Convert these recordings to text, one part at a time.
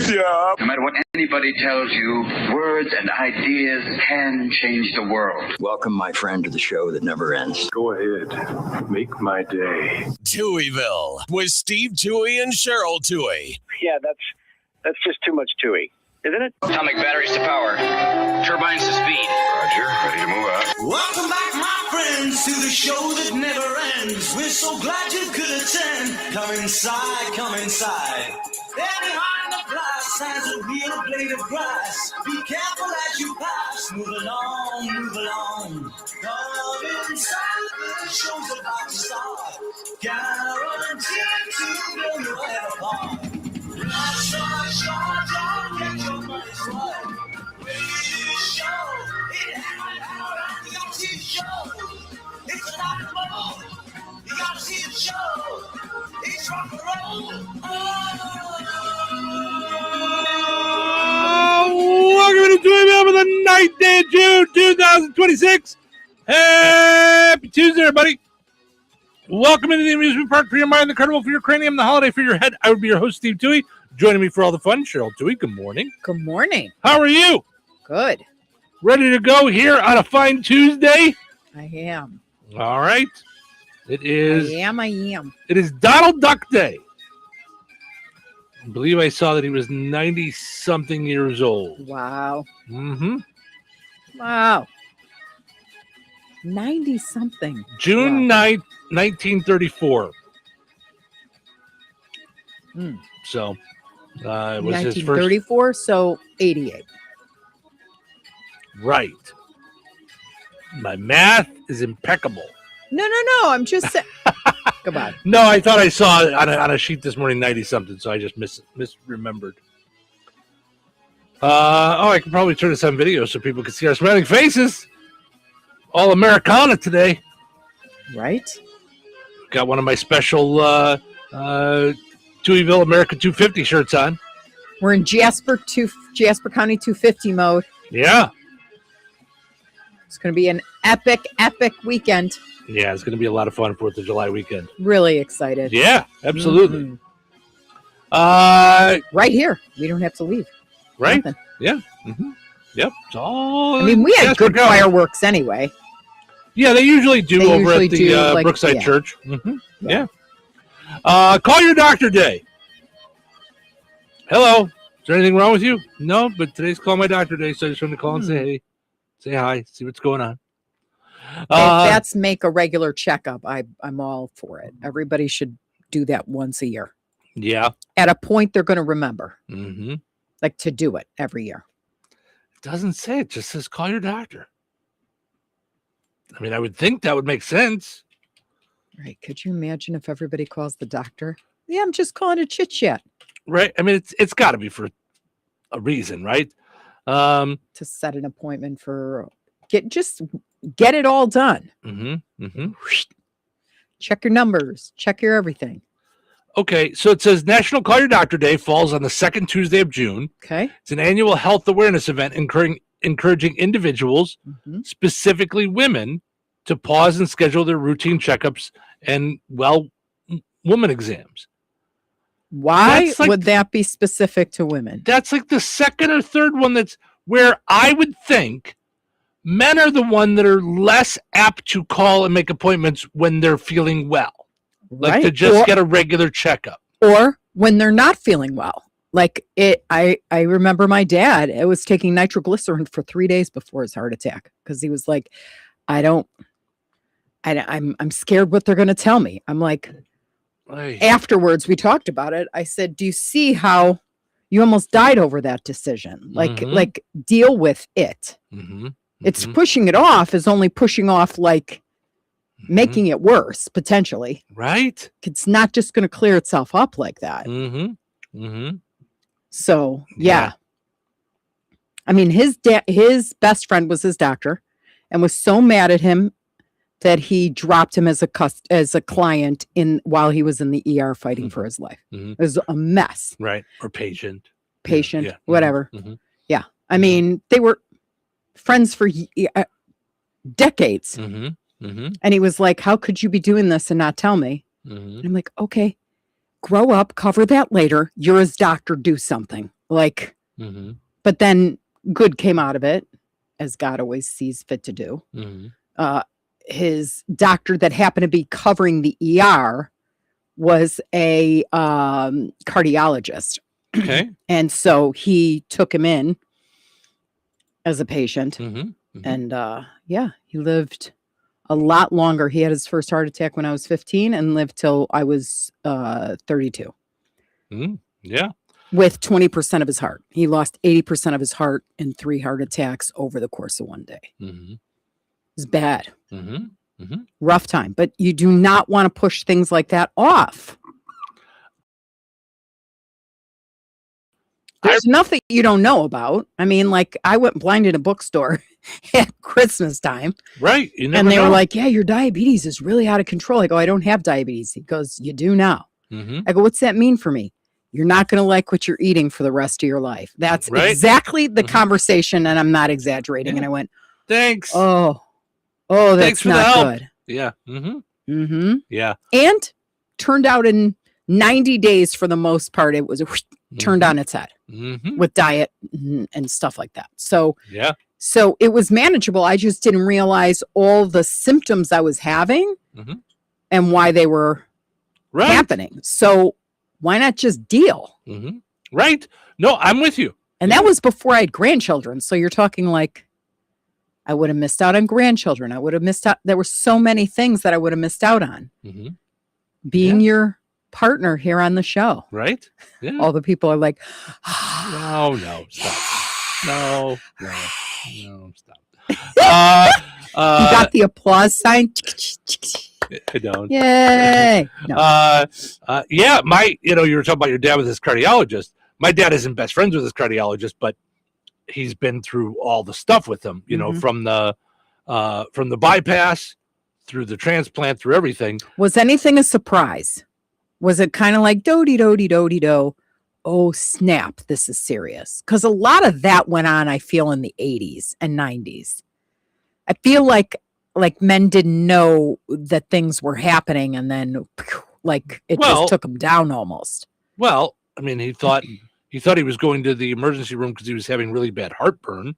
No matter what anybody tells you, words and ideas can change the world. Welcome, my friend, to the show that never ends. Go ahead. Make my day. Touhyville with Steve Touhy and Cheryl Touhy. Yeah, that's just too much Touhy, isn't it? Atomic batteries to power. Turbines to speed. Roger, ready to move out. Welcome back, my friends, to the show that never ends. We're so glad you could attend. Come inside, come inside. There behind the glass has a real blade of grass. Be careful as you pass. Move along, move along. Come inside, the show's about to start. Guaranteed to blow your head apart. Lots of short, don't get your money's worth. Radio show, it had out and you gotta see the show. It's rock and roll, you gotta see the show. It's rock and roll. Welcome to Touhyville for the 9th day of June, 2026. Happy Tuesday, everybody. Welcome into the amusement park for your mind, the carnival for your cranium, the holiday for your head. I would be your host, Steve Touhy. Joining me for all the fun, Cheryl Touhy. Good morning. Good morning. How are you? Good. Ready to go here on a fine Tuesday? I am. All right. It is. I am. It is Donald Duck Day. I believe I saw that he was 90-something years old. Wow. Mm-hmm. Wow. 90-something. June 9th, 1934. So, it was his first. 1934, so 88. Right. My math is impeccable. No. I'm just saying. Come on. No, I thought I saw it on a sheet this morning, 90-something, so I just misremembered. I can probably turn this on video so people can see our smiling faces. All Americana today. Right? Got one of my special Touhyville America 250 shirts on. We're in Jasper County 250 mode. Yeah. It's going to be an epic weekend. Yeah, it's going to be a lot of fun 4th of July weekend. Really excited. Yeah, absolutely. Right here. We don't have to leave. Right? Nothing. Yeah. Mm-hmm. Yep. It's all. I mean, we had good fireworks anyway. Yeah, they usually do over at the Brookside Church. Mm-hmm. Yeah. Call your doctor day. Hello. Is there anything wrong with you? No, but today's Call My Doctor Day, so I just wanted to call and say hey. Say hi. See what's going on. If that's make a regular checkup, I'm all for it. Everybody should do that once a year. Yeah. At a point, they're going to remember. Mm-hmm. Like to do it every year. It doesn't say. It just says call your doctor. I mean, I would think that would make sense. Right. Could you imagine if everybody calls the doctor? Yeah, I'm just calling it chit chat. Right. I mean, it's got to be for a reason, right? To set an appointment for get it all done. Mm-hmm. Mm-hmm. Check your numbers. Check your everything. Okay, so it says National Call Your Doctor Day falls on the second Tuesday of June. Okay. It's an annual health awareness event encouraging individuals, specifically women, to pause and schedule their routine checkups and, woman exams. Why would that be specific to women? That's like the second or third one that's where I would think men are the one that are less apt to call and make appointments when they're feeling well. Like to just get a regular checkup. Or when they're not feeling well. Like I remember my dad, it was taking nitroglycerin for 3 days before his heart attack. Because he was like, I'm scared what they're going to tell me. I'm like, afterwards we talked about it. I said, do you see how you almost died over that decision? Like deal with it. Mm-hmm. It's pushing it off is only pushing off making it worse, potentially. Right. It's not just going to clear itself up like that. Mm-hmm. Mm-hmm. So, yeah. I mean, his best friend was his doctor and was so mad at him that he dropped him as a client while he was in the ER fighting for his life. Mm-hmm. It was a mess. Right. Or patient, yeah. Whatever. Mm-hmm. Yeah. I mean, they were friends for decades. Mm-hmm. Mm-hmm. And he was like, how could you be doing this and not tell me? Mm-hmm. And I'm like, okay, grow up, cover that later. You're his doctor, do something. Like, but then good came out of it, as God always sees fit to do. His doctor that happened to be covering the ER was a cardiologist. Okay. And so he took him in as a patient. And he lived a lot longer. He had his first heart attack when I was 15 and lived till I was 32. Yeah. With 20% of his heart. He lost 80% of his heart in 3 heart attacks over the course of one day. It was bad. Rough time. But you do not want to push things like that off. There's enough that you don't know about. I mean, like, I went blind in a bookstore at Christmas time. Right. And they were like, yeah, your diabetes is really out of control. I go, I don't have diabetes. He goes, you do now. I go, what's that mean for me? You're not going to like what you're eating for the rest of your life. That's exactly the conversation. And I'm not exaggerating. And I went, thanks. Oh, that's not good. Yeah. Yeah. And turned out in 90 days, for the most part, it was turned on its head with diet and stuff like that. So, so it was manageable. I just didn't realize all the symptoms I was having and why they were happening. So why not just deal? Right. No, I'm with you. And that was before I had grandchildren. So you're talking like, I would have missed out on grandchildren. I would have missed out. There were so many things that I would have missed out on. Being your partner here on the show. Right. Yeah. All the people are like, no, stop. No, stop. You got the applause sign? I don't. Yay. No. Yeah, you were talking about your dad with his cardiologist. My dad isn't best friends with his cardiologist, but he's been through all the stuff with him, from the bypass through the transplant, through everything. Was anything a surprise? Was it kind of like do-de-do-de-do-de-do? Oh, snap, this is serious. Because a lot of that went on, I feel, in the 80s and 90s. I feel like men didn't know that things were happening, and then just took them down almost. Well, I mean, he thought he was going to the emergency room because he was having really bad heartburn.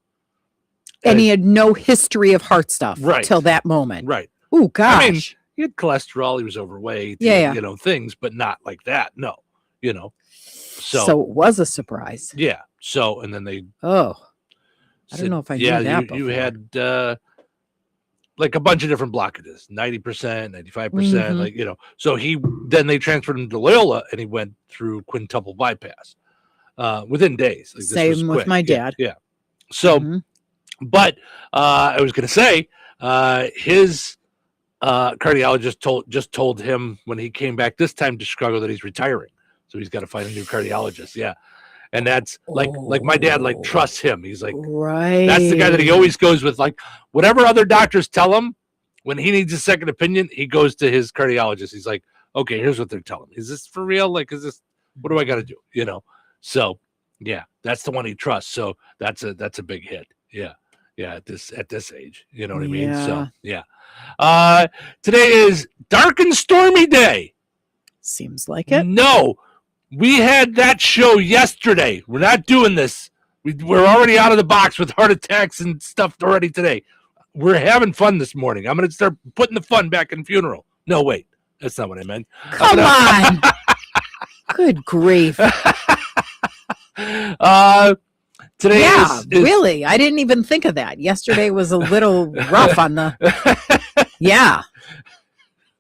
And he had no history of heart stuff till that moment. Right. Oh, gosh. I mean, he had cholesterol, he was overweight, things, but not like that. No, So it was a surprise. Yeah. So, and then they. Oh, I don't know if I knew that before. You had like a bunch of different blockages, 90%, 95%, so then they transferred him to Loyola and he went through quintuple bypass within days. Same with my dad. Yeah. So, but I was going to say his cardiologist just told him when he came back this time to Chicago that he's retiring. So he's got to find a new cardiologist. Yeah. And that's like my dad, trusts him. He's like, that's the guy that he always goes with, whatever other doctors tell him when he needs a second opinion, he goes to his cardiologist. He's like, okay, here's what they're telling me. Is this for real? What do I got to do? So yeah, that's the one he trusts. So that's a big hit. Yeah. Yeah. At this age, you know what I mean? So yeah. Today is dark and stormy day. Seems like it. No, we had that show yesterday. We're not doing this. We're already out of the box with heart attacks and stuff already today. We're having fun this morning. I'm going to start putting the fun back in funeral. No, wait. That's not what I meant. Come on. Good grief. Today is really. I didn't even think of that. Yesterday was a little rough on the. Yeah.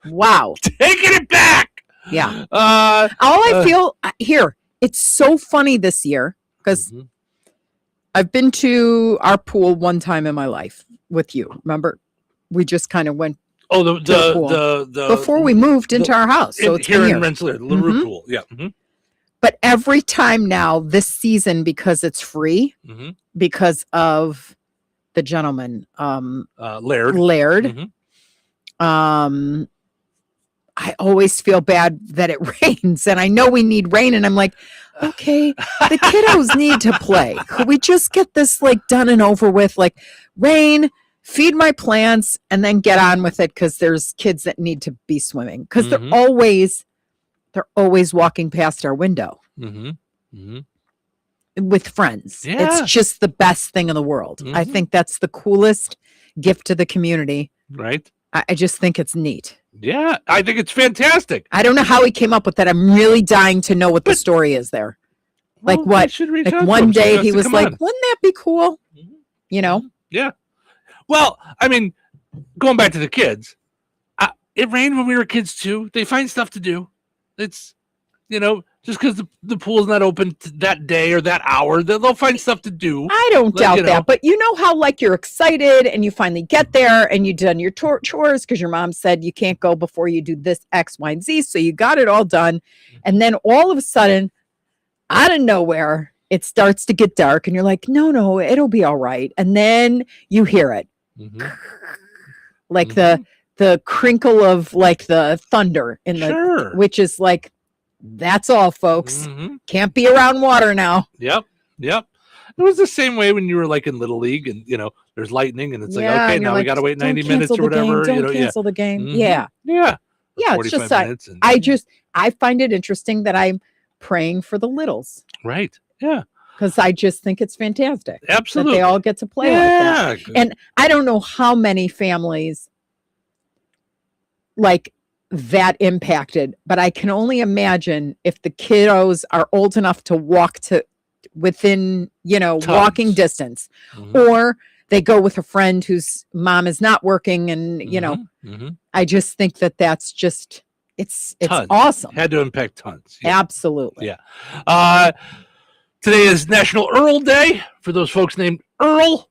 Wow. Taking it back. Yeah. All I feel here, it's so funny this year because I've been to our pool one time in my life with you. Remember, we just kind of went. Oh, the before we moved into our house. So it's here in Rensselaer, the LaRue pool. Yeah. But every time now this season, because it's free, because of the gentleman, Laird. I always feel bad that it rains, and I know we need rain, and I'm like, okay, the kiddos need to play. Could we just get this done and over with? Rain, feed my plants, and then get on with it because there's kids that need to be swimming because they're always they're always walking past our window with friends. Yeah. It's just the best thing in the world. I think that's the coolest gift to the community. Right. I just think it's neat. Yeah, I think it's fantastic. I don't know how he came up with that. I'm really dying to know what the story is there. Like Well, what? we should reach Like out to one him so he day has he to was come like, on. wouldn't that be cool? You know? Yeah. Well, I mean, going back to the kids, it rained when we were kids too. They find stuff to do. It's, just because the pool's not open that day or that hour, they'll find stuff to do. I don't doubt that. But you know how like you're excited and you finally get there and you've done your chores because your mom said you can't go before you do this X, Y, and Z. So you got it all done. And then all of a sudden, out of nowhere, it starts to get dark and you're like, no, it'll be all right. And then you hear it. Like the crinkle of like the thunder in the, which is like, that's all, folks. Can't be around water now. Yep. It was the same way when you were like in Little League and, there's lightning and it's like, okay, now we got to wait 90 minutes or whatever. Don't cancel the game. Yeah. It's just, I find it interesting that I'm praying for the littles. Right. Yeah. Because I just think it's fantastic. Absolutely. That they all get to play like that. And I don't know how many families like that impacted, but I can only imagine if the kiddos are old enough to walk to within, walking distance, or they go with a friend whose mom is not working. And, I just think that that's just, it's awesome. Had to impact tons. Yeah. Absolutely. Yeah. Today is National Earl Day for those folks named Earl.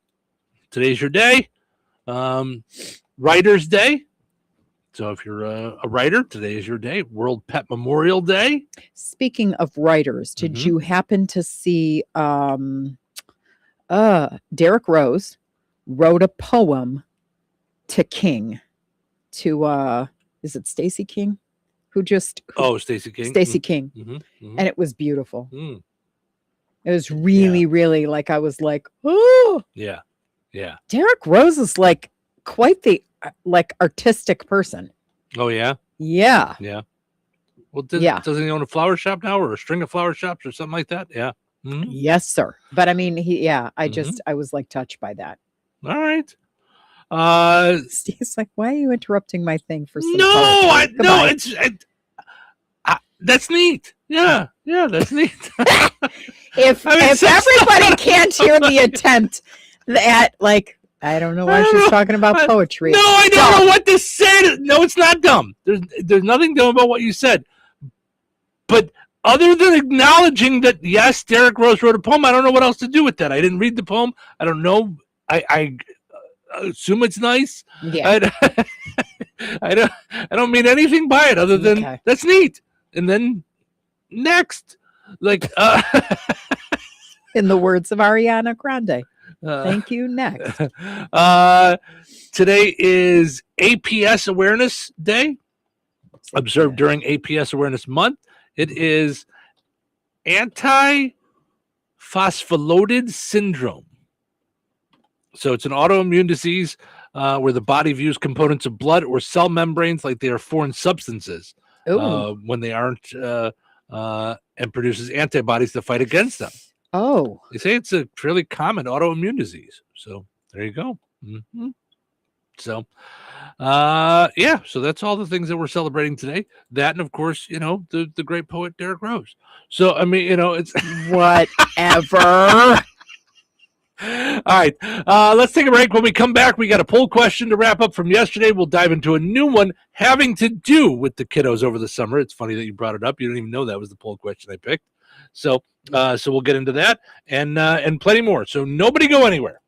Today's your day. Writer's Day. So if you're a writer, today is your day. World Pet Memorial Day. Speaking of writers, did you happen to see Derek Rose wrote a poem to King, to is it Stacey King? Stacey King. Stacey King. And it was beautiful. It was really, really like, I was like, oh. Yeah. Derek Rose is like quite the artistic person. Oh, yeah? Yeah. Well, doesn't he own a flower shop now or a string of flower shops or something like that? Yeah. Yes, sir. But I mean, I was like touched by that. All right. Steve's like, why are you interrupting my thing for some that's neat. Yeah, that's neat. If everybody can't hear the attempt at like, I don't know why she's talking about poetry. No, I don't know what to say. No, it's not dumb. There's nothing dumb about what you said. But other than acknowledging that, yes, Derek Rose wrote a poem, I don't know what else to do with that. I didn't read the poem. I don't know. I assume it's nice. Yeah. I don't mean anything by it other than that's neat. And then next, like in the words of Ariana Grande. Thank you. Next. Today is APS Awareness Day, observed during APS Awareness Month. It is anti-phospholipid syndrome. So it's an autoimmune disease where the body views components of blood or cell membranes like they are foreign substances when they aren't, and produces antibodies to fight against them. Oh, they say it's a fairly common autoimmune disease. So there you go. So, so that's all the things that we're celebrating today. That, and of course, the great poet Derek Rose. So, I mean, it's whatever. All right, let's take a break. When we come back, we got a poll question to wrap up from yesterday. We'll dive into a new one having to do with the kiddos over the summer. It's funny that you brought it up. You didn't even know that was the poll question I picked. So we'll get into that and plenty more. So nobody go anywhere.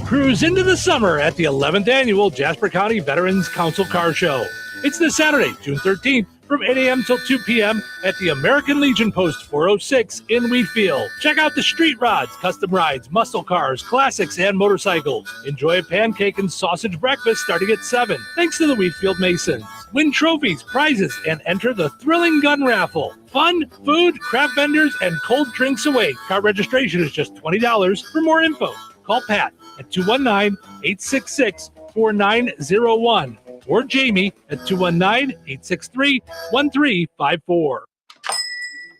Cruise into the summer at the 11th annual Jasper County Veterans Council Car Show. It's this Saturday, June 13th, from 8 a.m. till 2 p.m. at the American Legion Post 406 in Wheatfield. Check out the street rods, custom rides, muscle cars, classics, and motorcycles. Enjoy a pancake and sausage breakfast starting at 7, thanks to the Wheatfield Masons. Win trophies, prizes, and enter the thrilling gun raffle. Fun, food, craft vendors, and cold drinks await. Car registration is just $20. For more info, call Pat at 219-866-4901 or Jamie at 219-863-1354.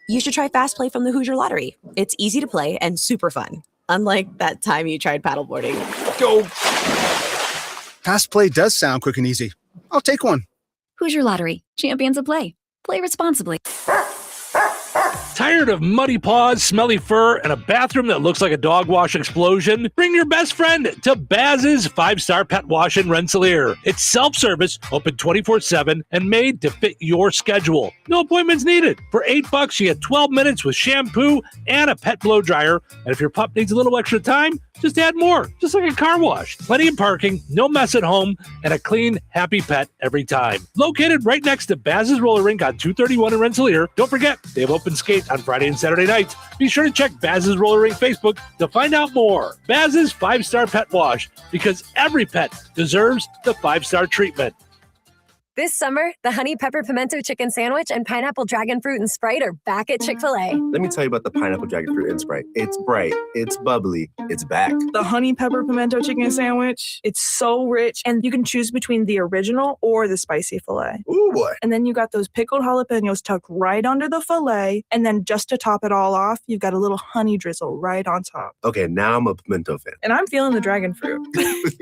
You should try Fast Play from the Hoosier Lottery. It's easy to play and super fun. Unlike that time you tried paddleboarding. Go! Fast Play does sound quick and easy. I'll take one. Hoosier Lottery. Champions of play. Play responsibly. Tired of muddy paws, smelly fur, and a bathroom that looks like a dog wash explosion? Bring your best friend to Baz's 5-Star Pet Wash in Rensselaer. It's self-service, open 24/7, and made to fit your schedule. No appointments needed. For $8, you get 12 minutes with shampoo and a pet blow dryer. And if your pup needs a little extra time, just add more, just like a car wash. Plenty of parking, no mess at home, and a clean, happy pet every time. Located right next to Baz's Roller Rink on 231 in Rensselaer. Don't forget, they have open skate on Friday and Saturday nights. Be sure to check Baz's Roller Rink Facebook to find out more. Baz's 5-Star Pet Wash, because every pet deserves the 5-star treatment. This summer, the Honey Pepper Pimento Chicken Sandwich and Pineapple Dragon Fruit and Sprite are back at Chick-fil-A. Let me tell you about the Pineapple Dragon Fruit and Sprite. It's bright, it's bubbly, it's back. The Honey Pepper Pimento Chicken Sandwich, it's so rich, and you can choose between the original or the spicy filet. Ooh, boy. And then you got those pickled jalapenos tucked right under the filet, and then just to top it all off, you've got a little honey drizzle right on top. Okay, now I'm a pimento fan. And I'm feeling the dragon fruit.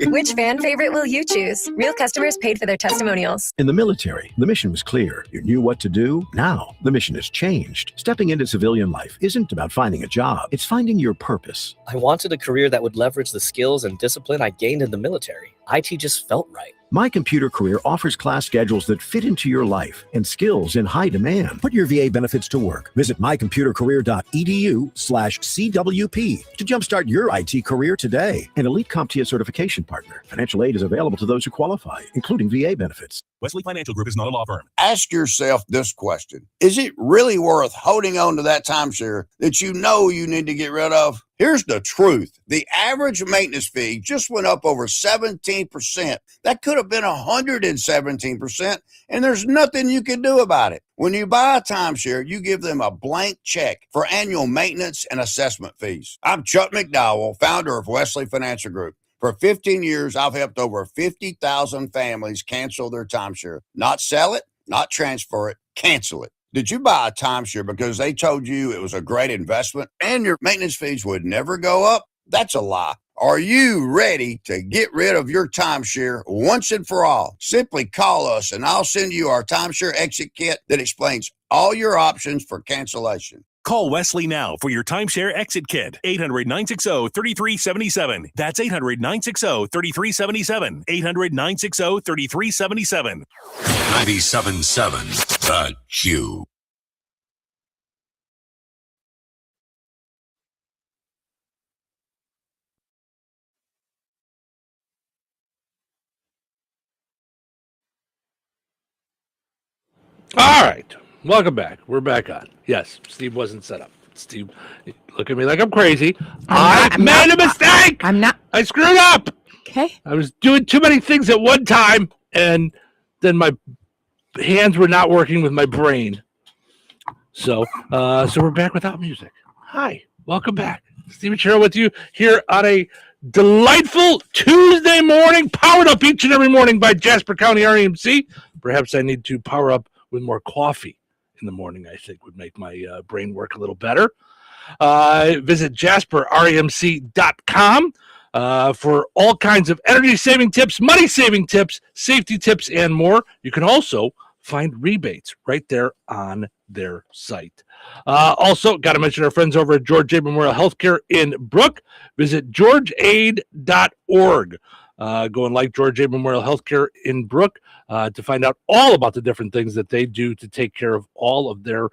Which fan favorite will you choose? Real customers paid for their testimonials. In the military, the mission was clear. You knew what to do. Now, the mission has changed. Stepping into civilian life isn't about finding a job. It's finding your purpose. I wanted a career that would leverage the skills and discipline I gained in the military. IT just felt right. My Computer Career offers class schedules that fit into your life and skills in high demand. Put your VA benefits to work. Visit mycomputercareer.edu/CWP to jumpstart your IT career today. An elite CompTIA certification partner. Financial aid is available to those who qualify, including VA benefits. Wesley Financial Group is not a law firm. Ask yourself this question. Is it really worth holding on to that timeshare that you know you need to get rid of? Here's the truth. The average maintenance fee just went up over 17%. That could have been 117%, and there's nothing you can do about it. When you buy a timeshare, you give them a blank check for annual maintenance and assessment fees. I'm Chuck McDowell, founder of Wesley Financial Group. For 15 years, I've helped over 50,000 families cancel their timeshare. Not sell it, not transfer it, cancel it. Did you buy a timeshare because they told you it was a great investment and your maintenance fees would never go up? That's a lie. Are you ready to get rid of your timeshare once and for all? Simply call us and I'll send you our timeshare exit kit that explains all your options for cancellation. Call Wesley now for your timeshare exit kit. 800-960-3377. That's 800-960-3377. 800-960-3377. 97.7 The Q. All right. Welcome back. We're back on. Yes, Steve wasn't set up. Steve, look at me like I'm crazy. I made a mistake. I'm not. I screwed up. Okay. I was doing too many things at one time, and then my hands were not working with my brain. So we're back without music. Hi. Welcome back. Steven Sherrill with you here on a delightful Tuesday morning, powered up each and every morning by Jasper County REMC. Perhaps I need to power up with more coffee in the morning, I think would make my brain work a little better. Visit JasperREMC.com for all kinds of energy-saving tips, money-saving tips, safety tips, and more. You can also find rebates right there on their site. Also, got to mention our friends over at George A. Memorial Healthcare in Brook. Visit georgeaid.org. Go and like George A. Memorial Healthcare in Brook to find out all about the different things that they do to take care of all of their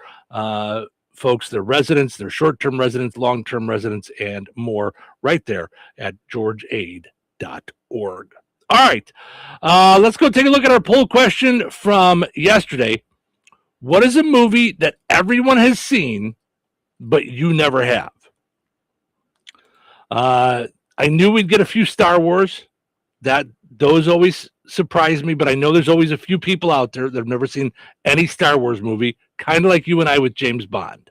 folks, their residents, their short-term residents, long-term residents, and more right there at georgeaid.org. All right, let's go take a look at our poll question from yesterday. What is a movie that everyone has seen, but you never have? I knew we'd get a few Star Wars. Those always surprise me, but I know there's always a few people out there that have never seen any Star Wars movie, kind of like you and I with James Bond,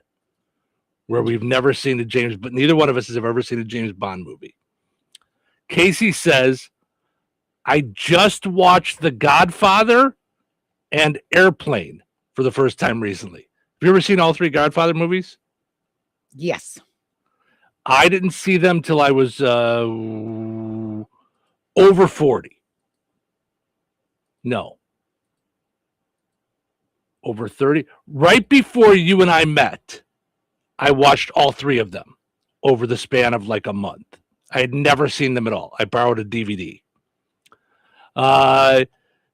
where we've never seen but neither one of us has ever seen a James Bond movie. Casey says I just watched The Godfather and Airplane for the first time recently. Have you ever seen all three Godfather movies? Yes. I didn't see them till I was over 40. No. Over 30. Right before you and I met, I watched all three of them over the span of like a month. I had never seen them at all. I borrowed a DVD.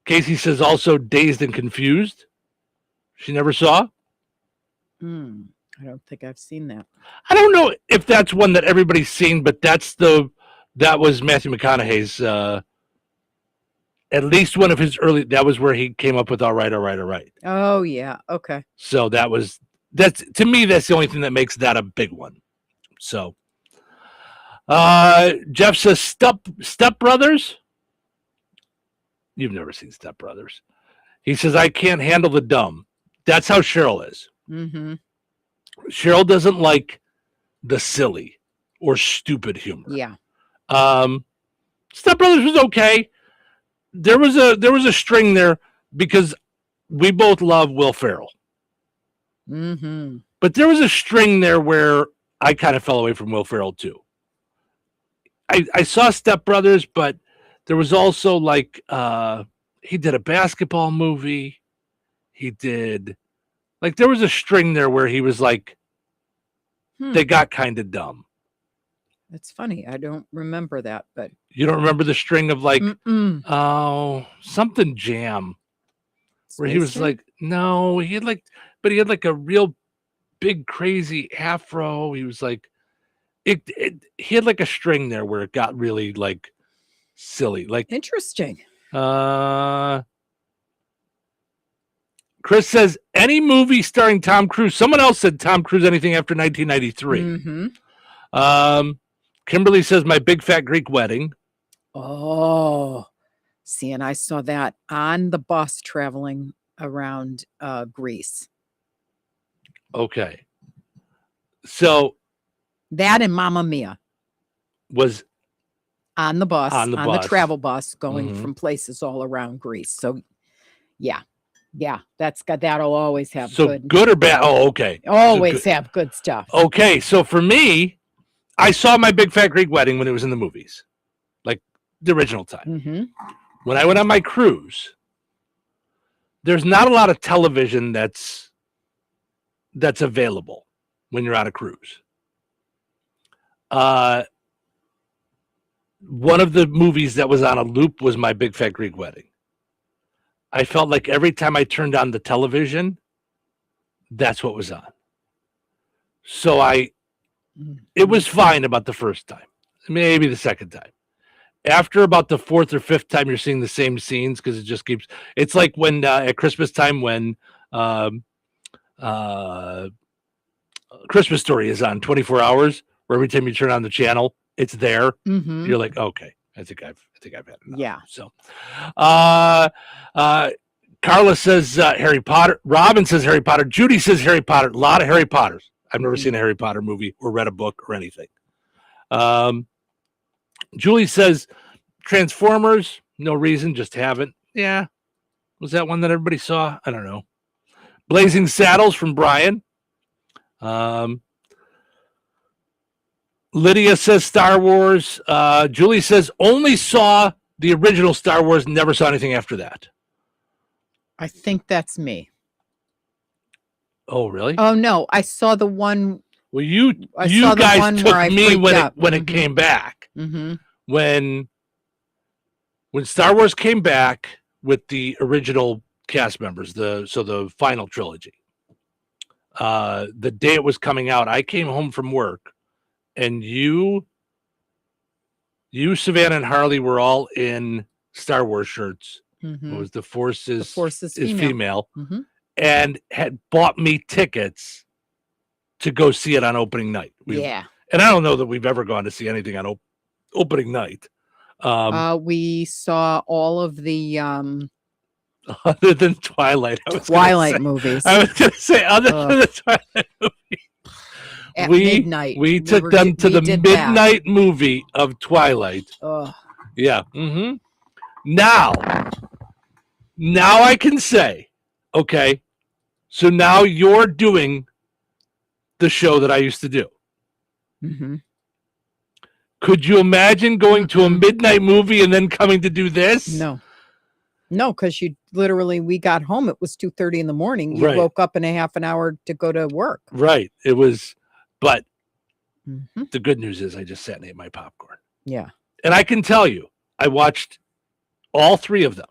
Casey says also Dazed and Confused. She never saw. I don't think I've seen that. I don't know if that's one that everybody's seen, but that was Matthew McConaughey's. At least one of his early. That was where he came up with "All right, all right, all right." Oh yeah, okay. So that's to me. That's the only thing that makes that a big one. So, Jeff says Step Brothers. You've never seen Step Brothers. He says I can't handle the dumb. That's how Cheryl is. Mm-hmm. Cheryl doesn't like the silly or stupid humor. Yeah. Step Brothers was okay. There was a string there because we both love Will Ferrell. Mm-hmm. But there was a string there where I kind of fell away from Will Ferrell too. I saw Step Brothers, but there was also like he did a basketball movie. He did like there was a string there where he was like they got kind of dumb. That's funny. I don't remember that, but you don't remember the string of like something Jam where he was like he had like a real big crazy afro. He was like he had like a string there where it got really like silly. Like interesting. Chris says any movie starring Tom Cruise. Someone else said Tom Cruise anything after 1993. Mm-hmm. Kimberly says My Big Fat Greek Wedding. Oh, see, and I saw that on the bus traveling around Greece. Okay. So that and Mamma Mia was on the bus, on the travel bus going Mm-hmm. from places all around Greece. So yeah, that'll always have good or bad. Oh, okay. Always have good stuff. Okay, so for me, I saw My Big Fat Greek Wedding when it was in the movies, like the original time. Mm-hmm. When I went on my cruise, there's not a lot of television that's available when you're on a cruise. One of the movies that was on a loop was My Big Fat Greek Wedding. I felt like every time I turned on the television, that's what was on. So it was fine about the first time, maybe the second time. After about the fourth or fifth time, you're seeing the same scenes because it just keeps. It's like when at Christmas time when Christmas Story is on 24 hours, where every time you turn on the channel, it's there. Mm-hmm. You're like, okay, I think I've had enough. Yeah. So, Carla says Harry Potter. Robin says Harry Potter. Judy says Harry Potter. A lot of Harry Potters. I've never seen a Harry Potter movie or read a book or anything. Julie says Transformers. No reason, just haven't. Yeah. Was that one that everybody saw? I don't know. Blazing Saddles from Brian. Lydia says Star Wars. Julie says only saw the original Star Wars, never saw anything after that. I think that's me. Oh, really? Oh no, I saw the one. Well, you guys took me when it came back. Mm-hmm. When Star Wars came back with the original cast members, the final trilogy. The day it was coming out, I came home from work, and you, Savannah, and Harley were all in Star Wars shirts. Mm-hmm. It was the Force is female. female. Mm-hmm. And had bought me tickets to go see it on opening night. Yeah. And I don't know that we've ever gone to see anything on opening night. We saw all of the other than Twilight. Movies. I was going to say other than the Twilight movie. At midnight. We took them to the midnight movie of Twilight. Oh. Yeah. Mm-hmm. Now I can say, okay, so now you're doing the show that I used to do. Mm-hmm. Could you imagine going to a midnight movie and then coming to do this? No, because we got home. It was 2:30 in the morning. You Right. woke up in a half an hour to go to work. Right. It was, but the good news is I just sat and ate my popcorn. Yeah. And I can tell you, I watched all three of them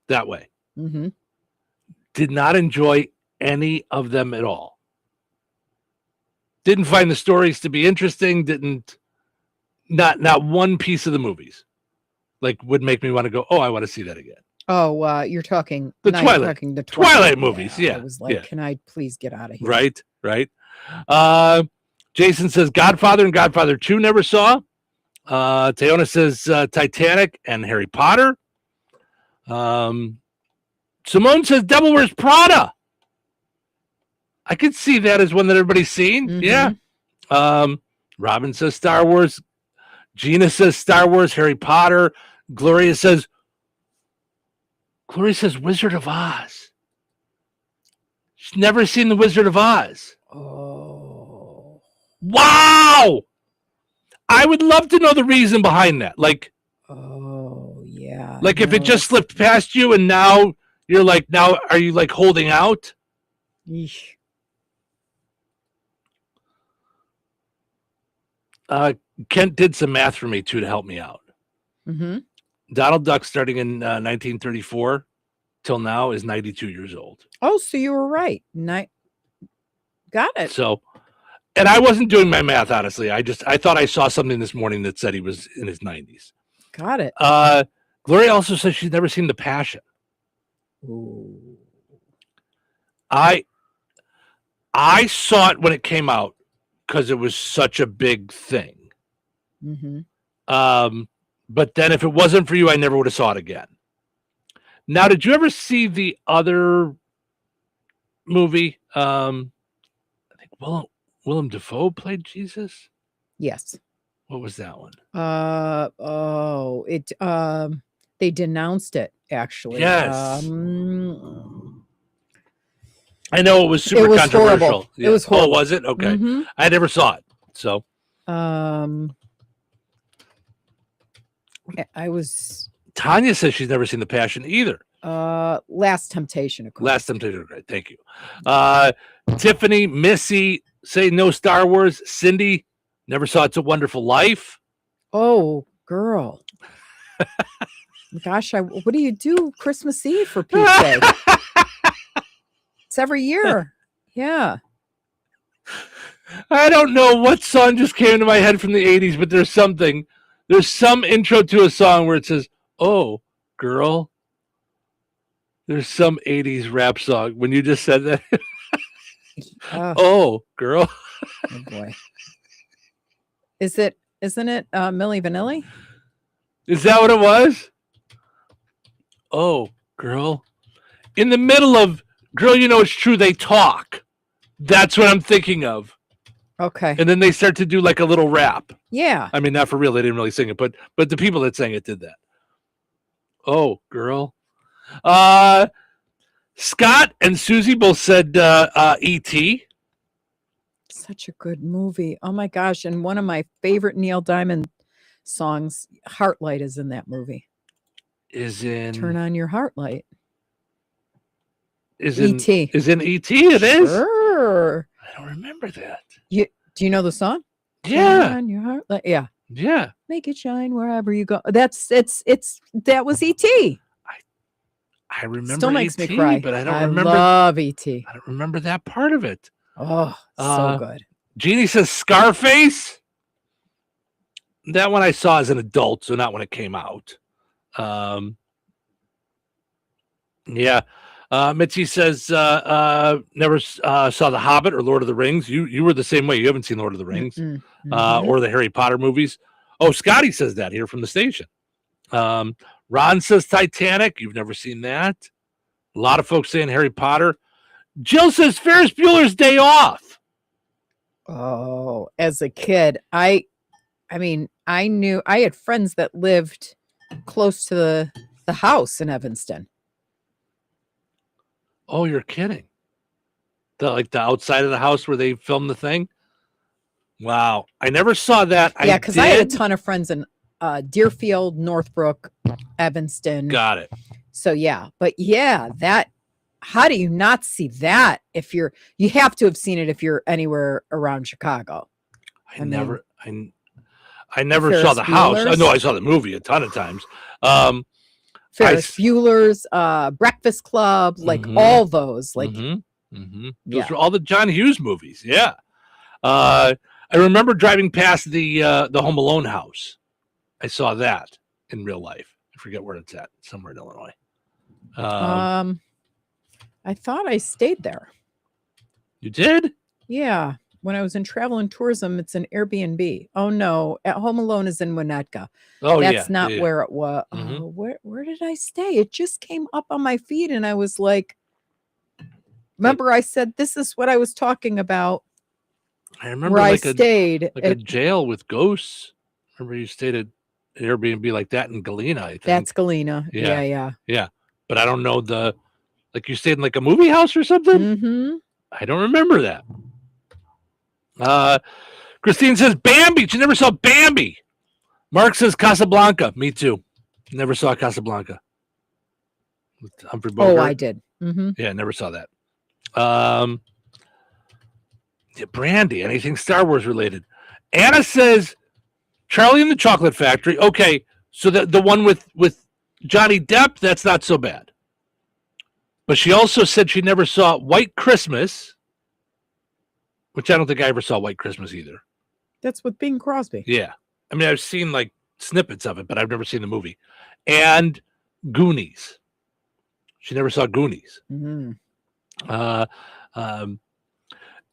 that way. Mm-hmm. Did not enjoy any of them at all. Didn't find the stories to be interesting. Not one piece of the movies like would make me want to go, oh, I want to see that again. Oh, you're talking The now Twilight. you're talking the Twilight movies. Yeah. I was like, yeah. can I please get out of here? Right. Jason says Godfather and Godfather 2 never saw. Teona says Titanic and Harry Potter. Simone says Devil Wears Prada. I could see that as one that everybody's seen. Mm-hmm. Yeah. Robin says Star Wars. Gina says Star Wars, Harry Potter. Gloria says Wizard of Oz. She's never seen the Wizard of Oz. Oh. Wow. I would love to know the reason behind that. Like, oh yeah. Like if it just slipped past you and now you're like, now are you like holding out? Yeesh. Kent did some math for me too to help me out. Mm-hmm. Donald Duck, starting in 1934 till now, is 92 years old. Oh, so you were right. Got it. So, and I wasn't doing my math, honestly. I thought I saw something this morning that said he was in his 90s. Got it. Gloria also says she's never seen The Passion. Ooh. I saw it when it came out because it was such a big thing. Mm-hmm. But then if it wasn't for you, I never would have saw it again. Now, did you ever see the other movie? I think Willem Dafoe played Jesus. Yes. What was that one? They denounced it actually. Yes. I know it was super controversial. Horrible. Yeah. It was horrible. Oh, was it? Okay. Mm-hmm. I never saw it. So I was Tanya says she's never seen The Passion either. Last Temptation, of course. Last Temptation, right? Thank you. Tiffany, Missy say no Star Wars. Cindy never saw It's a Wonderful Life. Oh, girl. Gosh, what do you do Christmas Eve for Pete's sake? It's every year. Yeah. I don't know what song just came into my head from the 80s, but there's some intro to a song where it says, oh, girl. There's some 80s rap song when you just said that. Oh, girl. Oh, boy. Isn't it Milli Vanilli? Is that what it was? Oh, girl. In the middle of Girl, You Know It's True, They Talk. That's what I'm thinking of. Okay. And then they start to do like a little rap. Yeah. I mean, not for real. They didn't really sing it, but the people that sang it did that. Oh, girl. Scott and Susie both said E.T. Such a good movie. Oh my gosh. And one of my favorite Neil Diamond songs, Heartlight, is in that movie. Turn on your heart light. E.T. Is in E.T. It is? Sure. I don't remember that. Do you know the song? Yeah. Turn on your heart light. Yeah. Yeah. Make it shine wherever you go. That was E.T. I remember Still makes E.T., me cry. but I don't I remember. love E.T. I don't remember that part of it. Oh, so good. Jeannie says Scarface. That one I saw as an adult, so not when it came out. Yeah. Mitzi says never saw The Hobbit or Lord of the Rings. You were the same way. You haven't seen Lord of the Rings or the Harry Potter movies. Oh, Scotty says that here from the station. Ron says Titanic. You've never seen that. A lot of folks saying Harry Potter. Jill says Ferris Bueller's Day Off. Oh, as a kid, I mean, I had friends that lived close to the The house in Evanston. Oh, you're kidding. The outside of the house where they filmed the thing? Wow. I never saw that. Yeah, because I had a ton of friends in Deerfield, Northbrook, Evanston. Got it. So yeah, but yeah, how do you not see that if you have to have seen it if you're anywhere around Chicago? I never saw the house. I know I saw the movie a ton of times. Ferris Bueller's Breakfast Club, like all those, like those were all the John Hughes movies. Yeah. I remember driving past the Home Alone house. I saw that in real life. I forget where it's at, somewhere in Illinois. I thought I stayed there. You did? Yeah. When I was in travel and tourism, it's an Airbnb. Oh no, at Home Alone is in Winnetka. Oh, that's not where it was. Where did I stay? It just came up on my feed, and I was like, remember I said this is what I was talking about. I remember where like I stayed like a jail with ghosts. Remember you stayed at an Airbnb like that in Galena, I think. That's Galena. Yeah. But I don't know like you stayed in like a movie house or something? Mm-hmm. I don't remember that. Christine says Bambi. She never saw Bambi. Mark says Casablanca. Me too. Never saw Casablanca. With Humphrey Bogart. Oh, I did. Mm-hmm. Yeah, never saw that. Brandy, anything Star Wars related. Anna says Charlie and the Chocolate Factory. Okay, so the one with Johnny Depp, that's not so bad. But she also said she never saw White Christmas, which I don't think I ever saw White Christmas either. That's with Bing Crosby. Yeah. I mean, I've seen like snippets of it, but I've never seen the movie. And Goonies. She never saw Goonies. Mm-hmm.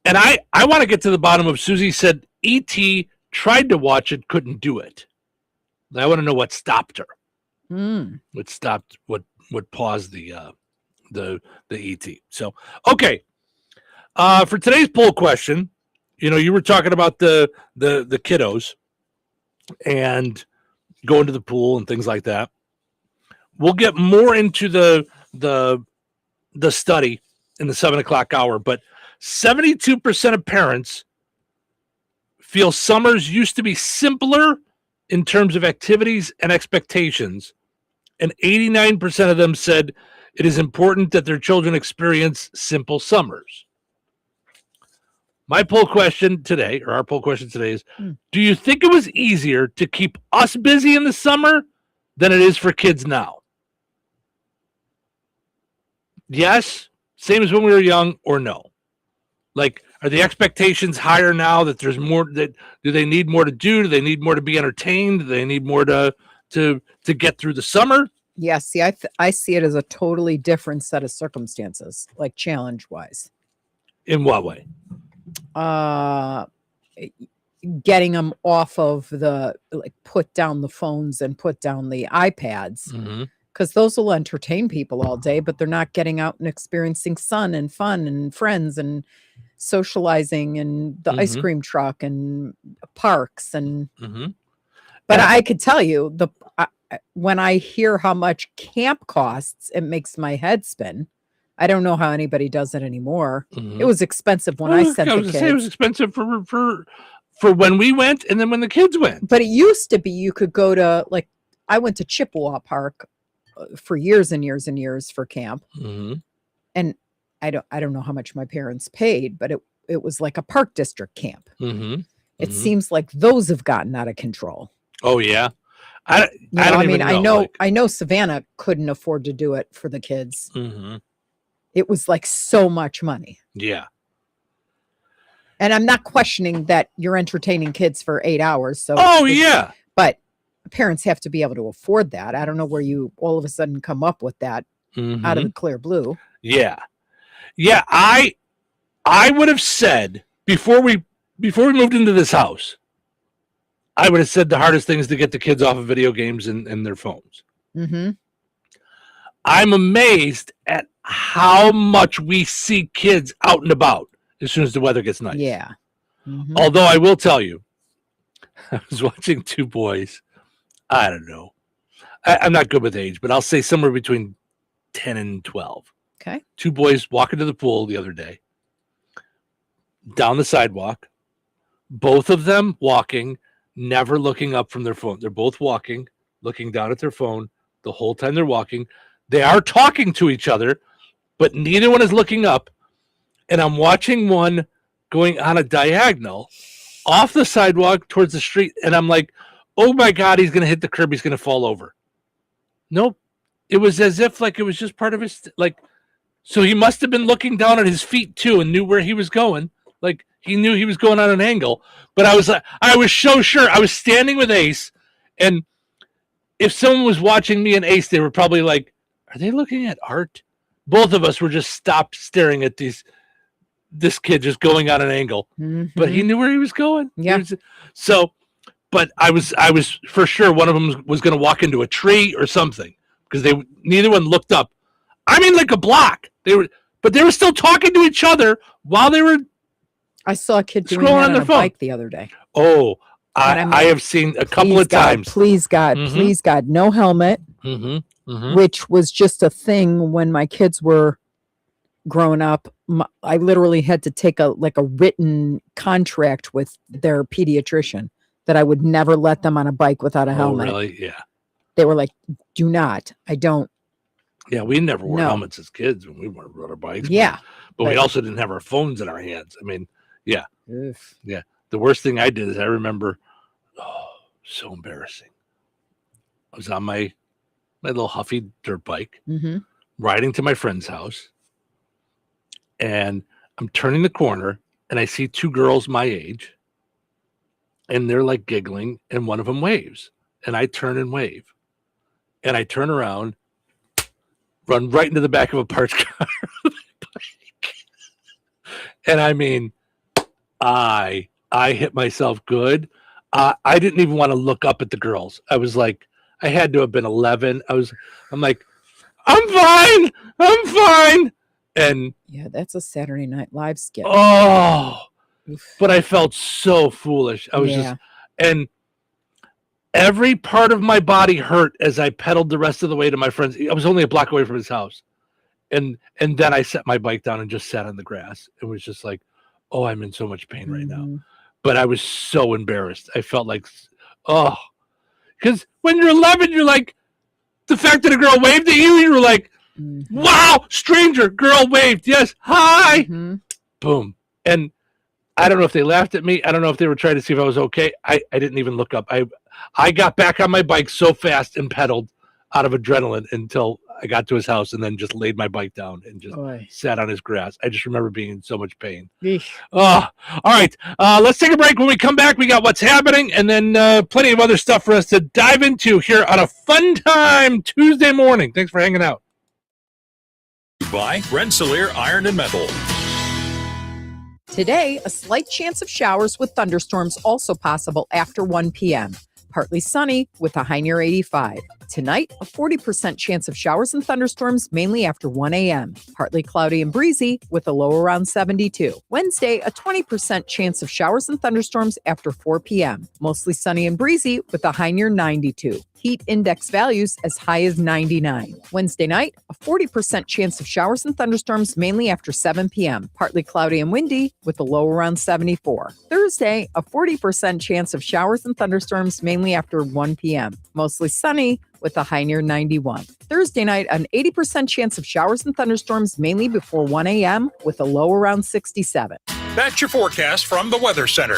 And I want to get to the bottom of Susie said E.T. tried to watch it, couldn't do it. I want to know what stopped her. What stopped, what paused the E.T. So, okay. For today's poll question, you were talking about the kiddos and going to the pool and things like that. We'll get more into the study in the 7:00 hour, but 72% of parents feel summers used to be simpler in terms of activities and expectations, and 89% of them said it is important that their children experience simple summers. My poll question today, or our poll question today is, do you think it was easier to keep us busy in the summer than it is for kids now? Yes, same as when we were young, or no? Like, are the expectations higher now that there's more? Do they need more to do? Do they need more to be entertained? Do they need more to get through the summer? Yeah, see, I see it as a totally different set of circumstances, like challenge-wise. In what way? Getting them off of put down the phones and put down the iPads, because those will entertain people all day, but they're not getting out and experiencing sun and fun and friends and socializing and the ice cream truck and parks and. But I could tell you when I hear how much camp costs, it makes my head spin. I don't know how anybody does it anymore. It was expensive when I sent the kids. It was expensive for when we went and then when the kids went. But it used to be you could go to, like, I went to Chippewa Park for years and years and years for camp. And I don't know how much my parents paid, but it was like a park district camp. It seems like those have gotten out of control. Oh yeah. I know Savannah couldn't afford to do it for the kids. It was like so much money. Yeah. And I'm not questioning that you're entertaining kids for 8 hours. So yeah. But parents have to be able to afford that. I don't know where you all of a sudden come up with that out of the clear blue. Yeah. Yeah. I would have said before we moved into this house, I would have said the hardest thing is to get the kids off of video games and their phones. I'm amazed at how much we see kids out and about as soon as the weather gets nice. Yeah. Although I will tell you, I was watching two boys. I don't know. I'm not good with age, but I'll say somewhere between 10 and 12. Okay. 2 boys walking to the pool the other day, down the sidewalk, both of them walking, never looking up from their phone. They're both walking, looking down at their phone the whole time they're walking. They are talking to each other, but neither one is looking up. And I'm watching one going on a diagonal off the sidewalk towards the street. And I'm like, oh my God, he's going to hit the curb. He's going to fall over. Nope. It was as if like it was just part of his, like, so he must have been looking down at his feet too and knew where he was going. Like he knew he was going on an angle. But I was so sure. I was standing with Ace, and if someone was watching me and Ace, they were probably like, are they looking at art? Both of us were just stopped staring at this kid just going on an angle. But he knew where he was going. Yeah. But I was for sure one of them was going to walk into a tree or something because neither one looked up. I mean, like a block. They were still talking to each other while they were. I saw a kid doing scrolling that on their a phone bike the other day. Oh, I have seen a couple of times. Please God, no helmet, which was just a thing when my kids were growing up. I literally had to take a written contract with their pediatrician that I would never let them on a bike without a helmet. Oh, really? Yeah. They were like, do not. I don't. Yeah, we never wore helmets as kids when we rode our bikes. Yeah. But we also didn't have our phones in our hands. I mean, yeah. Oof. Yeah. The worst thing I did is I remember, so embarrassing. I was on my little Huffy dirt bike, riding to my friend's house, and I'm turning the corner, and I see 2 girls my age, and they're like giggling, and one of them waves, and I turn and wave, and I turn around, run right into the back of a parked car with my bike. And I mean, I hit myself good. I didn't even want to look up at the girls. I was like, I had to have been 11. I'm like, I'm fine. And yeah, that's a Saturday Night Live skit. Oh, but I felt so foolish. I was and every part of my body hurt as I pedaled the rest of the way to my friend's. I was only a block away from his house. And then I set my bike down and just sat on the grass. It was just like, oh, I'm in so much pain right now. But I was so embarrassed. I felt like, because when you're 11, you're like, the fact that a girl waved at you, you were like, wow, stranger, girl waved. Yes, hi. Boom. And I don't know if they laughed at me. I don't know if they were trying to see if I was okay. I didn't even look up. I got back on my bike so fast and pedaled out of adrenaline until I got to his house and then just laid my bike down and just sat on his grass. I just remember being in so much pain. All right. Let's take a break. When we come back, we got what's happening and then plenty of other stuff for us to dive into here on a fun time Tuesday morning. Thanks for hanging out. By Rensselaer Iron and Metal. Today, a slight chance of showers with thunderstorms also possible after 1 p.m. Partly sunny with a high near 85. Tonight, a 40% chance of showers and thunderstorms, mainly after 1 a.m. Partly cloudy and breezy with a low around 72. Wednesday, a 20% chance of showers and thunderstorms after 4 p.m. Mostly sunny and breezy with a high near 92. Heat index values as high as 99. Wednesday night, a 40% chance of showers and thunderstorms, mainly after 7 p.m. Partly cloudy and windy with a low around 74. Thursday, a 40% chance of showers and thunderstorms, mainly after 1 p.m. Mostly sunny with a high near 91. Thursday night, an 80% chance of showers and thunderstorms, mainly before 1 a.m. with a low around 67. That's your forecast from the Weather Center.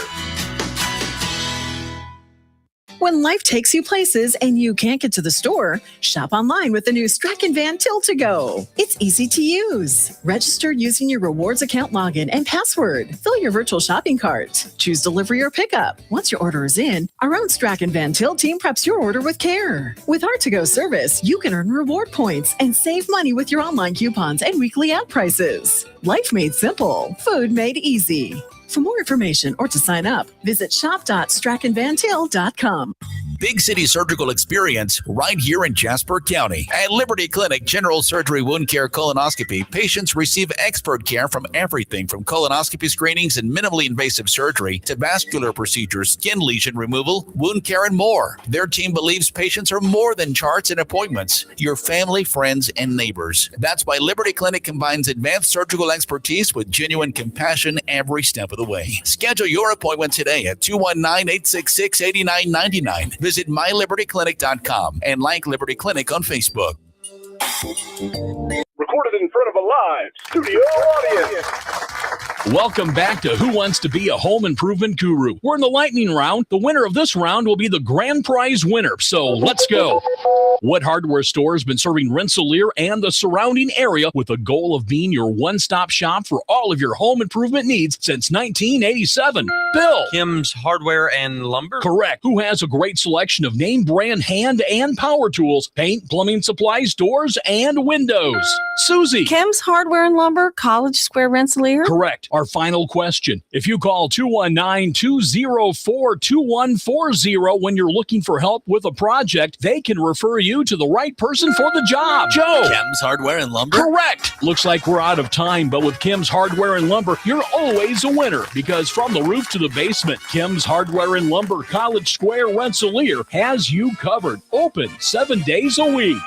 When life takes you places and you can't get to the store, shop online with the new Strachan Van Til to Go. It's easy to use. Register using your rewards account login and password. Fill your virtual shopping cart. Choose delivery or pickup. Once your order is in, our own Strachan Van Til team preps your order with care. With our to-go service, you can earn reward points and save money with your online coupons and weekly ad prices. Life made simple. Food made easy. For more information or to sign up, visit shop.strachanvantil.com. big city surgical experience right here in Jasper County. At Liberty Clinic General Surgery Wound Care Colonoscopy, patients receive expert care from everything from colonoscopy screenings and minimally invasive surgery to vascular procedures, skin lesion removal, wound care, and more. Their team believes patients are more than charts and appointments, your family, friends, and neighbors. That's why Liberty Clinic combines advanced surgical expertise with genuine compassion every step of the way. Schedule your appointment today at 219-866-8999. Visit mylibertyclinic.com and like Liberty Clinic on Facebook. Recorded in front of a live studio audience. Welcome back to Who Wants to Be a Home Improvement Guru. We're in the lightning round. The winner of this round will be the grand prize winner. So let's go. What hardware store has been serving Rensselaer and the surrounding area with the goal of being your one-stop shop for all of your home improvement needs since 1987? Bill. Kim's Hardware and Lumber? Correct. Who has a great selection of name brand hand and power tools, paint, plumbing supplies, doors, and windows? Susie. Kim's Hardware and Lumber, College Square, Rensselaer? Correct. Our final question. If you call 219-204-2140 when you're looking for help with a project, they can refer you to the right person for the job. Joe. Kim's Hardware and Lumber? Correct. Looks like we're out of time, but with Kim's Hardware and Lumber, you're always a winner because from the roof to the basement, Kim's Hardware and Lumber, College Square, Rensselaer has you covered. Open 7 days a week.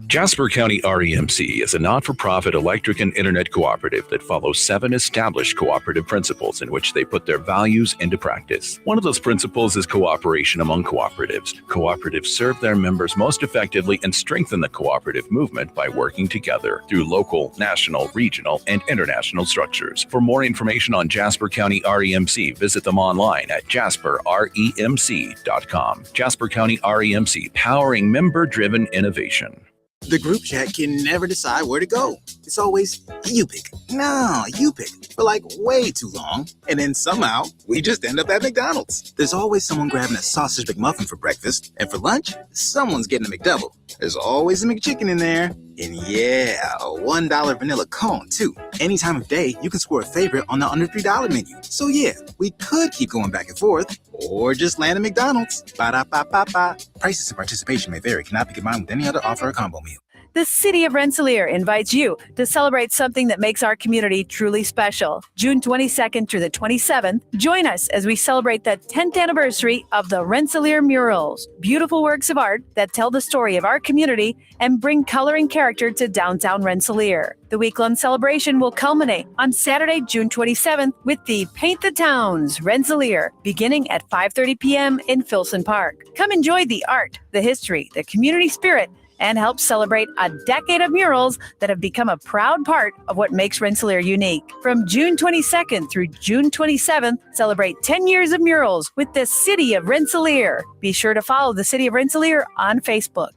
Jasper County REMC is a not-for-profit electric and internet cooperative that follows 7 established cooperative principles in which they put their values into practice. One of those principles is cooperation among cooperatives. Cooperatives serve their members most effectively and strengthen the cooperative movement by working together through local, national, regional, and international structures. For more information on Jasper County REMC, visit them online at jasperremc.com. Jasper County REMC, powering member-driven innovation. The group chat can never decide where to go. It's always, you pick. No, you pick. For like way too long. And then somehow, we just end up at McDonald's. There's always someone grabbing a sausage McMuffin for breakfast. And for lunch, someone's getting a McDouble. There's always a McChicken in there. And yeah, a $1 vanilla cone, too. Any time of day, you can score a favorite on the under $3 menu. So yeah, we could keep going back and forth, or just land at McDonald's. Ba-da-ba-ba-ba. Prices and participation may vary. Cannot be combined with any other offer or combo meal. The City of Rensselaer invites you to celebrate something that makes our community truly special. June 22nd through the 27th, join us as we celebrate the 10th anniversary of the Rensselaer Murals, beautiful works of art that tell the story of our community and bring color and character to downtown Rensselaer. The week-long celebration will culminate on Saturday, June 27th with the Paint the Towns Rensselaer, beginning at 5:30 p.m. in Filson Park. Come enjoy the art, the history, the community spirit, and help celebrate a decade of murals that have become a proud part of what makes Rensselaer unique. From June 22nd through June 27th, celebrate 10 years of murals with the City of Rensselaer. Be sure to follow the City of Rensselaer on Facebook.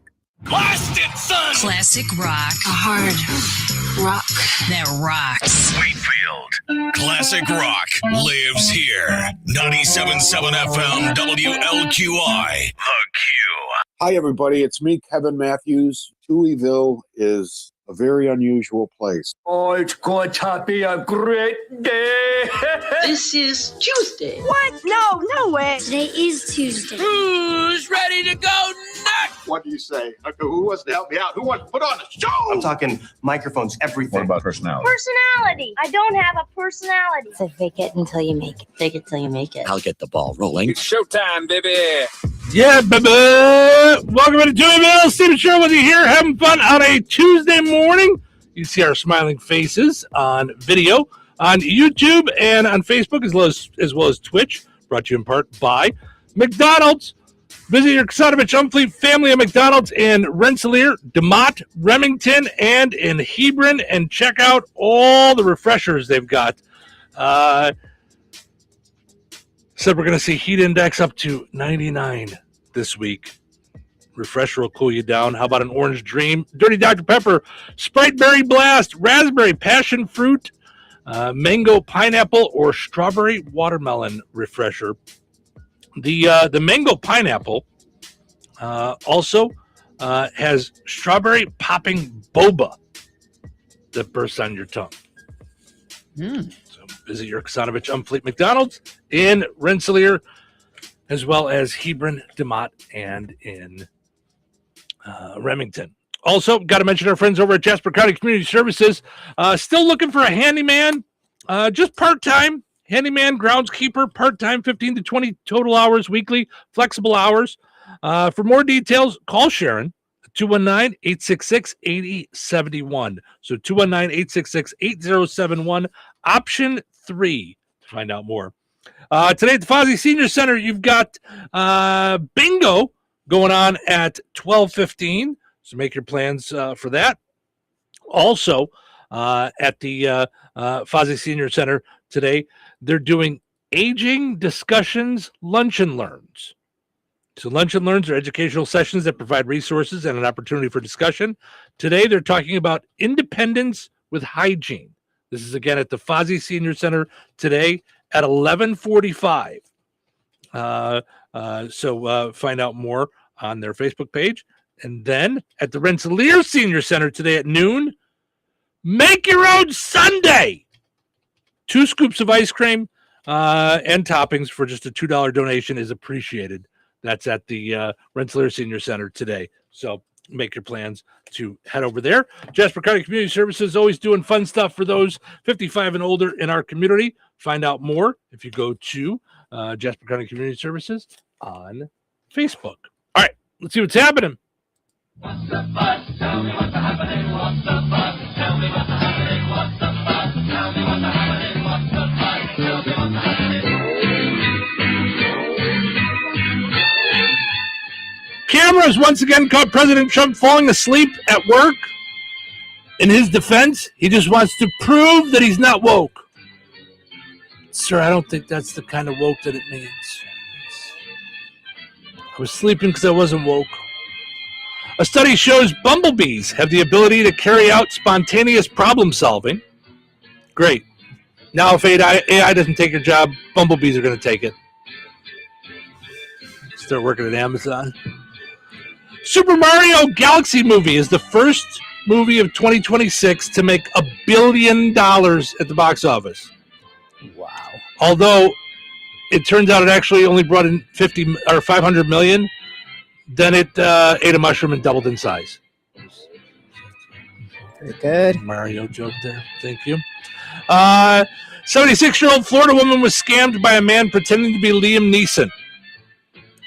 Blast it, son! Classic rock. A hard rock that rocks. Wakefield. Classic rock lives here. 97.7 FM WLQI. The Q. Hi, everybody. It's me, Kevin Matthews. Touhyville is a very unusual place. Oh, it's going to be a great day. This is Tuesday. What? No way. Today is Tuesday. Who's ready to go nuts? What do you say? Who wants to help me out? Who wants to put on a show? I'm talking microphones, everything. What about personality? Personality. I don't have a personality. So fake it until you make it. Fake it till you make it. I'll get the ball rolling. It's showtime, baby. Yeah, baby. Welcome to Touhyville. Steve Show with you here, having fun on a Tuesday morning. You see our smiling faces on video, on YouTube, and on Facebook, as well as Twitch. Brought to you in part by McDonald's. Visit your Kosatovich Umfleet family at McDonald's in Rensselaer, DeMott, Remington, and in Hebron, and check out all the refreshers they've got. Said we're going to see heat index up to 99 this week. Refresher will cool you down. How about an Orange Dream, Dirty Dr. Pepper, Sprite Berry Blast, Raspberry Passion Fruit, Mango Pineapple, or Strawberry Watermelon Refresher. The Mango Pineapple also has Strawberry Popping Boba that bursts on your tongue. So visit your Kosatovich Umfleet McDonald's in Rensselaer as well as Hebron, DeMott, and in Remington. Also, got to mention our friends over at Jasper County Community Services. Still looking for a handyman, just part-time. Handyman, groundskeeper, part-time, 15 to 20 total hours weekly, flexible hours. For more details, call Sharon, 219-866-8071. So 219-866-8071, option 3 to find out more. Today at the Fozzie Senior Center, you've got bingo going on at 12:15. So make your plans for that. Also, at the Fozzie Senior Center today, they're doing aging discussions, lunch and learns. So lunch and learns are educational sessions that provide resources and an opportunity for discussion. Today, they're talking about independence with hygiene. This is again at the Fozzie Senior Center today at 11:45. So find out more on their Facebook page. And then at the Rensselaer Senior Center today at noon, make your own sundae. 2 scoops of ice cream and toppings for just a $2 donation is appreciated. That's at the Rensselaer Senior Center today. So make your plans to head over there. Jasper County Community Services always doing fun stuff for those 55 and older in our community. Find out more if you go to Jasper County Community Services on Facebook. All right, let's see what's happening. What's the buzz? Tell me what's happening. What's the buzz? Tell me what's happening. What's the buzz? Tell me what's happening. What's the buzz? Tell me what's happening. Cameras once again caught President Trump falling asleep at work. In his defense, he just wants to prove that he's not woke. Sir, I don't think that's the kind of woke that it means. I was sleeping because I wasn't woke. A study shows bumblebees have the ability to carry out spontaneous problem solving. Great. Now, if AI doesn't take your job, bumblebees are going to take it. Start working at Amazon. Super Mario Galaxy movie is the first movie of 2026 to make $1 billion at the box office. Wow. Although it turns out it actually only brought in 50 or 500 million. Then it ate a mushroom and doubled in size. Very good. Mario joke there. Thank you. 76-year-old Florida woman was scammed by a man pretending to be Liam Neeson.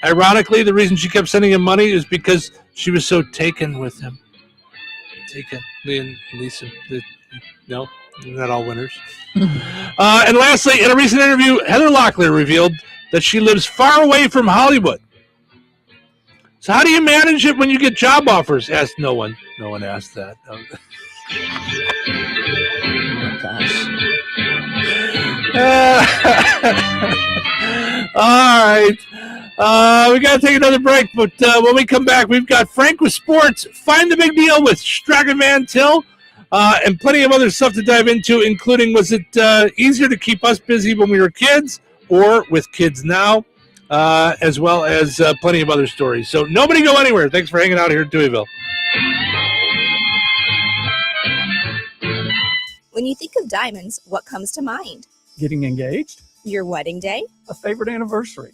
Ironically, the reason she kept sending him money is because she was so taken with him. Taken. Liam Neeson. No, not all winners. And lastly, in a recent interview, Heather Locklear revealed that she lives far away from Hollywood. So how do you manage it when you get job offers? Asked no one. No one asked that. Oh my gosh. All right. We got to take another break, but when we come back, we've got Frank with sports, Find the Big Deal with Strachan Van Til, and plenty of other stuff to dive into, including was it easier to keep us busy when we were kids or with kids now? As well as plenty of other stories. So nobody go anywhere. Thanks for hanging out here in Touhyville. When you think of diamonds, what comes to mind? Getting engaged? Your wedding day? A favorite anniversary.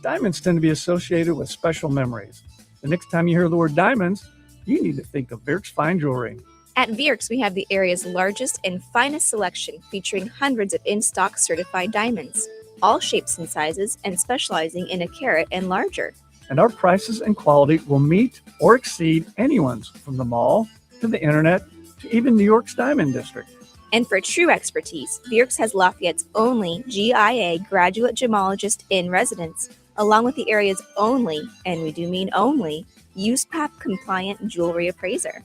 Diamonds tend to be associated with special memories. The next time you hear the word diamonds, you need to think of Vierk's Fine Jewelry. At Vierk's, we have the area's largest and finest selection featuring hundreds of in-stock certified diamonds. All shapes and sizes, and specializing in a carat and larger. And our prices and quality will meet or exceed anyone's, from the mall to the internet to even New York's Diamond District. And for true expertise, Vierk's has Lafayette's only GIA graduate gemologist in residence, along with the area's only, and we do mean only, USPAP compliant jewelry appraiser.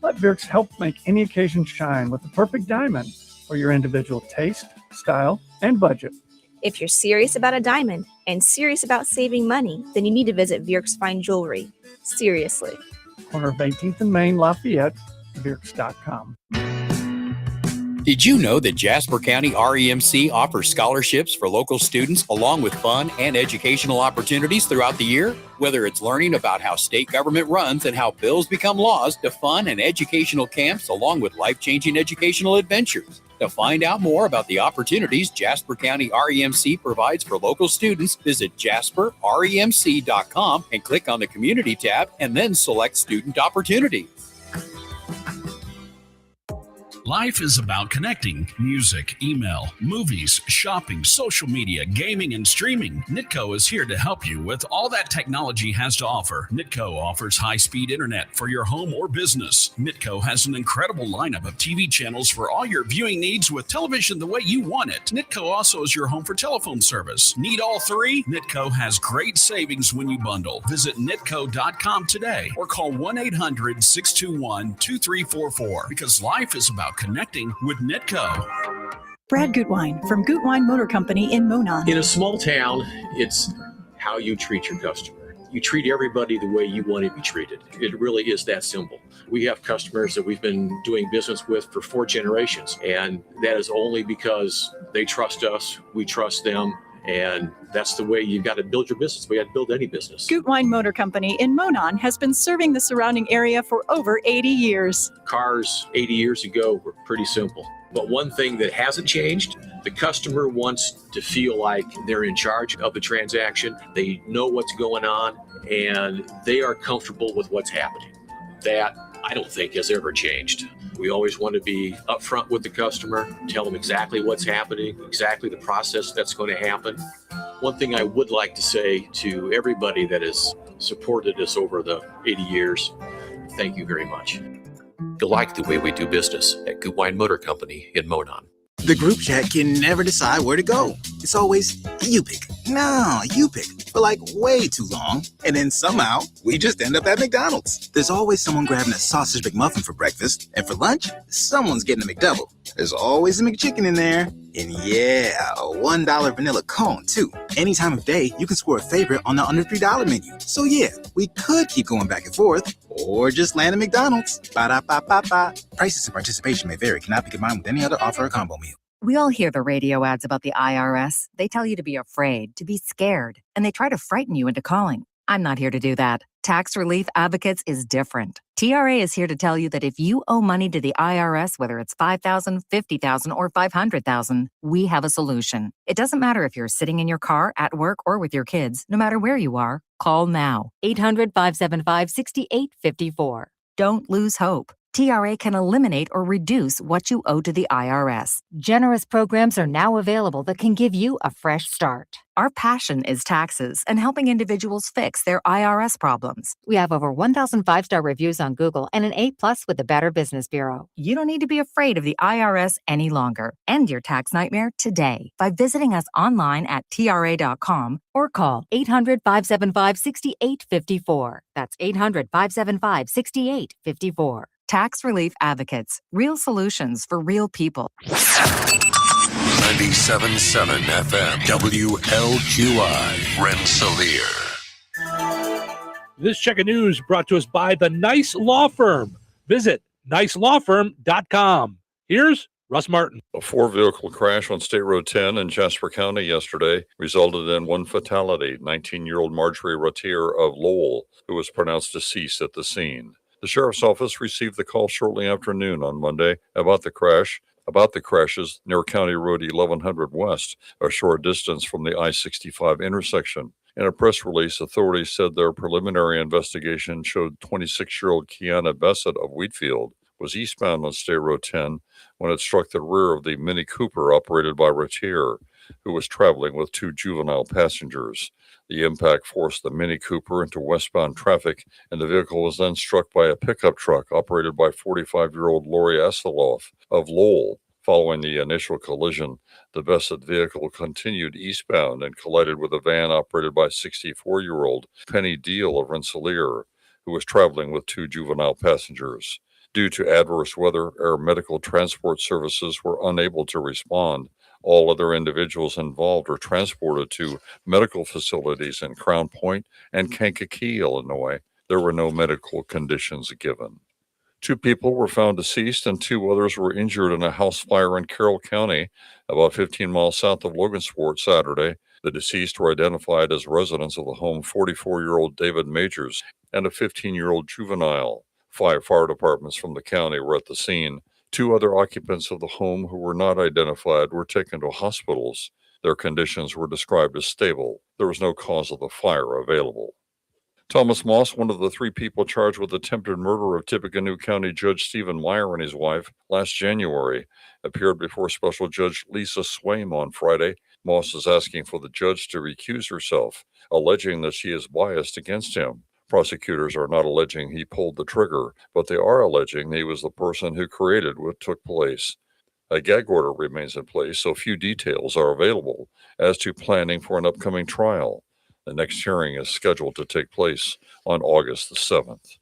Let Vierk's help make any occasion shine with the perfect diamond for your individual taste, style, and budget. If you're serious about a diamond and serious about saving money, then you need to visit Vierk's Fine Jewelry. Seriously. Corner of 18th and Main, Lafayette, Vierks.com. Did you know that Jasper County REMC offers scholarships for local students along with fun and educational opportunities throughout the year? Whether it's learning about how state government runs and how bills become laws, to fun and educational camps along with life-changing educational adventures. To find out more about the opportunities Jasper County REMC provides for local students, visit jasperremc.com and click on the Community tab and then select Student Opportunities. Life is about connecting. Music, email, movies, shopping, social media, gaming, and streaming. Nitco is here to help you with all that technology has to offer. Nitco offers high-speed internet for your home or business. Nitco has an incredible lineup of TV channels for all your viewing needs with television the way you want it. Nitco also is your home for telephone service. Need all three? Nitco has great savings when you bundle. Visit nitco.com today or call 1-800-621-2344 because life is about connecting with Nitco. Brad Gutwine from Gutwine Motor Company in Monon. In a small town, it's how you treat your customer. You treat everybody the way you want to be treated. It really is that simple. We have customers that we've been doing business with for 4 generations, and that is only because they trust us, we trust them, and that's the way you've got to build your business. We got to build any business. Gutwine Motor Company in Monon has been serving the surrounding area for over 80 years. Cars 80 years ago were pretty simple. But one thing that hasn't changed, the customer wants to feel like they're in charge of the transaction. They know what's going on, and they are comfortable with what's happening. That, I don't think, has ever changed. We always want to be upfront with the customer, tell them exactly what's happening, exactly the process that's going to happen. One thing I would like to say to everybody that has supported us over the 80 years, thank you very much. You'll like the way we do business at Gutwine Motor Company in Monon. The group chat can never decide where to go. It's always, you pick. No, you pick. For like way too long. And then somehow, we just end up at McDonald's. There's always someone grabbing a sausage McMuffin for breakfast. And for lunch, someone's getting a McDouble. There's always a McChicken in there. And yeah, a $1 vanilla cone, too. Any time of day, you can score a favorite on the under $3 menu. So yeah, we could keep going back and forth. Or just land at McDonald's. Ba-da-ba-ba-ba. Prices and participation may vary. Cannot be combined with any other offer or combo meal. We all hear the radio ads about the IRS. They tell you to be afraid, to be scared, and they try to frighten you into calling. I'm not here to do that. Tax Relief Advocates is different. TRA is here to tell you that if you owe money to the IRS, whether it's $5,000, $50,000, or $500,000, we have a solution. It doesn't matter if you're sitting in your car, at work, or with your kids. No matter where you are, call now. 800-575-6854. Don't lose hope. TRA can eliminate or reduce what you owe to the IRS. Generous programs are now available that can give you a fresh start. Our passion is taxes and helping individuals fix their IRS problems. We have over 1,000 5-star reviews on Google and an A+ with the Better Business Bureau. You don't need to be afraid of the IRS any longer. End your tax nightmare today by visiting us online at TRA.com or call 800-575-6854. That's 800-575-6854. Tax Relief Advocates. Real solutions for real people. 97.7 FM WLQI Rensselaer. This check of news brought to us by the Nice Law Firm. Visit nicelawfirm.com. Here's Russ Martin. A 4-vehicle crash on State Road 10 in Jasper County yesterday resulted in one fatality, 19-year-old Marjorie Rotier of Lowell, who was pronounced deceased at the scene. The sheriff's office received the call shortly after noon on Monday about the crashes near County Road 1100 West, a short distance from the I-65 intersection. In a press release, authorities said their preliminary investigation showed 26-year-old Kiana Bessett of Wheatfield was eastbound on State Road 10 when it struck the rear of the Mini Cooper operated by Rotier, who was traveling with 2 juvenile passengers. The impact forced the Mini Cooper into westbound traffic, and the vehicle was then struck by a pickup truck operated by 45-year-old Lori Asseloff of Lowell. Following the initial collision, the Bessett vehicle continued eastbound and collided with a van operated by 64-year-old Penny Deal of Rensselaer, who was traveling with 2 juvenile passengers. Due to adverse weather, air medical transport services were unable to respond. All other individuals involved were transported to medical facilities in Crown Point and Kankakee, Illinois. There were no medical conditions given. 2 people were found deceased and 2 others were injured in a house fire in Carroll County, about 15 miles south of Logansport Saturday. The deceased were identified as residents of the home 44-year-old David Majors and a 15-year-old juvenile. 5 fire departments from the county were at the scene. 2 other occupants of the home who were not identified were taken to hospitals. Their conditions were described as stable. There was no cause of the fire available. Thomas Moss, one of the 3 people charged with attempted murder of Tippecanoe County Judge Stephen Meyer and his wife last January, appeared before Special Judge Lisa Swaim on Friday. Moss is asking for the judge to recuse herself, alleging that she is biased against him. Prosecutors are not alleging he pulled the trigger, but they are alleging he was the person who created what took place. A gag order remains in place, so few details are available as to planning for an upcoming trial. The next hearing is scheduled to take place on August the 7th.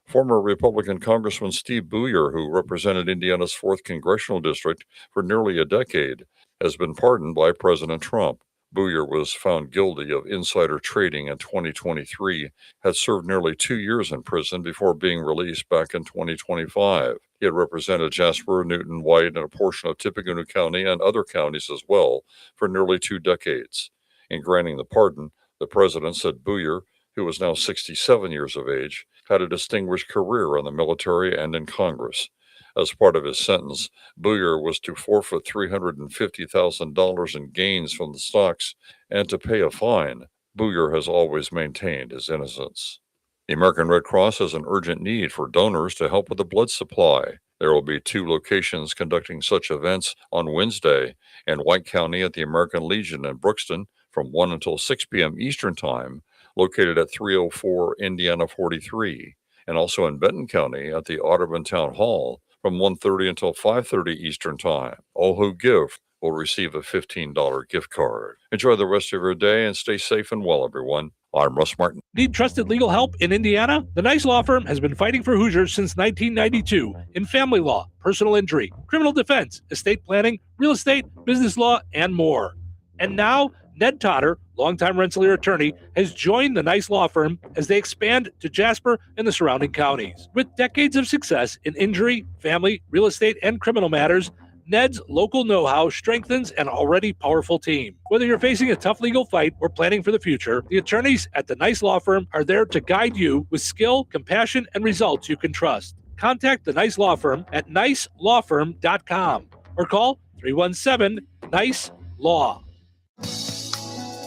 Former Republican Congressman Steve Booyer, who represented Indiana's 4th Congressional District for nearly a decade, has been pardoned by President Trump. Booyer was found guilty of insider trading in 2023, had served nearly 2 years in prison before being released back in 2025. He had represented Jasper, Newton, White, and a portion of Tippecanoe County and other counties as well for nearly 2 decades. In granting the pardon, the president said Booyer, who was now 67 years of age, had a distinguished career in the military and in Congress. As part of his sentence, Booyer was to forfeit $350,000 in gains from the stocks and to pay a fine. Booyer has always maintained his innocence. The American Red Cross has an urgent need for donors to help with the blood supply. There will be 2 locations conducting such events on Wednesday in White County at the American Legion in Brookston from 1 until 6 p.m. Eastern Time, located at 304 Indiana 43, and also in Benton County at the Audubon Town Hall from 1:30 until 5:30 Eastern Time. All who give will receive a $15 gift card. Enjoy the rest of your day and stay safe and well, everyone. I'm Russ Martin. Need trusted legal help in Indiana? The Nice Law Firm has been fighting for Hoosiers since 1992 in family law, personal injury, criminal defense, estate planning, real estate, business law, and more. And now, Ned Totter, longtime Rensselaer attorney, has joined the Nice Law Firm as they expand to Jasper and the surrounding counties. With decades of success in injury, family, real estate, and criminal matters, Ned's local know-how strengthens an already powerful team. Whether you're facing a tough legal fight or planning for the future, the attorneys at the Nice Law Firm are there to guide you with skill, compassion, and results you can trust. Contact the Nice Law Firm at nicelawfirm.com or call 317-NICE-LAW.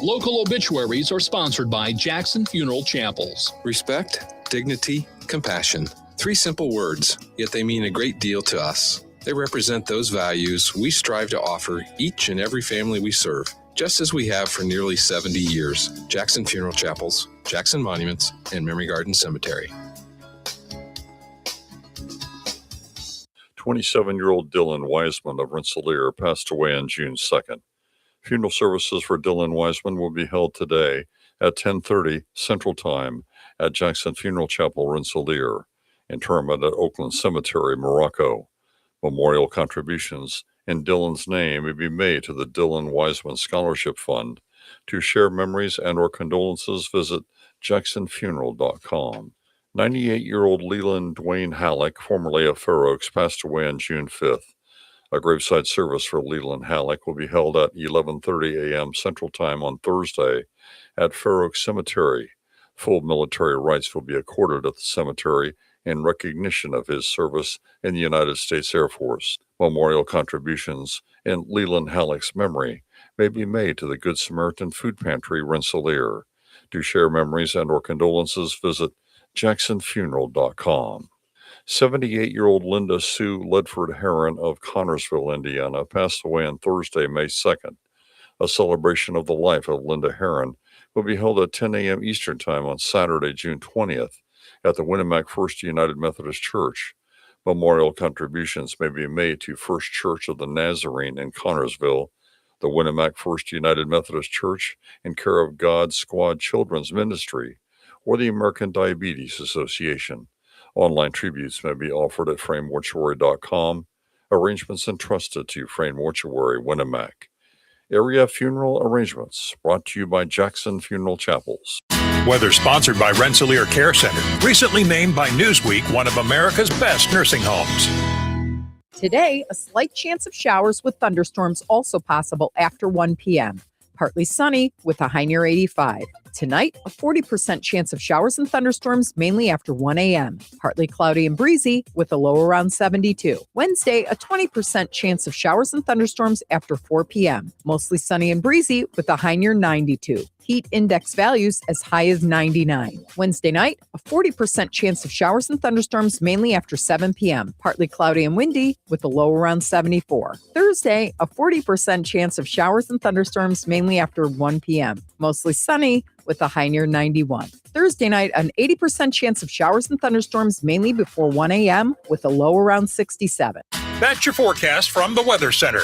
Local obituaries are sponsored by Jackson Funeral Chapels. Respect, dignity, compassion. 3 simple words, yet they mean a great deal to us. They represent those values we strive to offer each and every family we serve, just as we have for nearly 70 years. Jackson Funeral Chapels, Jackson Monuments, and Memory Garden Cemetery. 27-year-old Dylan Wiseman of Rensselaer passed away on June 2nd. Funeral services for Dylan Wiseman will be held today at 10:30 Central Time at Jackson Funeral Chapel, Rensselaer. Interment at Oakland Cemetery, Morocco. Memorial contributions in Dylan's name may be made to the Dylan Wiseman Scholarship Fund. To share memories and or condolences, visit jacksonfuneral.com. 98-year-old Leland Dwayne Halleck, formerly of Fair Oaks, passed away on June 5th. A graveside service for Leland Halleck will be held at 11:30 a.m. Central Time on Thursday at Fair Oaks Cemetery. Full military rights will be accorded at the cemetery in recognition of his service in the United States Air Force. Memorial contributions in Leland Halleck's memory may be made to the Good Samaritan Food Pantry, Rensselaer. To share memories and or condolences, visit jacksonfuneral.com. 78-year-old Linda Sue Ledford Heron of Connorsville, Indiana, passed away on Thursday, May 2nd. A celebration of the life of Linda Heron will be held at 10 a.m. Eastern Time on Saturday, June 20th at the Winnemac First United Methodist Church. Memorial contributions may be made to First Church of the Nazarene in Connorsville, the Winnemac First United Methodist Church in care of God's Squad Children's Ministry, or the American Diabetes Association. Online tributes may be offered at framewortuary.com. Arrangements entrusted to Frame Mortuary, Winnemac. Area funeral arrangements brought to you by Jackson Funeral Chapels. Weather sponsored by Rensselaer Care Center, recently named by Newsweek one of America's best nursing homes. Today, a slight chance of showers with thunderstorms also possible after 1 p.m. Partly sunny with a high near 85. Tonight, a 40% chance of showers and thunderstorms mainly after 1 a.m. Partly cloudy and breezy with a low around 72. Wednesday, a 20% chance of showers and thunderstorms after 4 p.m. Mostly sunny and breezy with a high near 92. Heat index values as high as 99. Wednesday night, a 40% chance of showers and thunderstorms mainly after 7 p.m. Partly cloudy and windy with a low around 74. Thursday, a 40% chance of showers and thunderstorms mainly after 1 p.m. Mostly sunny with a high near 91. Thursday night, an 80% chance of showers and thunderstorms mainly before 1 a.m. with a low around 67. That's your forecast from the Weather Center.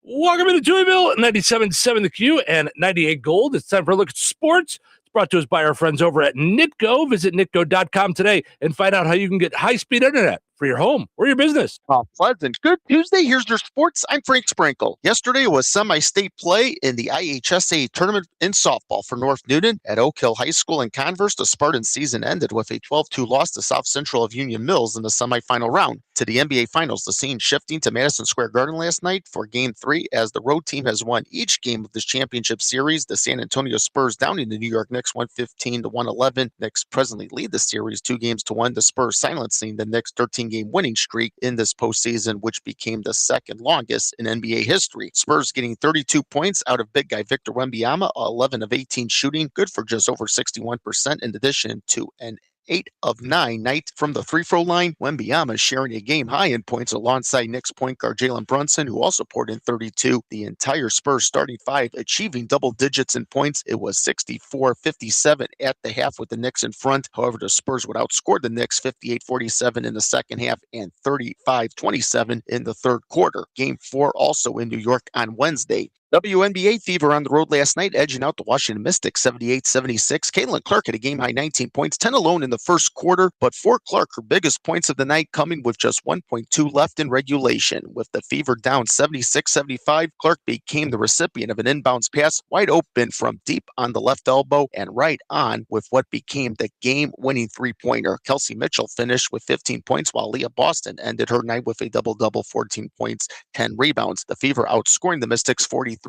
Welcome to Touhyville, 97.7 The Q and 98 Gold. It's time for a look at sports. It's brought to us by our friends over at Nitco. Visit nitco.com today and find out how you can get high-speed internet for your home or your business. Pleasant. Good Tuesday. Here's your sports. I'm Frank Sprinkle. Yesterday was semi-state play in the IHSA tournament in softball for North Newton at Oak Hill High School in Converse. The Spartan season ended with a 12-2 loss to South Central of Union Mills in the semifinal round. To the NBA Finals, the scene shifting to Madison Square Garden last night for Game 3 as the road team has won each game of this championship series. The San Antonio Spurs downing the New York Knicks 115-111. Knicks presently lead the series 2-1. The Spurs silencing the Knicks 13-game winning streak in this postseason, which became the second longest in NBA history. Spurs getting 32 points out of big guy Victor Wembanyama, 11 of 18 shooting, good for just over 61%, in addition to an 8 of 9 night from the free-throw line. Wembanyama sharing a game high in points alongside Knicks point guard Jalen Brunson, who also poured in 32. The entire Spurs starting five achieving double digits in points. It was 64-57 at the half with the Knicks in front. However, the Spurs would outscore the Knicks 58-47 in the second half and 35-27 in the third quarter. Game 4 also in New York on Wednesday. WNBA Fever on the road last night, edging out the Washington Mystics 78-76. Caitlin Clark had a game-high 19 points, 10 alone in the first quarter, but for Clark, her biggest points of the night coming with just 1.2 left in regulation. With the Fever down 76-75, Clark became the recipient of an inbounds pass wide open from deep on the left elbow and right on with what became the game-winning three-pointer. Kelsey Mitchell finished with 15 points, while Leah Boston ended her night with a double-double, 14 points, 10 rebounds. The Fever outscoring the Mystics 43-29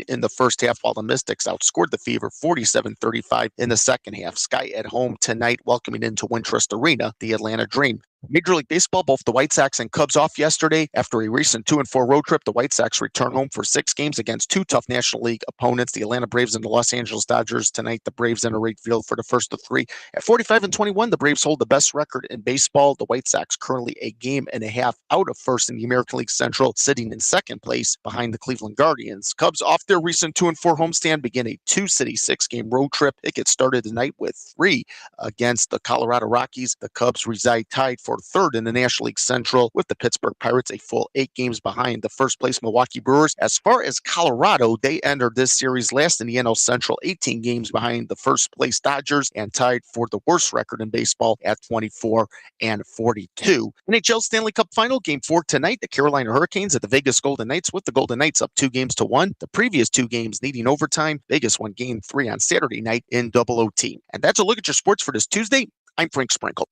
in the first half, while the Mystics outscored the Fever 47-35 in the second half. Sky at home tonight, welcoming into Wintrust Arena the Atlanta Dream. Major League Baseball, both the White Sox and Cubs off yesterday. After a recent 2-4 road trip, the White Sox return home for 6 games against 2 tough National League opponents, the Atlanta Braves and the Los Angeles Dodgers. Tonight, the Braves enter Wrigley Field for the first of 3. At 45-21, the Braves hold the best record in baseball. The White Sox currently a game and a half out of first in the American League Central, sitting in second place behind the Cleveland Guardians. Cubs off their recent 2-4 homestand begin a 2-city 6-game road trip. It gets started tonight with 3 against the Colorado Rockies. The Cubs reside tied for third in the National League Central with the Pittsburgh Pirates a full 8 games behind the first place Milwaukee Brewers. As far as Colorado, they entered this series last in the NL Central, 18 games behind the first place Dodgers and tied for the worst record in baseball at 24-42. NHL Stanley Cup Final Game 4 tonight. The Carolina Hurricanes at the Vegas Golden Knights, with the Golden Knights up 2-1. The previous 2 games needing overtime. Vegas won Game 3 on Saturday night in double OT. And that's a look at your sports for this Tuesday. I'm Frank Sprinkle.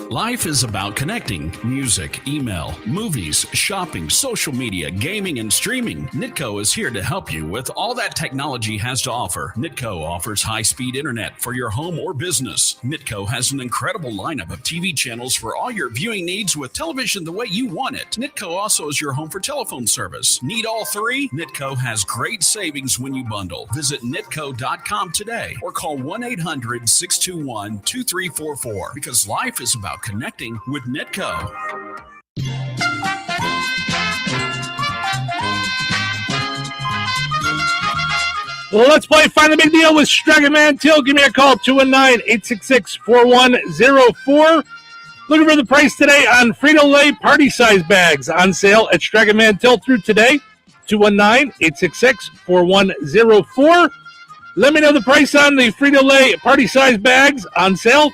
Life is about connecting. Music, email, movies, shopping, social media, gaming, and streaming. Nitco is here to help you with all that technology has to offer. Nitco offers high-speed internet for your home or business. Nitco has an incredible lineup of TV channels for all your viewing needs with television the way you want it. Nitco also is your home for telephone service. Need all 3? Nitco has great savings when you bundle. Visit nitco.com today or call 1-800-621-2344 because life is about connecting with Nitco. Well, let's play Find the Big Deal with Struggle Man Till. Give me a call, 219-866-4104. Looking for the price today on Frito-Lay party size bags on sale at Struggle Man Till through today, 219-866-4104. Let me know the price on the Frito-Lay party size bags on sale.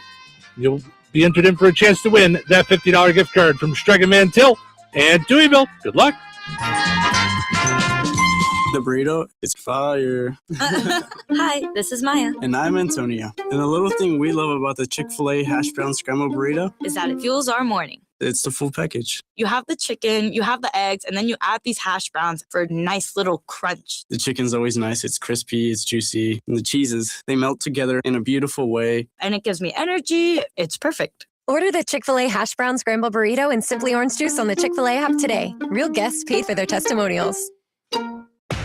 You'll be entered in for a chance to win that $50 gift card from Struggle Man Till and Touhyville. Good luck. The burrito is fire. Hi, this is Maya. And I'm Antonio. And the little thing we love about the Chick-fil-A hash brown scrambled burrito Is that it fuels our morning. it's the full package. You have the chicken, you have the eggs, and then you add these hash browns for a nice little crunch. The chicken's always nice. It's crispy, it's juicy. And the cheeses, they melt together in a beautiful way. And it gives me energy. It's perfect. Order the Chick-fil-A hash brown scramble burrito and simply orange juice on the Chick-fil-A app today. Real guests paid for their testimonials.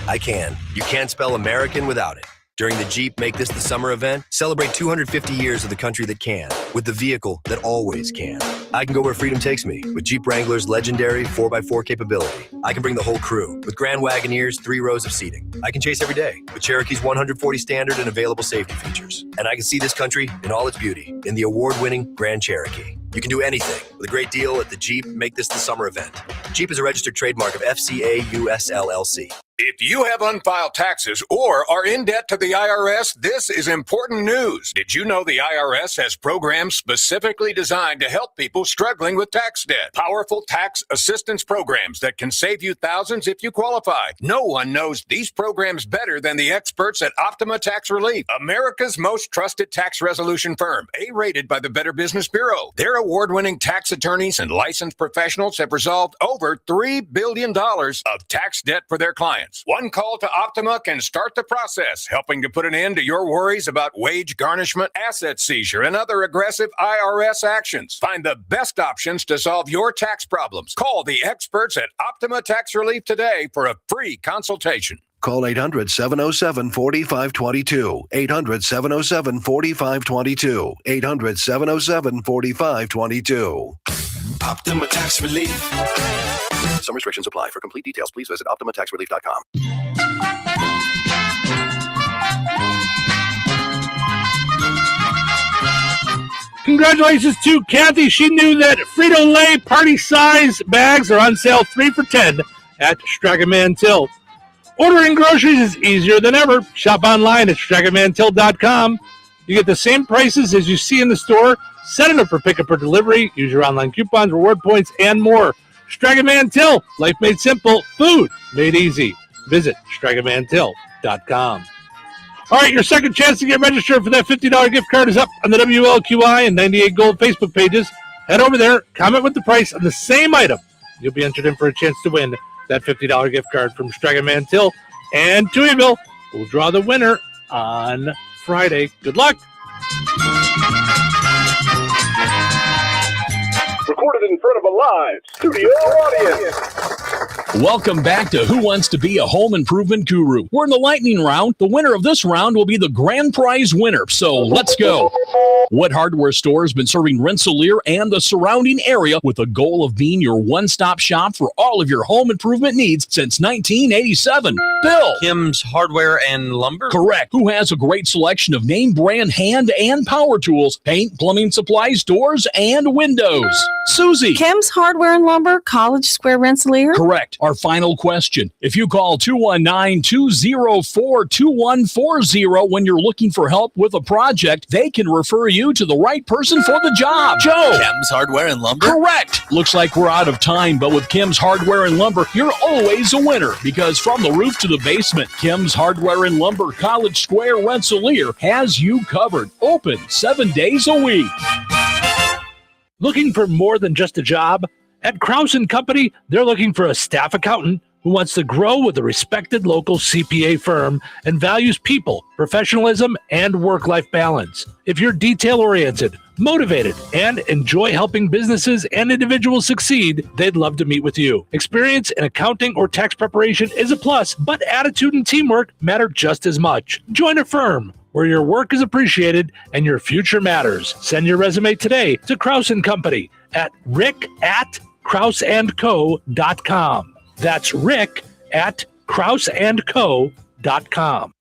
I can. You can't spell American without it. During the Jeep Make This the Summer event, celebrate 250 years of the country that can, with the vehicle that always can. I can go where freedom takes me, with Jeep Wrangler's legendary 4x4 capability. I can bring the whole crew, with Grand Wagoneer's 3 rows of seating. I can chase every day, with Cherokee's 140 standard and available safety features. And I can see this country in all its beauty, in the award-winning Grand Cherokee. You can do anything with a great deal at the Jeep Make This the Summer event. Jeep is a registered trademark of FCA US LLC. If you have unfiled taxes or are in debt to the IRS, this is important news. Did you know the IRS has programs specifically designed to help people struggling with tax debt? Powerful tax assistance programs that can save you thousands if you qualify. No one knows these programs better than the experts at Optima Tax Relief, America's most trusted tax resolution firm, A-rated by the Better Business Bureau. Their award-winning tax attorneys and licensed professionals have resolved over $3 billion of tax debt for their clients. One call to Optima can start the process, helping to put an end to your worries about wage garnishment, asset seizure, and other aggressive IRS actions. Find the best options to solve your tax problems. Call the experts at Optima Tax Relief today for a free consultation. Call 800-707-4522. 800-707-4522. 800-707-4522. Optima Tax Relief. Some restrictions apply. For complete details, please visit OptimaTaxRelief.com. Congratulations to Kathy. She knew that Frito-Lay party-size bags are on sale 3 for $10 at Stragaman-Till. Ordering groceries is easier than ever. Shop online at StragamanTill.com. You get the same prices as you see in the store. Set it up for pickup or delivery. Use your online coupons, reward points, and more. Stragaman-Till. Life made simple. Food made easy. Visit StragamanTill.com. All right, your second chance to get registered for that $50 gift card is up on the WLQI and 98 Gold Facebook pages. Head over there, comment with the price on the same item. You'll be entered in for a chance to win that $50 gift card from Stragaman-Till and Touhyville. We'll draw the winner on Friday. Good luck. Recorded in front of a live studio audience. Welcome back to Who Wants to Be a Home Improvement Guru. We're in the lightning round. The winner of this round will be the grand prize winner. So let's go. What hardware store has been serving Rensselaer and the surrounding area with the goal of being your one-stop shop for all of your home improvement needs since 1987? Bill. Kim's Hardware and Lumber? Correct. Who has a great selection of name brand hand and power tools, paint, plumbing supplies, doors, and windows? Susie. Kim's Hardware and Lumber, College Square, Rensselaer? Correct. Our final question. If you call 219-204-2140 when you're looking for help with a project, they can refer you to the right person for the job. Joe. Kim's Hardware and Lumber? Correct. Looks like we're out of time, but with Kim's Hardware and Lumber, you're always a winner because from the roof to the basement, Kim's Hardware and Lumber, College Square, Rensselaer has you covered. Open 7 days a week. Looking for more than just a job? At Krause & Company, they're looking for a staff accountant who wants to grow with a respected local CPA firm and values people, professionalism, and work-life balance. If you're detail-oriented, motivated, and enjoy helping businesses and individuals succeed, they'd love to meet with you. Experience in accounting or tax preparation is a plus, but attitude and teamwork matter just as much. Join a firm where your work is appreciated and your future matters. Send your resume today to Krause & Company at rick@krauseandco.com. That's rick@krauseandco.com.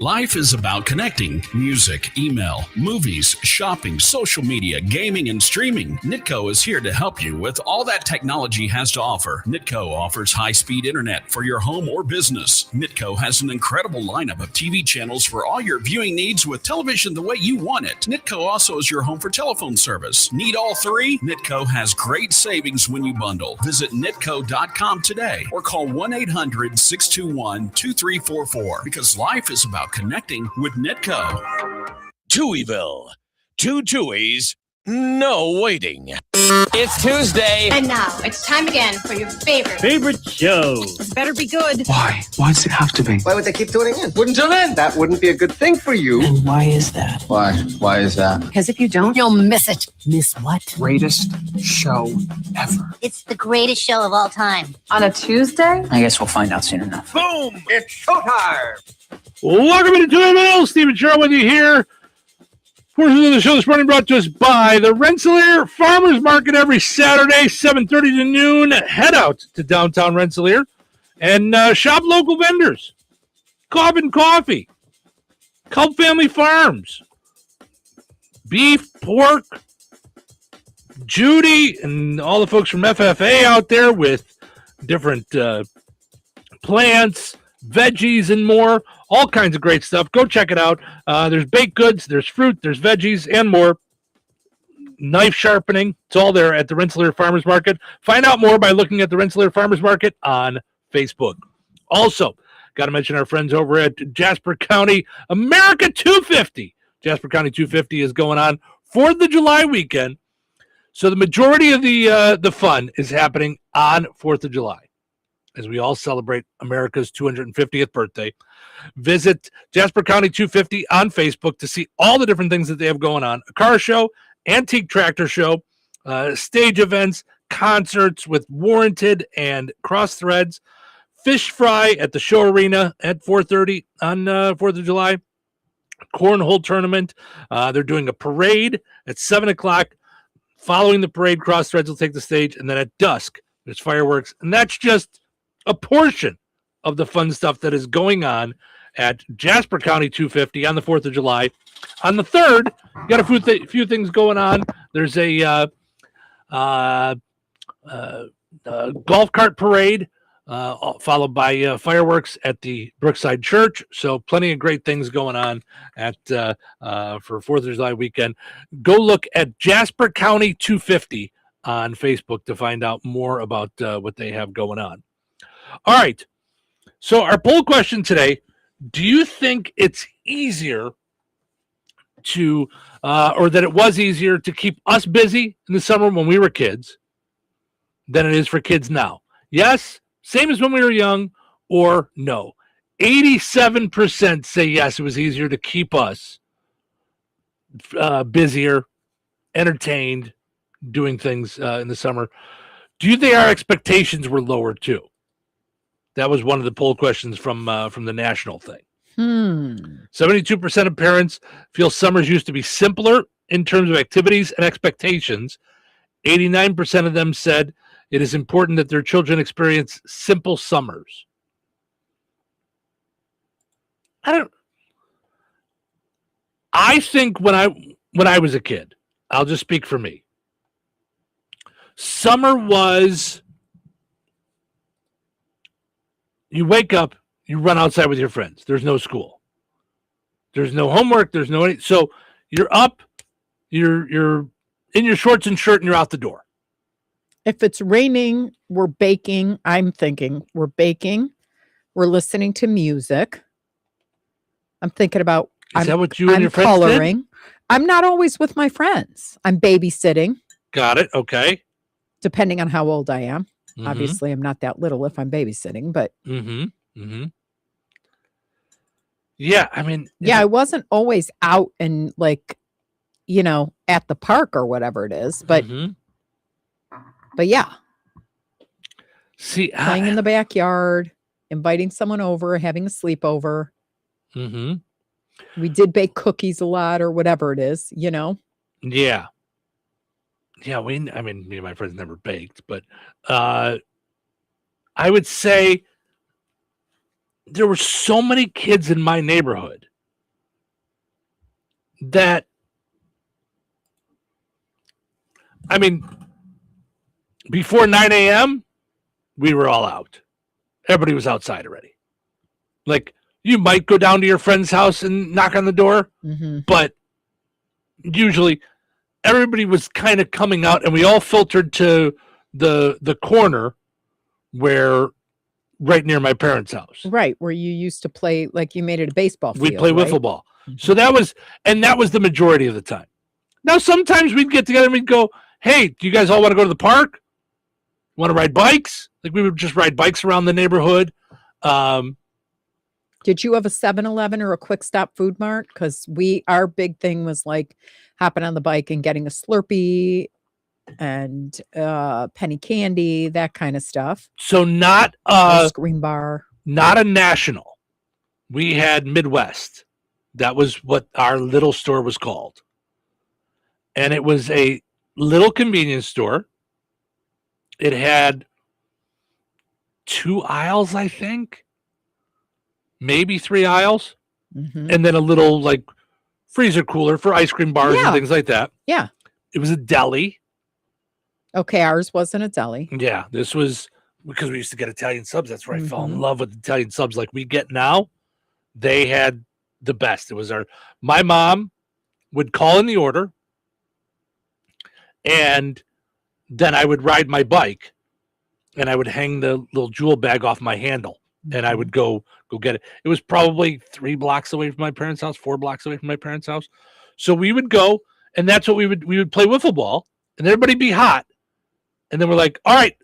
Life is about connecting. Music, email, movies, shopping, social media, gaming, and streaming. Nitco is here to help you with all that technology has to offer. Nitco offers high-speed internet for your home or business. Nitco has an incredible lineup of TV channels for all your viewing needs with television the way you want it. Nitco also is your home for telephone service. Need all three? Nitco has great savings when you bundle. Visit nitco.com today or call 1-800-621-2344 because life is about connecting with Nitco. Touhyville. 2 Touhies, no waiting. It's Tuesday. And now it's time again for your Favorite show. This better be good. Why? Why does it have to be? Why would they keep tuning in? Wouldn't tune in. That wouldn't be a good thing for you. And why is that? Why? Why is that? Because if you don't, you'll miss it. Miss what? Greatest show ever. It's the greatest show of all time. On a Tuesday? I guess we'll find out soon enough. Boom! It's showtime. Welcome into Touhyville. Stephen Sherrill with you here. Portion of the show this morning brought to us by the Rensselaer Farmers Market every Saturday, 7:30 to noon. Head out to downtown Rensselaer and shop local vendors. Cobb & Coffee, Culp Family Farms, beef, pork, Judy, and all the folks from FFA out there with different plants, veggies, and more. All kinds of great stuff. Go check it out. There's baked goods, there's fruit, there's veggies, and more. Knife sharpening. It's all there at the Rensselaer Farmers Market. Find out more by looking at the Rensselaer Farmers Market on Facebook. Also, got to mention our friends over at Jasper County America 250. Jasper County 250 is going on 4th of July weekend. So the majority of the fun is happening on 4th of July as we all celebrate America's 250th birthday. Visit Jasper County 250 on Facebook to see all the different things that they have going on. A car show, antique tractor show, stage events, concerts with Warranted and Cross Threads, fish fry at the show arena at 4:30 on 4th of July, cornhole tournament. They're doing a parade at 7 o'clock. Following the parade, Cross Threads will take the stage, and then at dusk, there's fireworks. And that's just a portion of the fun stuff that is going on at Jasper County 250 on the 4th of July. On the 3rd, got a few things going on. There's a golf cart parade, followed by fireworks at the Brookside Church. So plenty of great things going on at for 4th of July weekend. Go look at Jasper County 250 on Facebook to find out more about what they have going on. All right. So our poll question today, do you think it's easier to, or that it was easier to keep us busy in the summer when we were kids than it is for kids now? Yes, same as when we were young, or no? 87% say yes, it was easier to keep us busier, entertained, doing things in the summer. Do you think our expectations were lower too? That was one of the poll questions from the national thing. 72% of parents feel summers used to be simpler in terms of activities and expectations. 89% of them said it is important that their children experience simple summers. I think when I was a kid, I'll just speak for me. Summer was, you wake up, you run outside with your friends. There's no school. There's no homework. There's no any. So you're up, you're in your shorts and shirt, and you're out the door. If it's raining, we're baking. I'm thinking we're baking. We're listening to music. I'm thinking about. Is that what you and your friends coloring. did? I'm not always with my friends. I'm babysitting. Got it. Okay. Depending on how old I am. Mm-hmm. Obviously, I'm not that little if I'm babysitting, but. Yeah, I mean. Yeah, I wasn't always out and like, at the park or whatever it is, but. But yeah. See, playing in the backyard, inviting someone over, having a sleepover. We did bake cookies a lot or whatever it is, Yeah. Yeah, me and my friends never baked, but I would say there were so many kids in my neighborhood that, I mean, before 9 a.m., we were all out. Everybody was outside already. Like, you might go down to your friend's house and knock on the door, but usually everybody was kind of coming out, and we all filtered to the corner where, right near my parents' house. Right, where you used to play, like you made it a baseball field. We'd play wiffle ball. So that was the majority of the time. Now, sometimes we'd get together and we'd go, hey, do you guys all want to go to the park? Want to ride bikes? Like, we would just ride bikes around the neighborhood. Did you have a 7-Eleven or a Quick Stop Food Mart? Because our big thing was like hopping on the bike and getting a Slurpee and penny candy, that kind of stuff. So not ice cream bar. Not a national. We had Midwest. That was what our little store was called. And it was a little convenience store. It had 2 aisles, I think. Maybe 3 aisles. And then a little like freezer cooler for ice cream bars and things like that. Yeah. It was a deli. Okay, ours wasn't a deli. Yeah, this was because we used to get Italian subs. That's where I fell in love with Italian subs like we get now. They had the best. It was my mom would call in the order, and then I would ride my bike, and I would hang the little jewel bag off my handle, and I would go get it. It was probably 3 blocks away from my parents' house, 4 blocks away from my parents' house. So we would go, and that's what we would play wiffle ball, and everybody'd be hot. And then we're like, all right,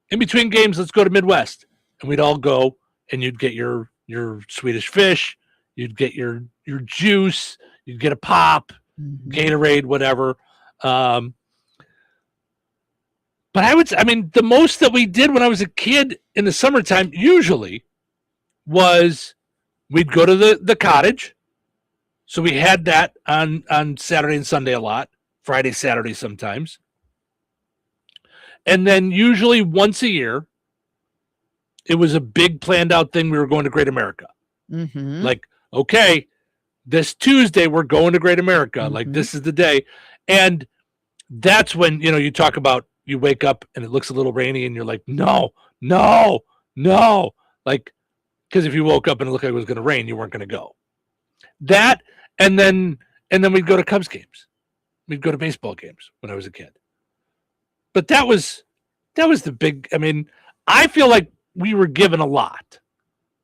in between games, let's go to Midwest. And we'd all go, and you'd get your Swedish fish, you'd get your juice, you'd get a pop, Gatorade, whatever. But the most that we did when I was a kid in the summertime usually was we'd go to the cottage. So we had that on Saturday and Sunday a lot, Friday, Saturday sometimes. And then usually once a year, it was a big planned out thing. We were going to Great America. Like, okay, this Tuesday, we're going to Great America. Like, this is the day. And that's when, you talk about you wake up and it looks a little rainy and you're like, no. Like, because if you woke up and it looked like it was going to rain, you weren't going to go. That, and then we'd go to Cubs games. We'd go to baseball games when I was a kid. But that was the big, I feel like we were given a lot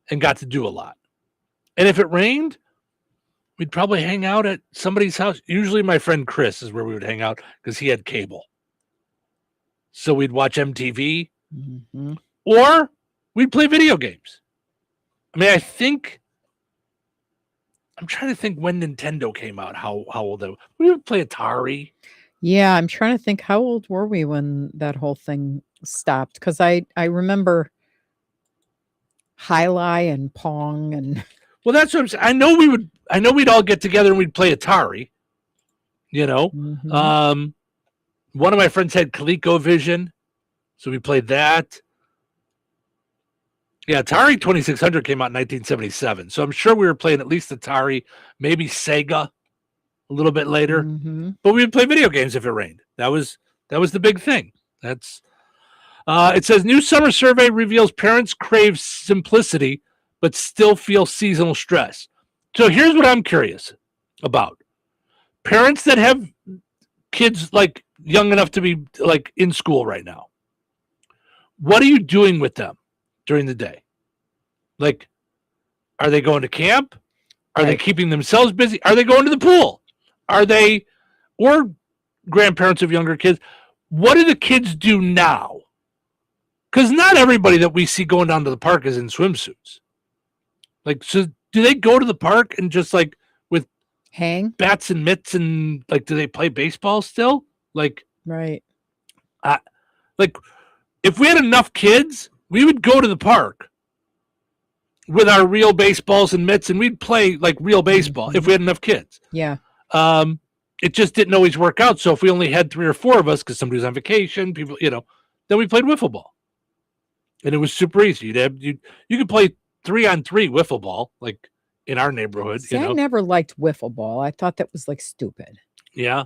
and got to do a lot. And if it rained, we'd probably hang out at somebody's house. Usually my friend Chris is where we would hang out because he had cable. So we'd watch MTV or we'd play video games. I'm trying to think when Nintendo came out, how old they were. We would play Atari. Yeah, I'm trying to think, how old were we when that whole thing stopped? Because I remember Hi-Li and Pong and. Well, that's what I'm saying. I know we'd all get together and we'd play Atari. One of my friends had ColecoVision, so we played that. Yeah, Atari 2600 came out in 1977, so I'm sure we were playing at least Atari, maybe Sega. A little bit later, but we would play video games if it rained. That was the big thing. That's it says new summer survey reveals parents crave simplicity but still feel seasonal stress. So here's what I'm curious about: parents that have kids like young enough to be like in school right now. What are you doing with them during the day? Like, are they going to camp? Are they keeping themselves busy? Are they going to the pool? Are they, or grandparents of younger kids, what do the kids do now? Because not everybody that we see going down to the park is in swimsuits. Like, so do they go to the park and just like with bats and mitts and like, do they play baseball still? Like, right. Like, if we had enough kids, we would go to the park with our real baseballs and mitts and we'd play like real baseball if we had enough kids. Yeah. It just didn't always work out. So if we only had 3 or 4 of us, because somebody was on vacation, people, then we played wiffle ball, and it was super easy. You could play 3-on-3 wiffle ball, like in our neighborhood. See, I never liked wiffle ball. I thought that was like stupid. Yeah.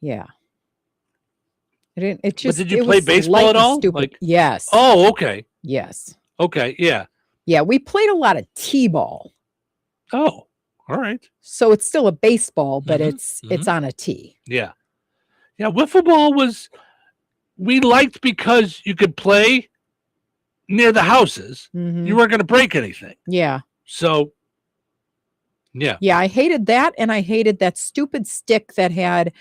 Yeah. It just. But did you it play was baseball light at and all? Stupid. Like, yes. oh, okay. Yes. Okay. Yeah. Yeah. We played a lot of t-ball. Oh, all right. So it's still a baseball, but it's on a tee. Yeah. Yeah. Wiffle ball we liked because you could play near the houses. You weren't going to break anything. Yeah. So, yeah. Yeah. I hated that. And I hated that stupid stick that had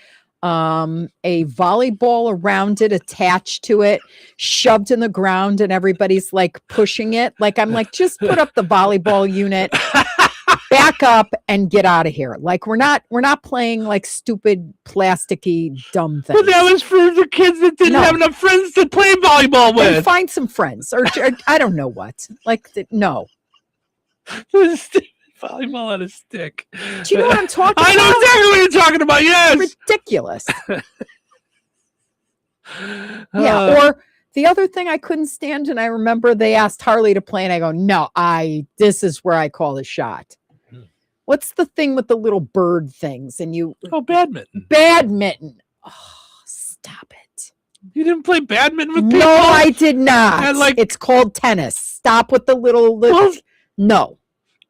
a volleyball around it, attached to it, shoved in the ground, and everybody's like pushing it. Like, I'm like, just put up the volleyball unit, back up, and get out of here. Like, we're not playing like stupid plasticky dumb things. Well, that was for the kids that didn't have enough friends to play volleyball with. Then find some friends, or I don't know what. Like, no. Volleyball on a stick. Do you know what I'm talking about? I know exactly what you're talking about. Yes. Ridiculous. Yeah. Or the other thing I couldn't stand, and I remember they asked Harley to play, and I go, no, this is where I call a shot. What's the thing with the little bird things? And badminton. Badminton. Oh, stop it. You didn't play badminton with people? No, I did not. It's called tennis. Stop with the little no.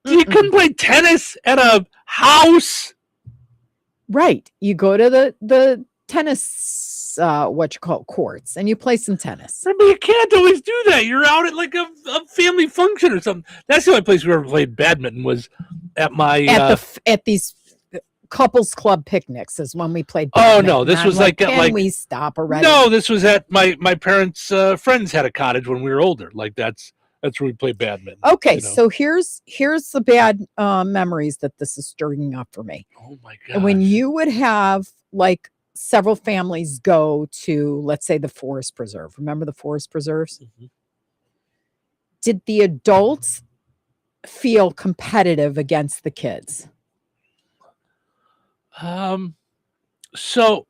You couldn't play tennis at a house. Right. You go to the tennis, courts, and you play some tennis. But you can't always do that. You're out at like a family function or something. That's the only place we ever played badminton was at my at these couples club picnics is when we played badminton. Oh no, this was like can we stop already? No, this was at my parents' friends had a cottage when we were older. Like that's where we played badminton. Okay, so here's the bad memories that this is stirring up for me. Oh my god! When you would have like several families go to, let's say, the forest preserve. Remember the forest preserves? Did the adults feel competitive against the kids? So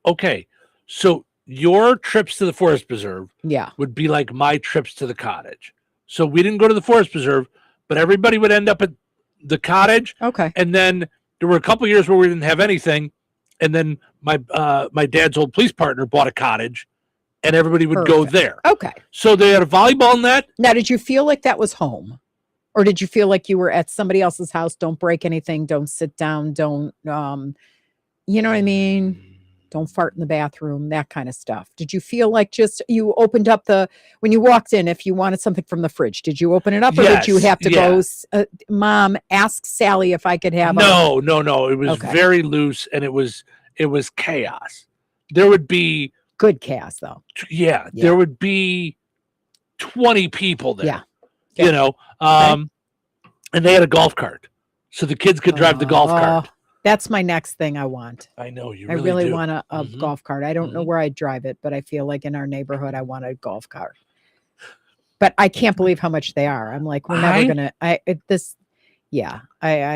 your trips to the forest preserve would be like my trips to the cottage. So we didn't go to the forest preserve, but everybody would end up at the cottage. Okay. And then there were a couple years where we didn't have anything. And then my dad's old police partner bought a cottage and everybody would go there. Okay. So they had a volleyball net. Now, did you feel like that was home? Or did you feel like you were at somebody else's house? Don't break anything. Don't sit down. Don't, you know what I mean? Don't fart in the bathroom, that kind of stuff. Did you feel like just you opened up when you walked in, if you wanted something from the fridge, did you open it up or did you have to go, Mom, ask Sally if I could have No. It was very loose and it was chaos. There would be good chaos though. Yeah. There would be 20 people there. Yeah. You know, and they had a golf cart. So the kids could drive the golf cart. That's my next thing I want. I know you. I really want a golf cart. I don't know where I'd drive it, but I feel like in our neighborhood, I want a golf cart. But I can't believe how much they are. I'm like, we're never gonna. I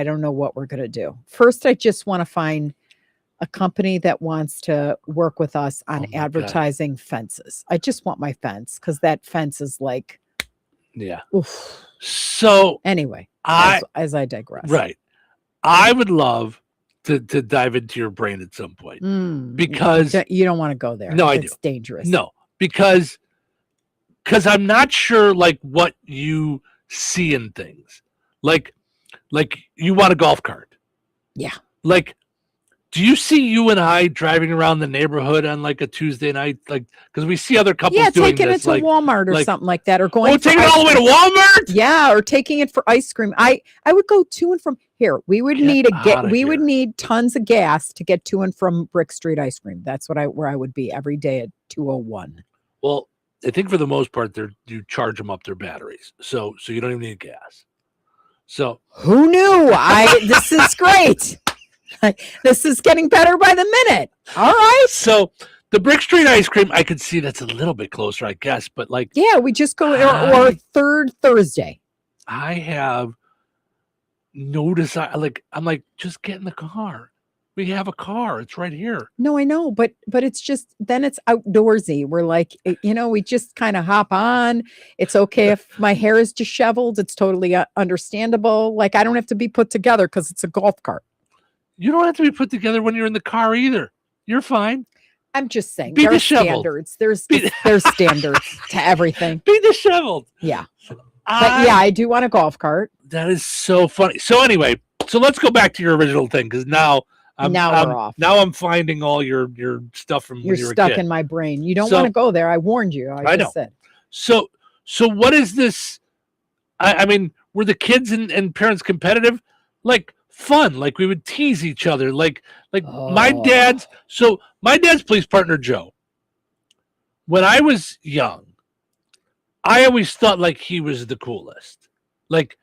don't know what we're gonna do. First, I just want to find a company that wants to work with us on advertising fences. I just want my fence because that fence is like, oof. So anyway, as I digress, right? I would love to dive into your brain at some point because you don't want to go there. No, I do. It's dangerous. No, because I'm not sure like what you see in things. Like you want a golf cart. Yeah. Like, do you see you and I driving around the neighborhood on like a Tuesday night? Like, because we see other couples doing taking this, it to Walmart or something like that, or going. Taking it all the way to Walmart? Yeah, or taking it for ice cream. I would go to and from here. We would would need tons of gas to get to and from Brick Street ice cream. That's where I would be every day at 2:01. Well, I think for the most part, you charge them up their batteries, so you don't even need gas. So who knew? This is great. This is getting better by the minute. All right. So the Brick Street ice cream, I could see that's a little bit closer, I guess. But like, we just go or third Thursday. I have no desire. Like, I'm like, just get in the car. We have a car. It's right here. No, I know, but it's just then it's outdoorsy. We're like, we just kind of hop on. It's okay if my hair is disheveled. It's totally understandable. Like I don't have to be put together because it's a golf cart. You don't have to be put together when you're in the car either. You're fine. I'm just saying Be there are disheveled. standards. There's standards to everything. Be disheveled. Yeah. But yeah, I do want a golf cart. That is so funny. So anyway, let's go back to your original thing because now I'm off. Now I'm finding all your stuff from You're when you were a stuck kid. in my brain. You don't want to go there. I warned you. I just said. So what is this? I mean, were the kids and parents competitive? Like fun, like we would tease each other. Like my dad's police partner Joe. When I was young, I always thought like he was the coolest. Like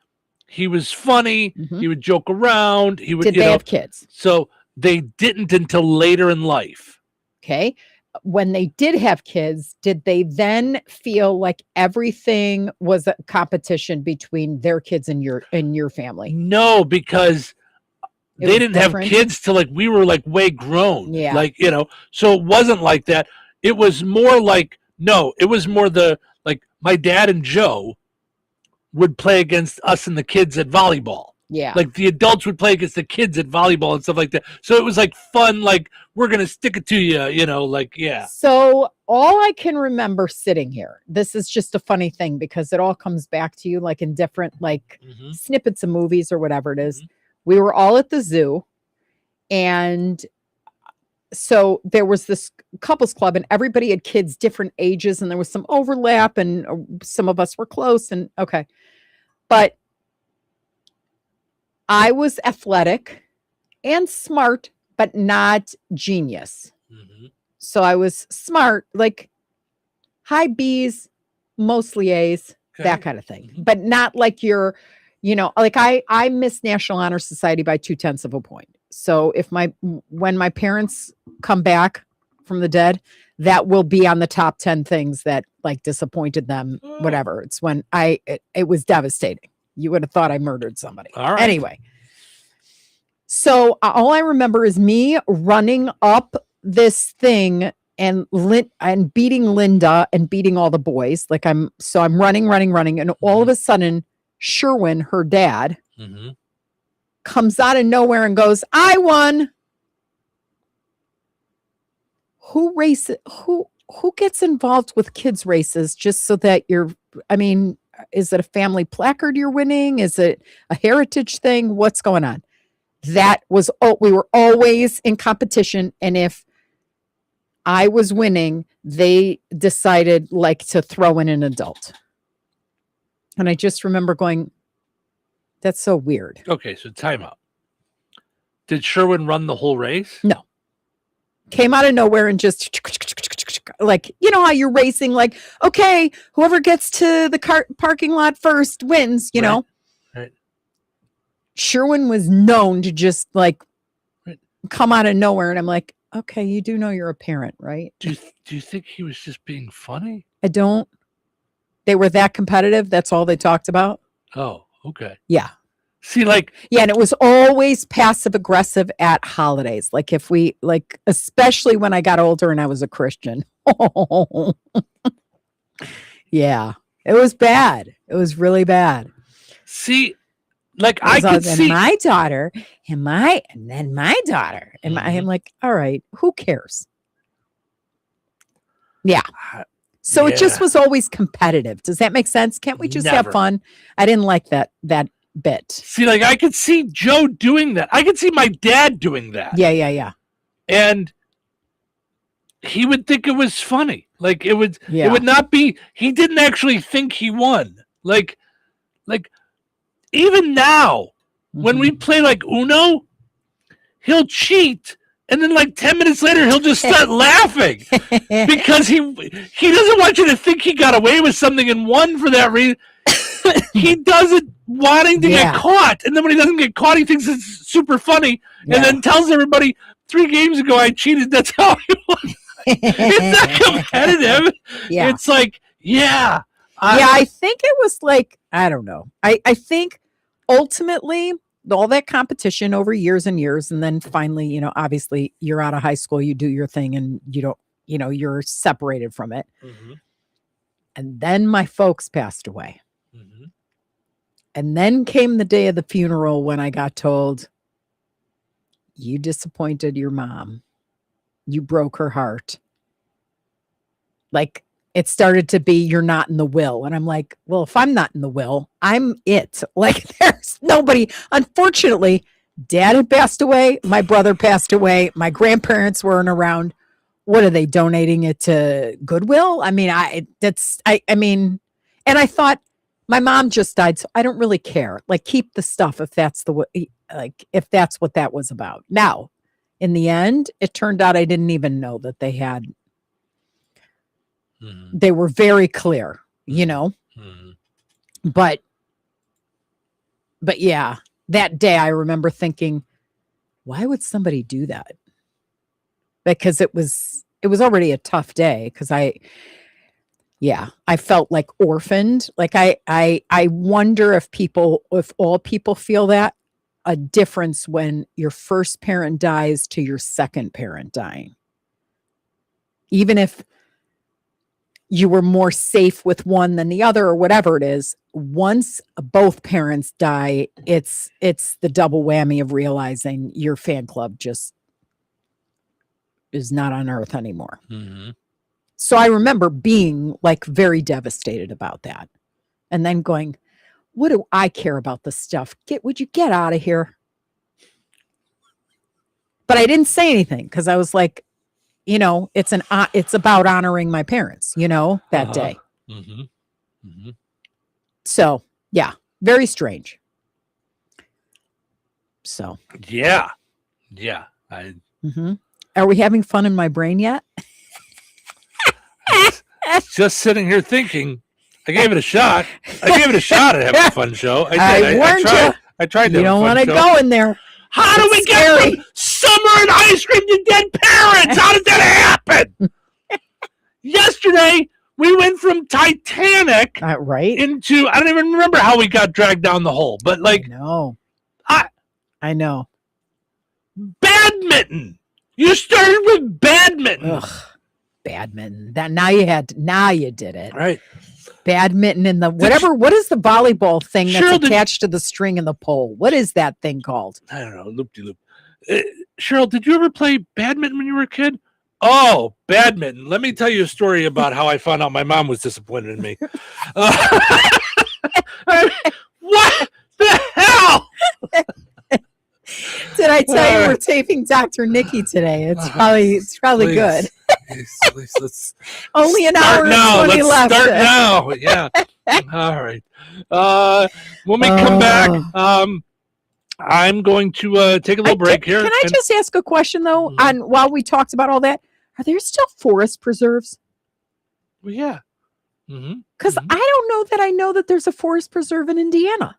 he was funny. Mm-hmm. He would joke around. He would. Did they have kids? So they didn't until later in life. Okay. When they did have kids, did they then feel like everything was a competition between their kids and your family? No, because they didn't have kids till like we were like way grown. Yeah. Like, so it wasn't like that. It was more like, it was more like my dad and Joe would play against us and the kids at volleyball. Yeah. Like the adults would play against the kids at volleyball and stuff like that. So it was like fun, like we're going to stick it to you, yeah. So all I can remember sitting here, this is just a funny thing because it all comes back to you like in different snippets of movies or whatever it is. Mm-hmm. We were all at the zoo and so there was this couples club and everybody had kids different ages and there was some overlap and some of us were close and okay. But I was athletic and smart, but not genius. Mm-hmm. So I was smart, like high B's, mostly A's, that kind of thing, but not like like I missed National Honor Society by 0.2 of a point. So when my parents come back from the dead, that will be on the top 10 things that like disappointed them, whatever. It's when it was devastating. You would have thought I murdered somebody. All right. Anyway. So all I remember is me running up this thing and beating Linda and beating all the boys. Like I'm running. And all of a sudden, Sherwin, her dad, comes out of nowhere and goes, I won. Who gets involved with kids races just so that is it a family placard you're winning? Is it a heritage thing? What's going on? That was, we were always in competition. And if I was winning, they decided like to throw in an adult. And I just remember going, that's so weird. Okay, so time out. Did Sherwin run the whole race? No. Came out of nowhere and just like, you know how you're racing, like, okay, whoever gets to the parking lot first wins, you know? Right. Sherwin was known to just like come out of nowhere. And I'm like, okay, you do know you're a parent, right? Do you think he was just being funny? I don't. They were that competitive. That's all they talked about. Oh, okay. Yeah. See, and it was always passive aggressive at holidays. Like if we especially when I got older and I was a Christian. Yeah, it was bad. It was really bad. See, like I could see my daughter and then my daughter and I'm like, all right, who cares? Yeah. So it just was always competitive. Does that make sense? Can't we just have fun? I didn't like that bit. See, like I could see Joe doing that. I could see my dad doing that. Yeah. And he would think it was funny. Like it would not be, he didn't actually think he won. Like even now, when we play like Uno, he'll cheat. And then like 10 minutes later, he'll just start laughing because he doesn't want you to think he got away with something and won for that reason. He does it wanting to get caught. And then when he doesn't get caught, he thinks it's super funny and then tells everybody 3 games ago, I cheated. That's how he won. It's not competitive. Yeah. It's like, I think it was like, I don't know. I think ultimately all that competition over years and years. And then finally, obviously you're out of high school, you do your thing and you don't, you're separated from it. Mm-hmm. And then my folks passed away. Mm-hmm. And then came the day of the funeral when I got told, you disappointed your mom. You broke her heart. Like, it started to be, you're not in the will. And I'm like, well, if I'm not in the will, I'm it. Like, there's nobody. Unfortunately, Dad had passed away. My brother passed away. My grandparents weren't around. What are they donating it to Goodwill? I mean, I mean, and I thought my mom just died, so I don't really care. Like, keep the stuff if that's if that's what that was about. Now, in the end, it turned out I didn't even know that they had. Mm-hmm. They were very clear, Mm-hmm. But yeah, that day I remember thinking, why would somebody do that? Because it was already a tough day because I felt like orphaned. Like I wonder if all people feel that, a difference when your first parent dies to your second parent dying. Even if you were more safe with one than the other or whatever it is, once both parents die, it's the double whammy of realizing your fan club just is not on earth anymore. Mm-hmm. So I remember being like very devastated about that. And then going, what do I care about this stuff? Would you get out of here? But I didn't say anything because I was like, it's about honoring my parents, that day. Mm-hmm. Mm-hmm. So, yeah, very strange. So. Yeah. Mm-hmm. Are we having fun in my brain yet? Just sitting here thinking, I gave it a shot. I gave it a shot at having a fun show. I tried. You don't want to go in there. How do we get from summer and ice cream to dead parents? How did that happen? Yesterday, we went from Titanic into, I don't even remember how we got dragged down the hole, but like, I know. Badminton. You started with badminton. Ugh, badminton. Now you did it. Right. Badminton and what is the volleyball thing that's attached to the string and the pole? What is that thing called? I don't know. Loop-de-loop. Cheryl, did you ever play badminton when you were a kid? Oh, badminton. Let me tell you a story about how I found out my mom was disappointed in me. What the hell? Did I tell you we're taping Dr. Nikki today? It's probably good. Please, let's only an hour and 20 left. Start now. Yeah. All right. When we come back, I'm going to take a little break here. Can I just ask a question though? Mm-hmm. While we talked about all that, are there still forest preserves? Well, yeah. Because I don't know that I know that there's a forest preserve in Indiana.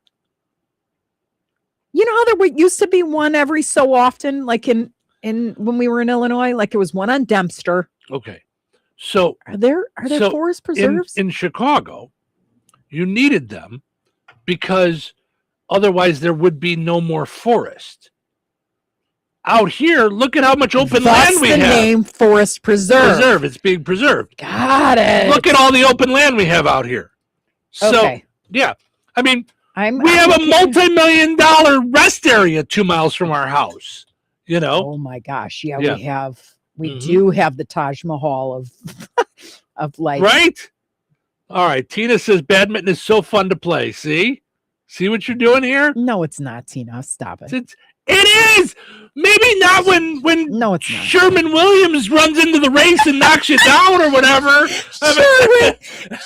You know how there used to be one every so often, like in when we were in Illinois, like there was one on Dempster. Okay. So are there forest preserves? In Chicago, you needed them because otherwise there would be no more forest. Out here, look at how much open land we have. That's the name Forest Preserve. It's being preserved. Got it. Look at all the open land we have out here. So, yeah. I mean, we have a multi-million-dollar rest area 2 miles from our house. Oh my gosh. Yeah. We do have the Taj Mahal of like. Right? All right. Tina says badminton is so fun to play. See what you're doing here? No, it's not, Tina. Stop it. It is. Maybe not when no, it's not. Sherman Williams runs into the race and knocks you down or whatever.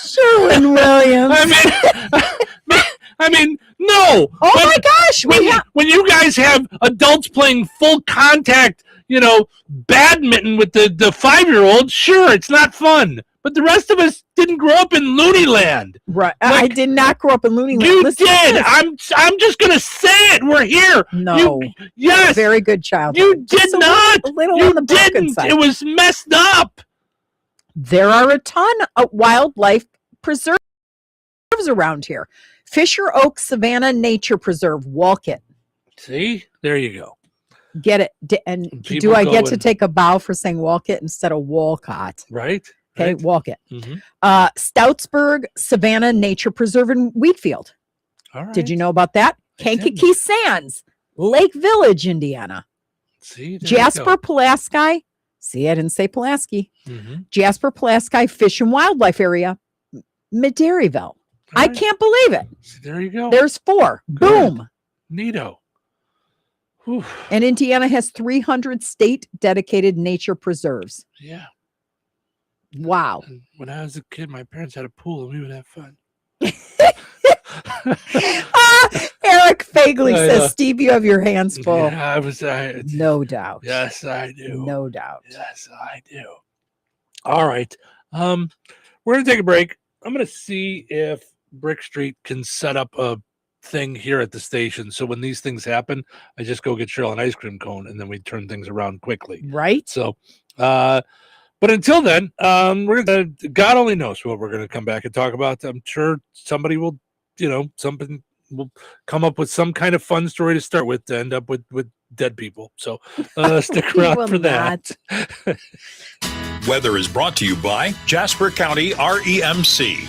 Sherman Williams. I mean, no. Oh my gosh! When you guys have adults playing full contact, badminton with the 5-year-olds, sure, it's not fun. But the rest of us didn't grow up in Looney Land. Right. I did not grow up in Looney Land. You did. I'm just going to say it. We're here. No. Yes. Very good child. You did not. A little you on the broken side. It was messed up. There are a ton of wildlife preserves around here. Fisher Oak Savannah Nature Preserve, Walkett. See, there you go. Get it. And People do I get go to and- take a bow for saying Walcott instead of Walcott? Right. Okay, right. Walcott. Mhm. Stoutsburg Savannah Nature Preserve in Wheatfield. All right. Did you know about that? Kankakee Sands, Lake Village, Indiana. See, there Jasper you Pulaski. See, I didn't say Pulaski. go. Mhm. Jasper Pulaski Fish and Wildlife Area, Medaryville. I can't believe it. See, there you go. There's 4. Good. Boom. Neato. Whew. And Indiana has 300 state dedicated nature preserves. Yeah. Wow. And when I was a kid, my parents had a pool and we would have fun. Eric Fagley I says, know. Steve, you have your hands full. Yeah, No doubt. Yes, I do. No doubt. Yes, I do. All right. We're gonna take a break. I'm gonna see if Brick Street can set up a thing here at the station. So when these things happen, I just go get Cheryl an ice cream cone and then we turn things around quickly. Right. So but until then, we're gonna God only knows what we're gonna come back and talk about. I'm sure somebody will, something will come up with some kind of fun story to start with to end up with dead people. So stick He around will for that. Weather is brought to you by Jasper County REMC.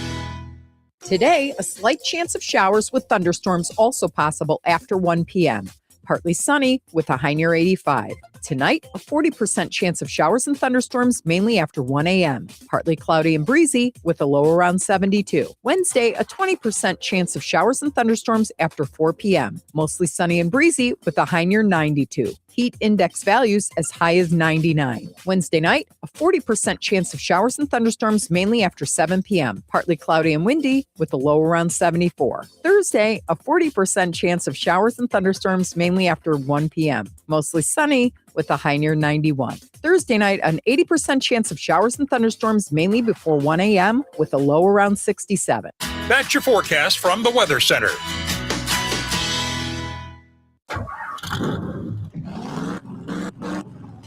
Today, a slight chance of showers with thunderstorms also possible after 1 p.m. Partly sunny with a high near 85. Tonight, a 40% chance of showers and thunderstorms mainly after 1 a.m. Partly cloudy and breezy with a low around 72. Wednesday, a 20% chance of showers and thunderstorms after 4 p.m. Mostly sunny and breezy with a high near 92. Heat index values as high as 99. Wednesday night, a 40% chance of showers and thunderstorms mainly after 7 p.m. Partly cloudy and windy with a low around 74. Thursday, a 40% chance of showers and thunderstorms mainly after 1 p.m. Mostly sunny with a high near 91. Thursday night, an 80% chance of showers and thunderstorms mainly before 1 a.m. with a low around 67. That's your forecast from the Weather Center.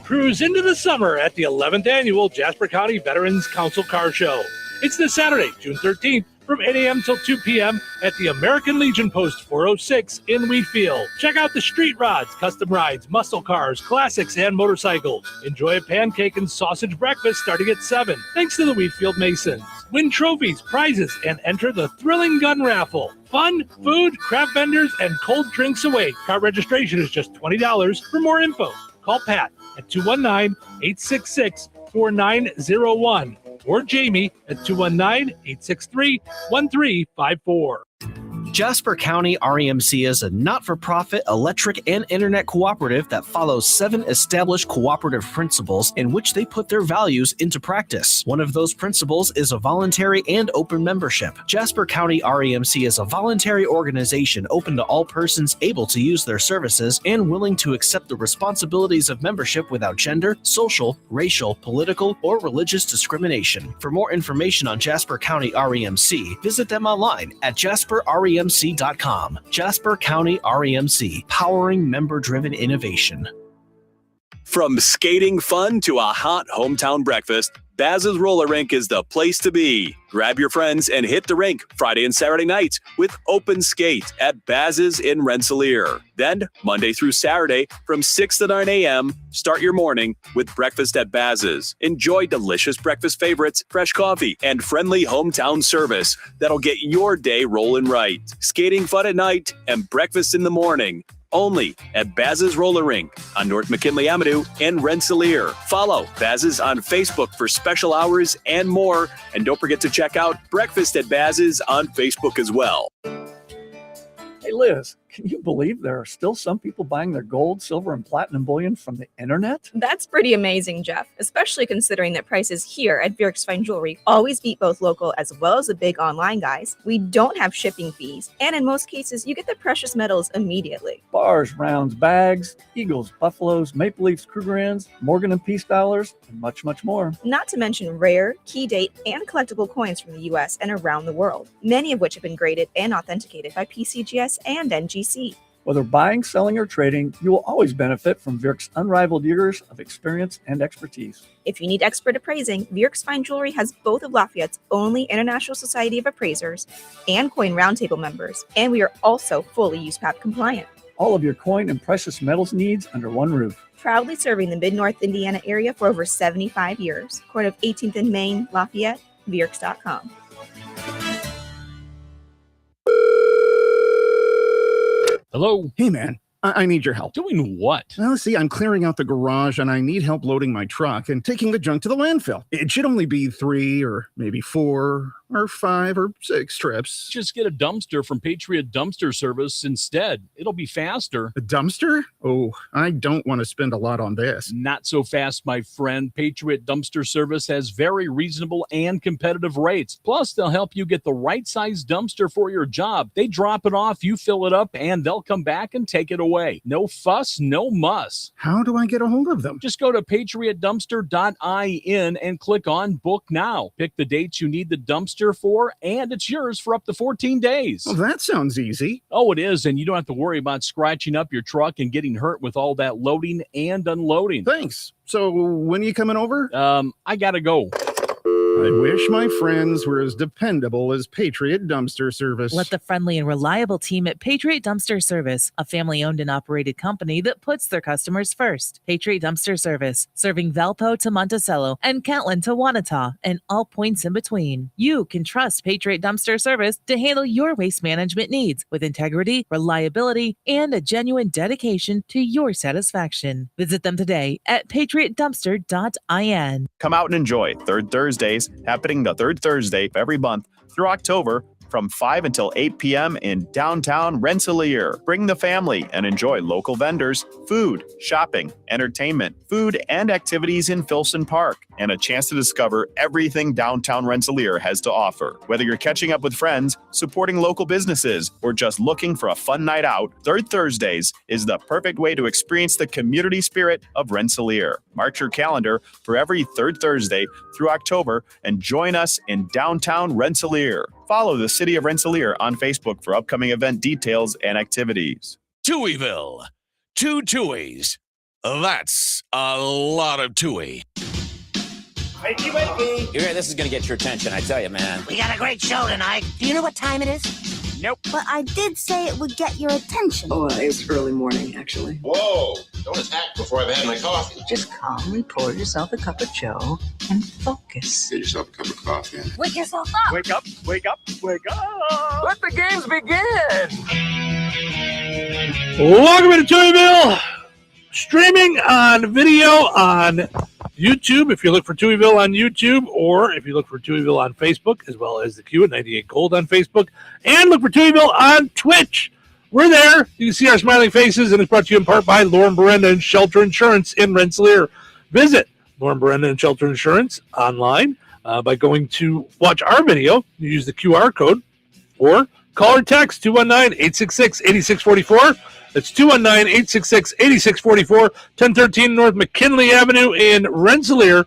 Cruise into the summer at the 11th Annual Jasper County Veterans Council Car Show. It's this Saturday, June 13th, from 8 a.m. till 2 p.m. at the American Legion Post 406 in Wheatfield. Check out the street rods, custom rides, muscle cars, classics, and motorcycles. Enjoy a pancake and sausage breakfast starting at 7, thanks to the Wheatfield Masons. Win trophies, prizes, and enter the thrilling gun raffle. Fun, food, craft vendors, and cold drinks await. Car registration is just $20. For more info, call Pat at 219-866-4901 or Jamie at 219-863-1354. Jasper County REMC is a not-for-profit electric and internet cooperative that follows 7 established cooperative principles in which they put their values into practice. One of those principles is a voluntary and open membership. Jasper County REMC is a voluntary organization open to all persons able to use their services and willing to accept the responsibilities of membership without gender, social, racial, political, or religious discrimination. For more information on Jasper County REMC, visit them online at jasperremc.com. Jasper County REMC, powering member-driven innovation. From skating fun to a hot hometown breakfast, Baz's Roller Rink is the place to be. Grab your friends and hit the rink Friday and Saturday nights with Open Skate at Baz's in Rensselaer. Then, Monday through Saturday from 6 to 9 a.m., start your morning with breakfast at Baz's. Enjoy delicious breakfast favorites, fresh coffee, and friendly hometown service that'll get your day rolling right. Skating fun at night and breakfast in the morning. Only at Baz's Roller Rink on North McKinley Avenue in Rensselaer. Follow Baz's on Facebook for special hours and more. And don't forget to check out Breakfast at Baz's on Facebook as well. Hey, Liz, can you believe there are still some people buying their gold, silver, and platinum bullion from the internet? That's pretty amazing, Jeff, especially considering that prices here at Vierk's Fine Jewelry always beat both local as well as the big online guys. We don't have shipping fees, and in most cases, you get the precious metals immediately. Bars, rounds, bags, eagles, buffaloes, maple leafs, Krugerrands, Morgan and Peace dollars, and much, much more. Not to mention rare, key date, and collectible coins from the U.S. and around the world, many of which have been graded and authenticated by PCGS and NGC. Whether buying, selling, or trading, you will always benefit from Vierk's unrivaled years of experience and expertise. If you need expert appraising, Vierk's Fine Jewelry has both of Lafayette's only International Society of Appraisers and Coin Roundtable members, and we are also fully USPAP compliant. All of your coin and precious metals needs under one roof. Proudly serving the Mid-North Indiana area for over 75 years. Corner of 18th and Main, Lafayette, Vierks.com. Hello? Hey, man. I need your help. Doing what? Well, see, I'm clearing out the garage and I need help loading my truck and taking the junk to the landfill. It should only be 3 or maybe 4 or 5 or 6 trips. Just get a dumpster from Patriot Dumpster Service instead. It'll be faster. A dumpster? Oh, I don't want to spend a lot on this. Not so fast, my friend. Patriot Dumpster Service has very reasonable and competitive rates. Plus, they'll help you get the right size dumpster for your job. They drop it off, you fill it up, and they'll come back and take it away. No fuss, no muss. How do I get a hold of them? Just go to patriotdumpster.in and click on Book Now. Pick the dates you need the dumpster for, and it's yours for up to 14 days. Well, that sounds easy. Oh, it is, and you don't have to worry about scratching up your truck and getting hurt with all that loading and unloading. Thanks. So when are you coming over? I gotta go. I wish my friends were as dependable as Patriot Dumpster Service. Let the friendly and reliable team at Patriot Dumpster Service, a family-owned and operated company that puts their customers first. Patriot Dumpster Service, serving Valpo to Monticello and Catlin to Wanata and all points in between. You can trust Patriot Dumpster Service to handle your waste management needs with integrity, reliability, and a genuine dedication to your satisfaction. Visit them today at patriotdumpster.in. Come out and enjoy Third Thursdays, happening the third Thursday of every month through October from 5 until 8 p.m. in downtown Rensselaer. Bring the family and enjoy local vendors, food, shopping, entertainment, food, and activities in Filson Park, and a chance to discover everything downtown Rensselaer has to offer. Whether you're catching up with friends, supporting local businesses, or just looking for a fun night out, Third Thursdays is the perfect way to experience the community spirit of Rensselaer. Mark your calendar for every third Thursday through October and join us in downtown Rensselaer. Follow the City of Rensselaer on Facebook for upcoming event details and activities. Touhyville. 2 Touhies. That's a lot of Touhy. Wakey, wakey. This is going to get your attention, I tell you, man. We got a great show tonight. Do you know what time it is? Nope. But I did say it would get your attention. Oh, it's early morning, actually. Whoa, don't attack before I've had my coffee. Just calmly pour yourself a cup of joe and focus. Get yourself a cup of coffee. Wake yourself up. Wake up, wake up, wake up. Let the games begin. Welcome to Touhyville. Streaming on video on YouTube, if you look for Touhyville on YouTube, or if you look for Touhyville on Facebook, as well as the Q at 98 Gold on Facebook, and look for Touhyville on Twitch. We're there. You can see our smiling faces, and it's brought to you in part by Lauren Berenda and Shelter Insurance in Rensselaer. Visit Lauren Berenda and Shelter Insurance online by going to watch our video. You use the QR code, or call or text 219-866-8644. That's 219-866-8644, 1013 North McKinley Avenue in Rensselaer,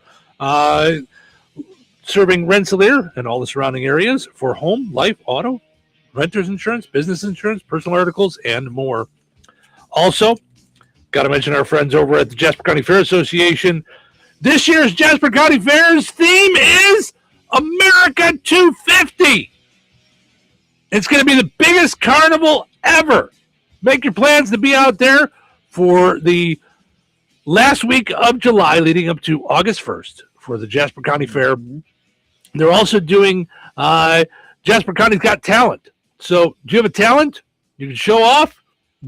serving Rensselaer and all the surrounding areas for home, life, auto, renter's insurance, business insurance, personal articles, and more. Also, got to mention our friends over at the Jasper County Fair Association. This year's Jasper County Fair's theme is America 250. It's going to be the biggest carnival ever. Make your plans to be out there for the last week of July leading up to August 1st for the Jasper County Fair. They're also doing Jasper County's Got Talent. So do you have a talent? You can show off,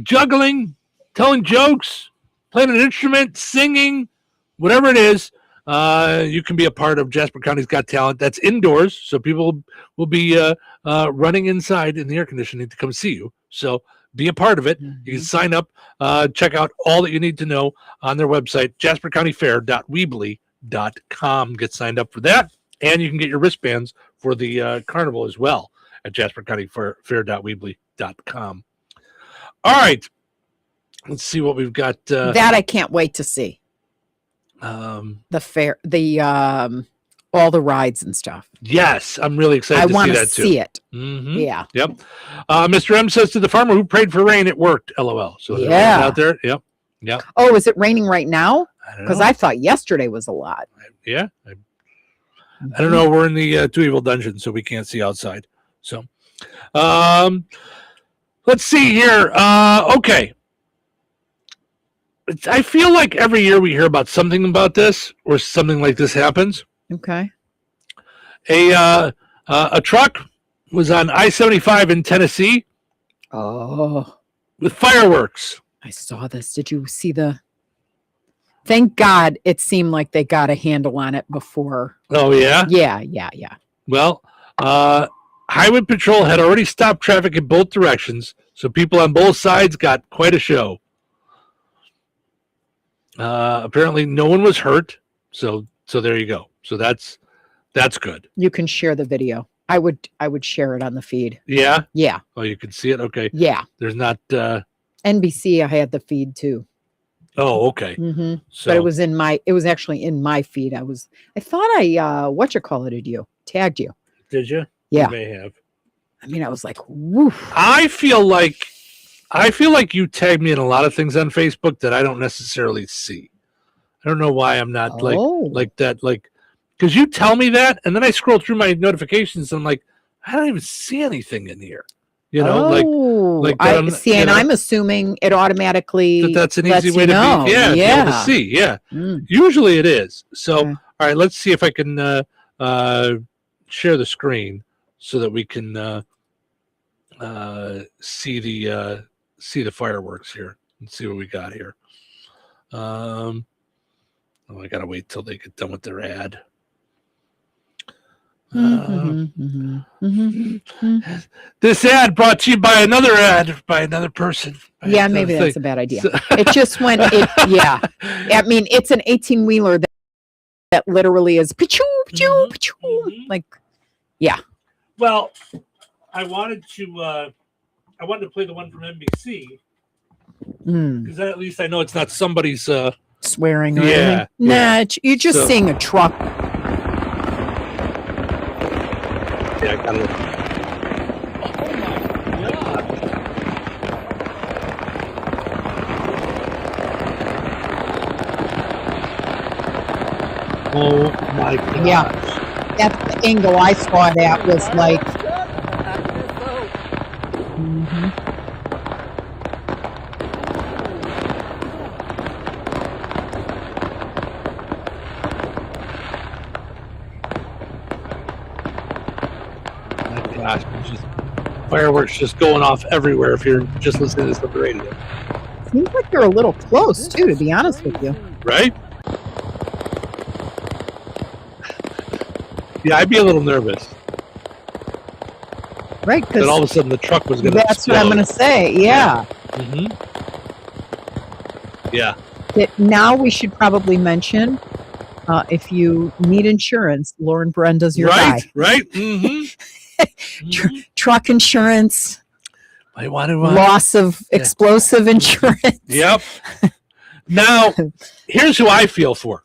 juggling, telling jokes, playing an instrument, singing, whatever it is. You can be a part of Jasper County's Got Talent. That's indoors, so people will be running inside in the air conditioning to come see you. So be a part of it. You can sign up, check out all that you need to know on their website, jaspercountyfair.weebly.com. Get signed up for that, and you can get your wristbands for the carnival as well at jaspercountyfair.weebly.com. All right, let's see what we've got. That I can't wait to see. The fair, all the rides and stuff. Yes, I'm really excited to see that too. See it. Mm-hmm. Yeah. Yep. Mr. M says to the farmer who prayed for rain, it worked. LOL. So yeah, out there. Yep. Yep. Oh, is it raining right now? Because I thought yesterday was a lot. Yeah. I don't know. We're in the Touhyville dungeon, so we can't see outside. So, let's see here. Okay. I feel like every year we hear about something about this, or something like this happens. Okay. A truck was on I-75 in Tennessee. Oh. With fireworks. I saw this. Did you see the? Thank God it seemed like they got a handle on it before. Oh, yeah? Yeah. Well, Highway Patrol had already stopped traffic in both directions, so people on both sides got quite a show. Apparently no one was hurt, so there you go. So that's good. You can share the video. I would share it on the feed. Yeah? Yeah. Oh, you can see it? Okay. Yeah. There's not NBC, I had the feed too. Oh, okay. Mm-hmm. So, but it was actually in my feed. I thought I you? Tagged you. Did you? Yeah. You may have. I mean, I was like, woof. I feel like you tagged me in a lot of things on Facebook that I don't necessarily see. I don't know why I'm not like that, like, because you tell me that, and then I scroll through my notifications, and I'm like, I don't even see anything in here. You know, like I see, and I'm assuming it automatically. That's an easy way to be. Yeah, be able to see. Yeah, usually it is. So, all right, let's see if I can share the screen so that we can see the fireworks here and see what we got here. I gotta wait till they get done with their ad. This ad brought to you by another ad by another person. Yeah, maybe that's a bad idea. It just went. Yeah, I mean, it's an 18-wheeler that literally is like, yeah. Well, I wanted to play the one from NBC because at least I know it's not somebody's swearing. Or yeah, anything. Nah, you're just seeing a truck. Yeah, I got it. Oh my God. Yeah, that's the angle I saw. That was like. Gosh, just fireworks just going off everywhere if you're just listening to this on the radio. Seems like you're a little close too, to be honest with you. Right? Yeah, I'd be a little nervous. Right, because all of a sudden the truck was going to That's what I'm going to say, yeah. Yeah. Now we should probably mention, if you need insurance, Lauren Brenda's your guy. Right. Truck insurance. I want to loss of explosive insurance. Yep. Now, here's who I feel for.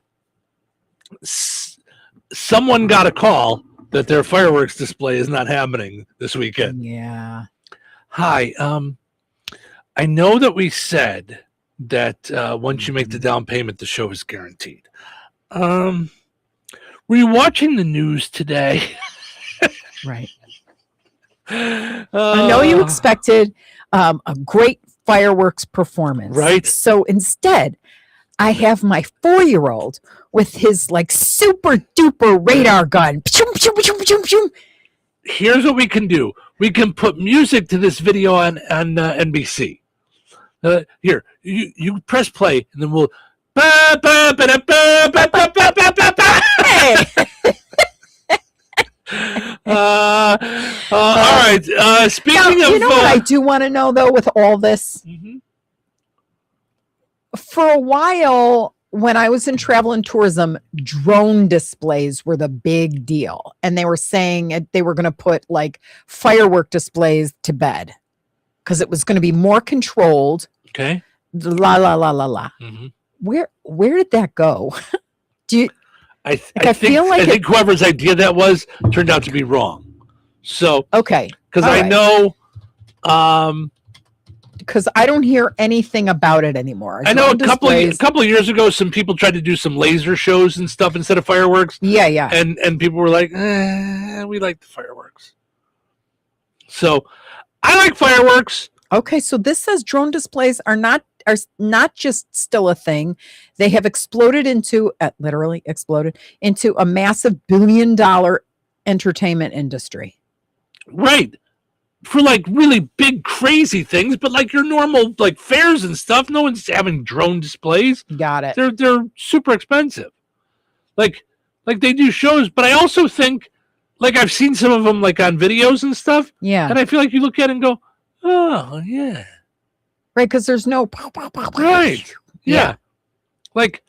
Someone got a call that their fireworks display is not happening this weekend. Yeah. Hi. I know that we said that once you make the down payment, the show is guaranteed. Were you watching the news today? Right. I know you expected a great fireworks performance. Right. So instead, I have my 4-year-old with his like super duper radar gun. Here's what we can do. We can put music to this video on NBC. Here, you press play, and then we'll. All right. Speaking of, you know what I do want to know though, with all this, for a while when I was in travel and tourism, drone displays were the big deal, and they were saying they were going to put like firework displays to bed because it was going to be more controlled. Okay. La la la la la. Where did that go? Do you? I think whoever's idea that was turned out to be wrong. So okay, because I know, because I don't hear anything about it anymore. I know a couple of years ago, some people tried to do some laser shows and stuff instead of fireworks. Yeah. And people were like, we like the fireworks. So I like fireworks. Okay, so this says drone displays are not are not just still a thing. They have exploded into, literally exploded into a massive $1 billion entertainment industry. Right. For like really big, crazy things, but like your normal like fairs and stuff, no one's having drone displays. Got it. They're super expensive. Like they do shows, but I also think like I've seen some of them like on videos and stuff. Yeah. And I feel like you look at it and go, oh yeah. Right, because there's no right. Yeah. Like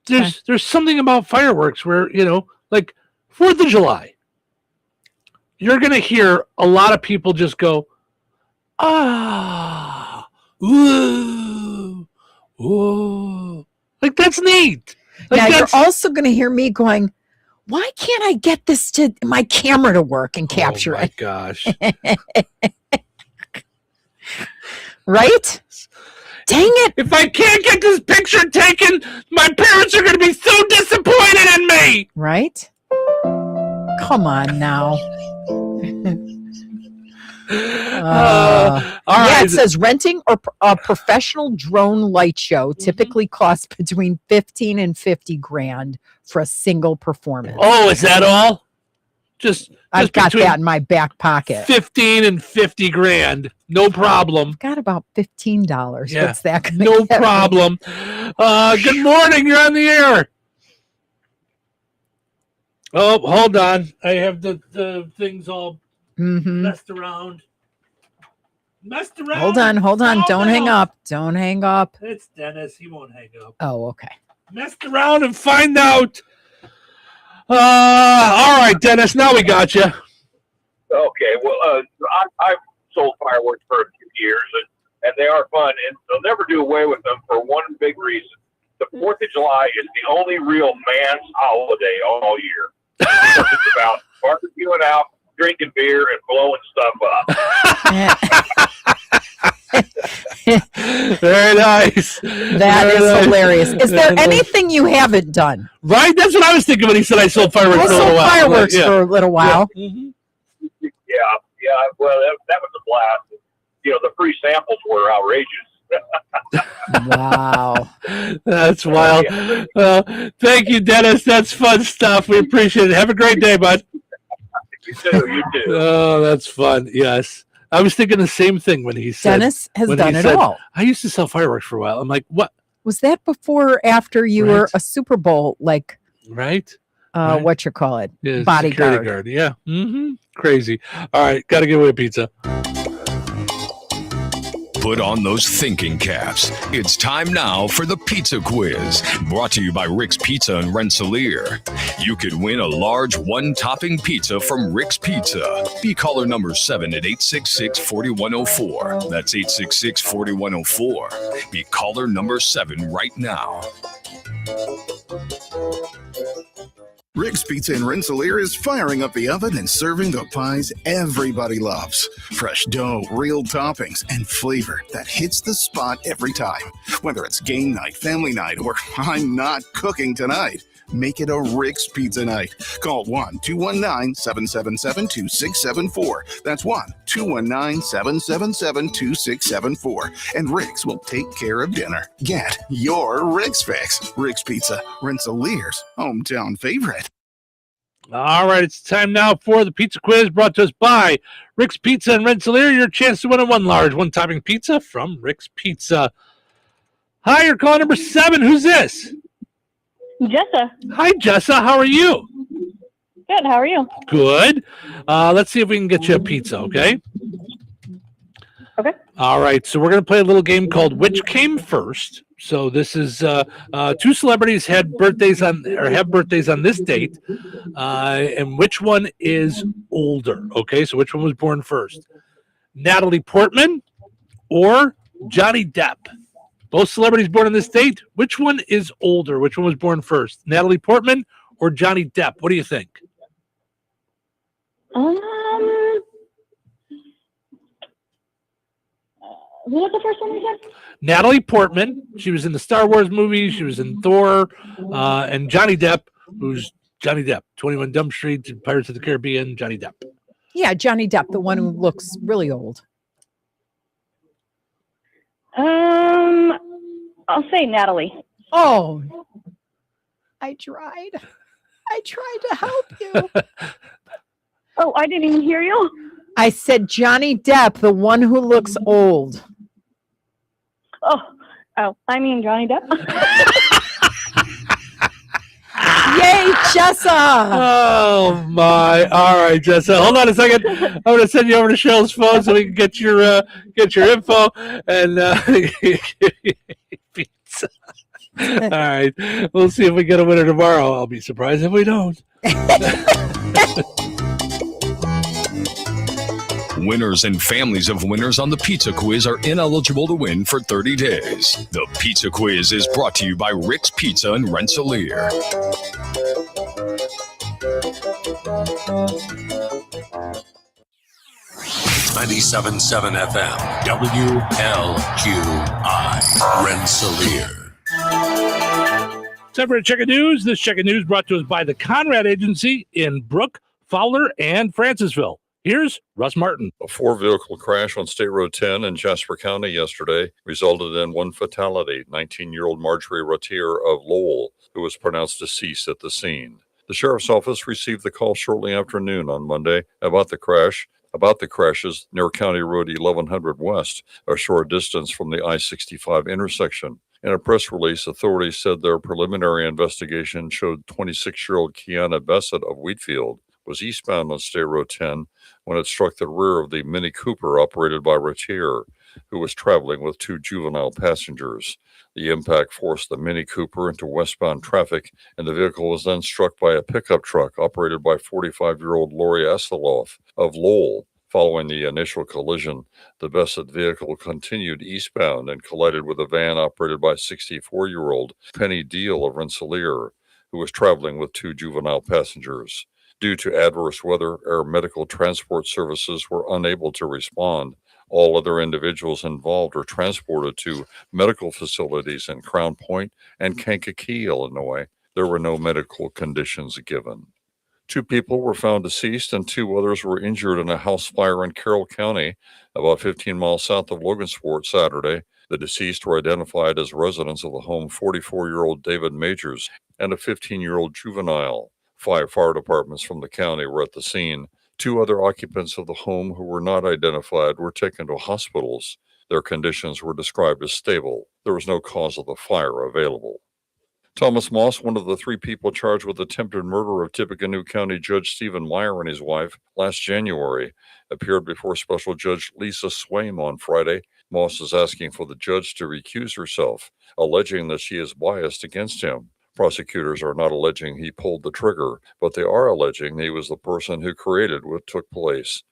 there's something about fireworks where, you know, like 4th of July. You're going to hear a lot of people just go, ah, ooh, ooh. Like, that's neat. Like, now, you're also going to hear me going, why can't I get this to my camera to work and capture it? Oh, my gosh. Right? Dang it. If I can't get this picture taken, my parents are going to be so disappointed in me. Right? Come on now. All yeah, right. it says renting or a professional drone light show typically costs between 15 and 50 grand for a single performance. Oh, is that all? Just I've got between that in my back pocket. 15 and 50 grand. No problem. Got about $15. Yeah. What's that gonna No get me? problem. Good morning. You're on the air. Oh, hold on. I have the things all messed around. Hold on. Oh, Don't hang up. Don't hang up. It's Dennis. He won't hang up. Oh, okay. Messed around and find out. All right, Dennis. Now we got you. Okay, well, I've sold fireworks for a few years, and they are fun, and they'll never do away with them for one big reason. The 4th of July is the only real man's holiday all year. Because it's about barbecuing out, drinking beer, and blowing stuff up. Very nice. That is hilarious. Is there anything you haven't done? Right? That's what I was thinking when he said I sold fireworks I for a little sold while. fireworks Yeah. for a little while. Yeah. Well, that was a blast. You know, the free samples were outrageous. Wow. That's wild. Well, thank you, Dennis. That's fun stuff. We appreciate it. Have a great day, bud. You too. Oh, that's fun. Yes. I was thinking the same thing when he said. Dennis has when done he it said, all. I used to sell fireworks for a while. I'm like, what? Was that before or after you were a Super Bowl, like, Right? what you call it? Yeah, Bodyguard. security guard. Yeah. Crazy. All right. Got to give away pizza. Put on those thinking caps. It's time now for the pizza quiz, brought to you by Rick's Pizza in Rensselaer. You could win a large one-topping pizza from Rick's Pizza. Be caller number 7 at 866-4104. That's 866-4104. Be caller number 7 right now. Rick's Pizza in Rensselaer is firing up the oven and serving the pies everybody loves. Fresh dough, real toppings, and flavor that hits the spot every time. Whether it's game night, family night, or I'm not cooking tonight, make it a Rick's Pizza night. Call 1-219-777-2674. That's 1-219-777-2674. And Rick's will take care of dinner. Get your Rick's fix. Rick's Pizza, Rensselaer's hometown favorite. All right, it's time now for the pizza quiz brought to us by Rick's Pizza in Rensselaer. Your chance to win a one large, one-topping pizza from Rick's Pizza. Hi, you're calling number 7. Who's this? Jessa. Hi, Jessa. How are you? Good. How are you? Good. Let's see if we can get you a pizza, okay? Okay. All right, so we're going to play a little game called Which Came First. So this is 2 celebrities have birthdays on this date, and which one is older? Okay, so which one was born first? Natalie Portman or Johnny Depp? Both celebrities born on this date. Which one is older? Which one was born first? Natalie Portman or Johnny Depp? What do you think? Who was the first one you said? Natalie Portman. She was in the Star Wars movies. She was in Thor. And Johnny Depp, who's Johnny Depp. 21 Jump Street, Pirates of the Caribbean, Johnny Depp. Yeah, Johnny Depp, the one who looks really old. I I'll say Natalie. Oh, I tried to help you. Oh, I didn't even hear you. I said Johnny Depp, the one who looks old. Oh, I mean Johnny Depp. Yay, Jessa! Oh my! All right, Jessa. Hold on a second. I'm going to send you over to Shell's phone so we can get your info and pizza. All right, we'll see if we get a winner tomorrow. I'll be surprised if we don't. Winners and families of winners on the Pizza Quiz are ineligible to win for 30 days. The Pizza Quiz is brought to you by Rick's Pizza in Rensselaer. 97.7 FM, WLQI, Rensselaer. Time for Check of News. This Check of News brought to us by the Conrad Agency in Brook, Fowler, and Francisville. Here's Russ Martin. A 4-vehicle crash on State Road 10 in Jasper County yesterday resulted in one fatality, 19-year-old Marjorie Rotier of Lowell, who was pronounced deceased at the scene. The sheriff's office received the call shortly after noon on Monday about the crashes near County Road 1100 West, a short distance from the I-65 intersection. In a press release, authorities said their preliminary investigation showed 26-year-old Kiana Bessett of Wheatfield was eastbound on State Road 10 when it struck the rear of the Mini Cooper operated by Rotier, who was traveling with 2 juvenile passengers. The impact forced the Mini Cooper into westbound traffic, and the vehicle was then struck by a pickup truck operated by 45-year-old Lori Asseloff of Lowell. Following the initial collision, the Bessett vehicle continued eastbound and collided with a van operated by 64-year-old Penny Deal of Rensselaer, who was traveling with 2 juvenile passengers. Due to adverse weather, air medical transport services were unable to respond. All other individuals involved were transported to medical facilities in Crown Point and Kankakee, Illinois. There were no medical conditions given. 2 people were found deceased and 2 others were injured in a house fire in Carroll County, about 15 miles south of Logansport Saturday. The deceased were identified as residents of the home 44-year-old David Majors and a 15-year-old juvenile. 5 fire departments from the county were at the scene. 2 other occupants of the home who were not identified were taken to hospitals. Their conditions were described as stable. There was no cause of the fire available. Thomas Moss, one of the 3 people charged with attempted murder of Tippecanoe County Judge Stephen Meyer and his wife last January, appeared before Special Judge Lisa Swaim on Friday. Moss is asking for the judge to recuse herself, alleging that she is biased against him. Prosecutors are not alleging he pulled the trigger, but they are alleging he was the person who created what took place.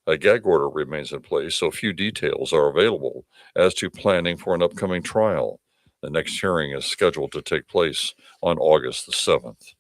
A gag order remains in place, so few details are available as to planning for an upcoming trial. The next hearing is scheduled to take place on August the 7th.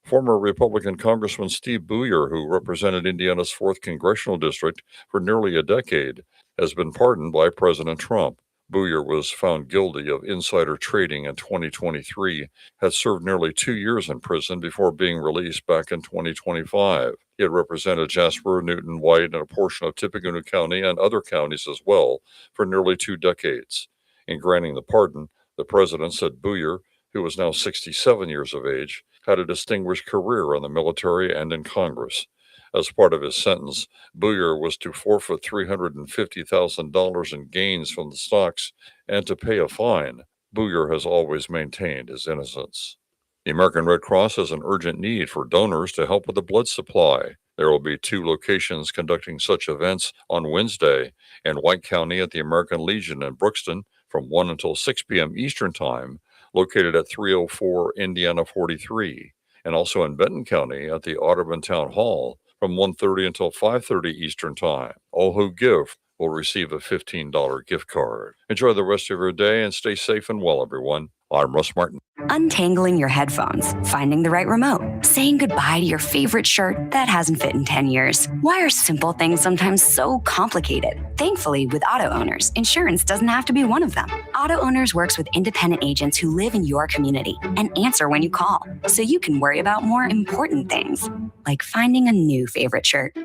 Former Republican Congressman Steve Booyer, who represented Indiana's 4th Congressional District for nearly a decade, has been pardoned by President Trump. Booyer was found guilty of insider trading in 2023, had served nearly 2 years in prison before being released back in 2025. He had represented Jasper, Newton, White, and a portion of Tippecanoe County and other counties as well for nearly 2 decades. In granting the pardon, the president said Booyer, who was now 67 years of age, had a distinguished career in the military and in Congress. As part of his sentence, Booyer was to forfeit $350,000 in gains from the stocks and to pay a fine. Booyer has always maintained his innocence. The American Red Cross has an urgent need for donors to help with the blood supply. There will be 2 locations conducting such events on Wednesday in White County at the American Legion in Brookston from 1 until 6 p.m. Eastern Time, located at 304 Indiana 43, and also in Benton County at the Audubon Town Hall from 1:30 until 5:30 Eastern Time. All who give will receive a $15 gift card. Enjoy the rest of your day and stay safe and well, everyone. I'm Russ Martin. Untangling your headphones, finding the right remote, saying goodbye to your favorite shirt that hasn't fit in 10 years. Why are simple things sometimes so complicated? Thankfully, with Auto Owners, insurance doesn't have to be one of them. Auto Owners works with independent agents who live in your community and answer when you call, so you can worry about more important things, like finding a new favorite shirt.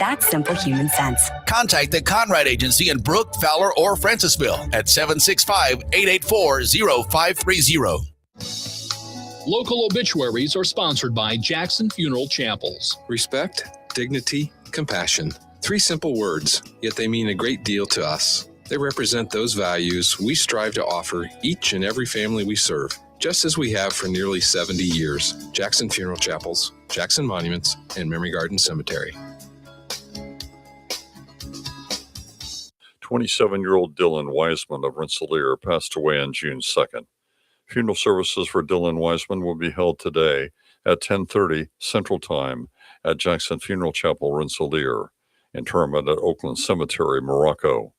That's simple human sense. Contact the Conrad Agency in Brook, Fowler, or Francisville at 765-884-0530. Local obituaries are sponsored by Jackson Funeral Chapels. Respect, dignity, compassion. 3 simple words, yet they mean a great deal to us. They represent those values we strive to offer each and every family we serve, just as we have for nearly 70 years. Jackson Funeral Chapels, Jackson Monuments, and Memory Garden Cemetery. 27-year-old Dylan Wiseman of Rensselaer passed away on June 2nd. Funeral services for Dylan Wiseman will be held today at 10:30 Central Time at Jackson Funeral Chapel, Rensselaer. Interment at Oakland Cemetery, Morocco.